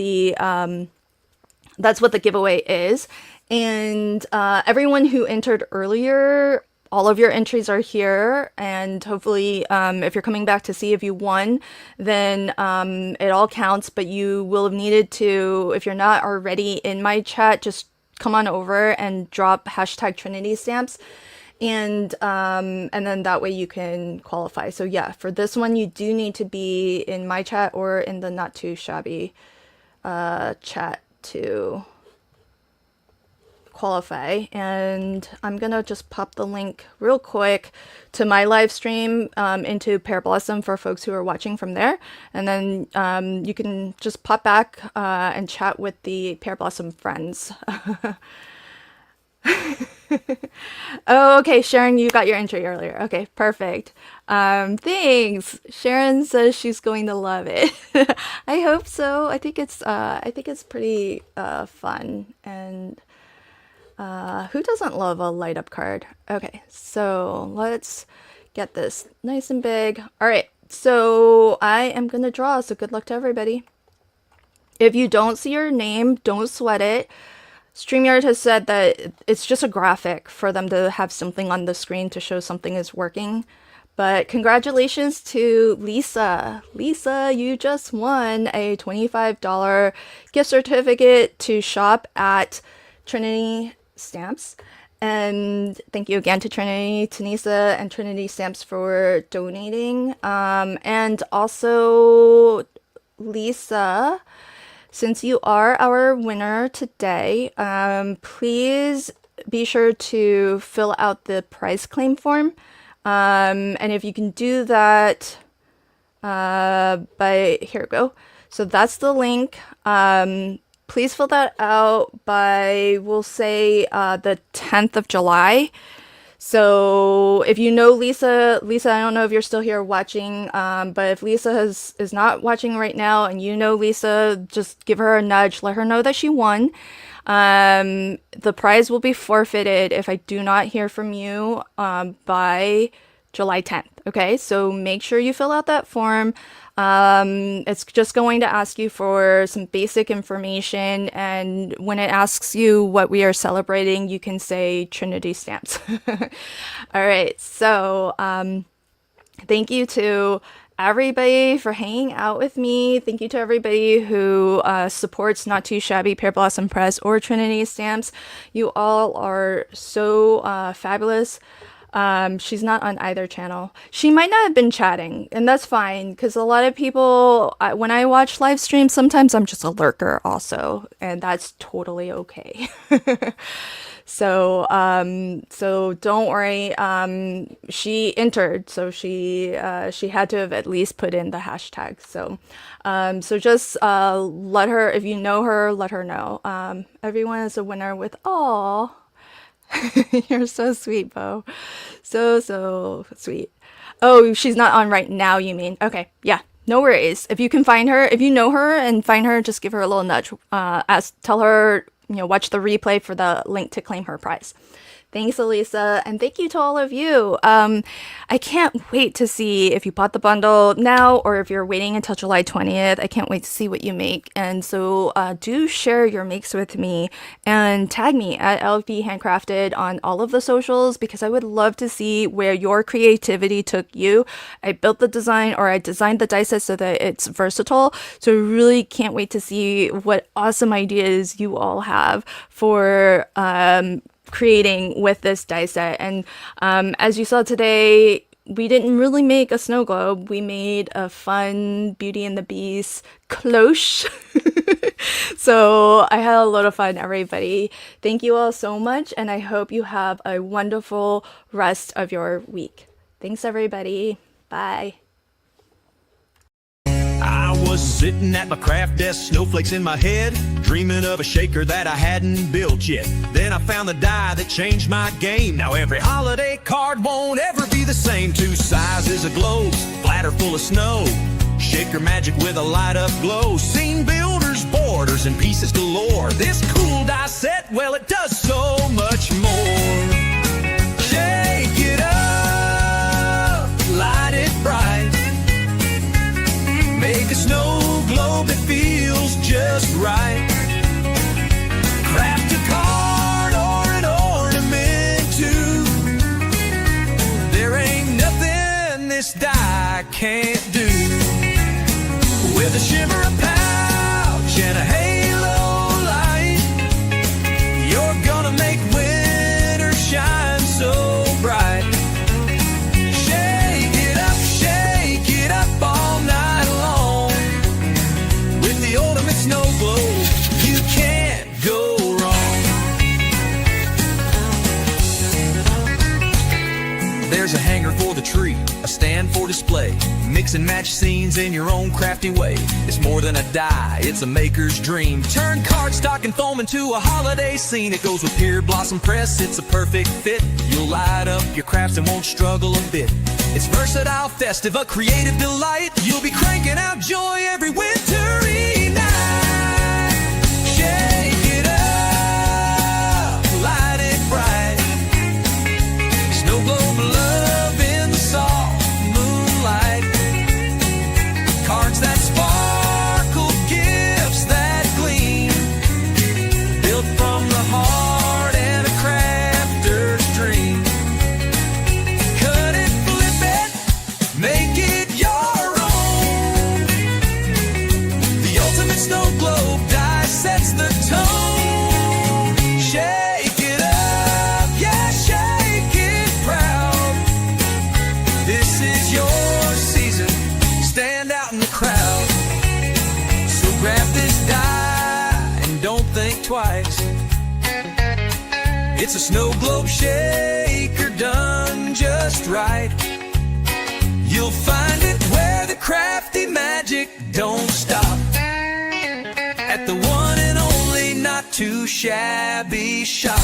that's what the giveaway is. And everyone who entered earlier, all of your entries are here. And hopefully, if you're coming back to see if you won, then it all counts. But you will have needed to, if you're not already in my chat, just come on over and drop hashtag Trinity stamps, and then that way you can qualify. So yeah, for this one you do need to be in my chat or in the Not Too Shabby chat to qualify. And I'm gonna just pop the link real quick to my live stream into Pear Blossom for folks who are watching from there, and then you can just pop back and chat with the Pear Blossom friends. Oh, okay, Sharon, you got your entry earlier. Okay, perfect. Thanks. Sharon says she's going to love it. I hope so. I think it's pretty fun, and who doesn't love a light up card? Okay, so let's get this nice and big. All right, so I am gonna draw, so good luck to everybody. If you don't see your name, don't sweat it. StreamYard has said that it's just a graphic for them to have something on the screen to show something is working. But congratulations to Lisa. Lisa, you just won a $25 gift certificate to shop at Trinity Stamps. And thank you again to Trinity, Tanisa, and Trinity Stamps for donating. And also, Lisa, since you are our winner today, please be sure to fill out the prize claim form. And if you can do that here we go. So that's the link. Please fill that out by, we'll say, the 10th of July. So if you know Lisa, I don't know if you're still here watching, but if Lisa is not watching right now and you know Lisa, just give her a nudge, let her know that she won. The prize will be forfeited if I do not hear from you by July 10th. Okay, so make sure you fill out that form. It's just going to ask you for some basic information, and when it asks you what we are celebrating, you can say Trinity Stamps. All right, so thank you to everybody for hanging out with me. Thank you to everybody who supports Not Too Shabby, Pear Blossom Press, or Trinity Stamps. You all are so fabulous. She's not on either channel. She might not have been chatting, and that's fine, because a lot of people, when I watch live streams, sometimes I'm just a lurker also, and that's totally okay. So don't worry. She entered, so she had to have at least put in the hashtag. So just let her, if you know her, let her know. Everyone is a winner with all. You're so sweet, Bo. So sweet. Oh, she's not on right now, you mean? Okay, yeah, no worries. If you can find her, if you know her and find her, just give her a little nudge. Tell her, watch the replay for the link to claim her prize. Thanks, Elisa, and thank you to all of you. I can't wait to see if you bought the bundle now or if you're waiting until July 20th. I can't wait to see what you make. And so do share your makes with me and tag me at LFB Handcrafted on all of the socials, because I would love to see where your creativity took you. I built the design, or I designed the die set so that it's versatile. So I really can't wait to see what awesome ideas you all have for creating with this die set. And as you saw today, we didn't really make a snow globe. We made a fun Beauty and the Beast cloche. So I had a lot of fun, everybody. Thank you all so much, and I hope you have a wonderful rest of your week. Thanks, everybody. Bye. I was sitting at my craft desk, snowflakes in my head, dreaming of a shaker that I hadn't built yet. Then I found the die that changed my game. Now every holiday card won't ever be the same. Two sizes of globes, bladder full of snow, shaker magic with a light up glow. Seen builders, borders, and pieces galore. This cool die set, well, it does so much more. Shake it up, light it bright, make a snow globe that feels just right. Craft a card or an ornament too. There ain't nothing this die can't do. With a shimmer, a pouch, and a halo light, your stand for display. Mix and match scenes in your own crafty way. It's more than a die, it's a maker's dream. Turn cardstock and foam into a holiday scene. It goes with Pier Blossom Press, it's a perfect fit. You'll light up your crafts and won't struggle a bit. It's versatile, festive, a creative delight. You'll be cranking out joy every wintry night. Shake it up, light it bright. Snow globe love in the soft moonlight. Cards that sparkle, gifts that gleam, built from the heart and a crafter's dream. Cut it, flip it, make it your own. The ultimate snow globe die sets the tone. Shake it up, yeah, shake it proud. This is your season, stand out in the crowd. So grab this die and don't think twice. It's a snow globe shaker done just right. You'll find it where the crafty magic don't stop. At the one and only not too shabby shop.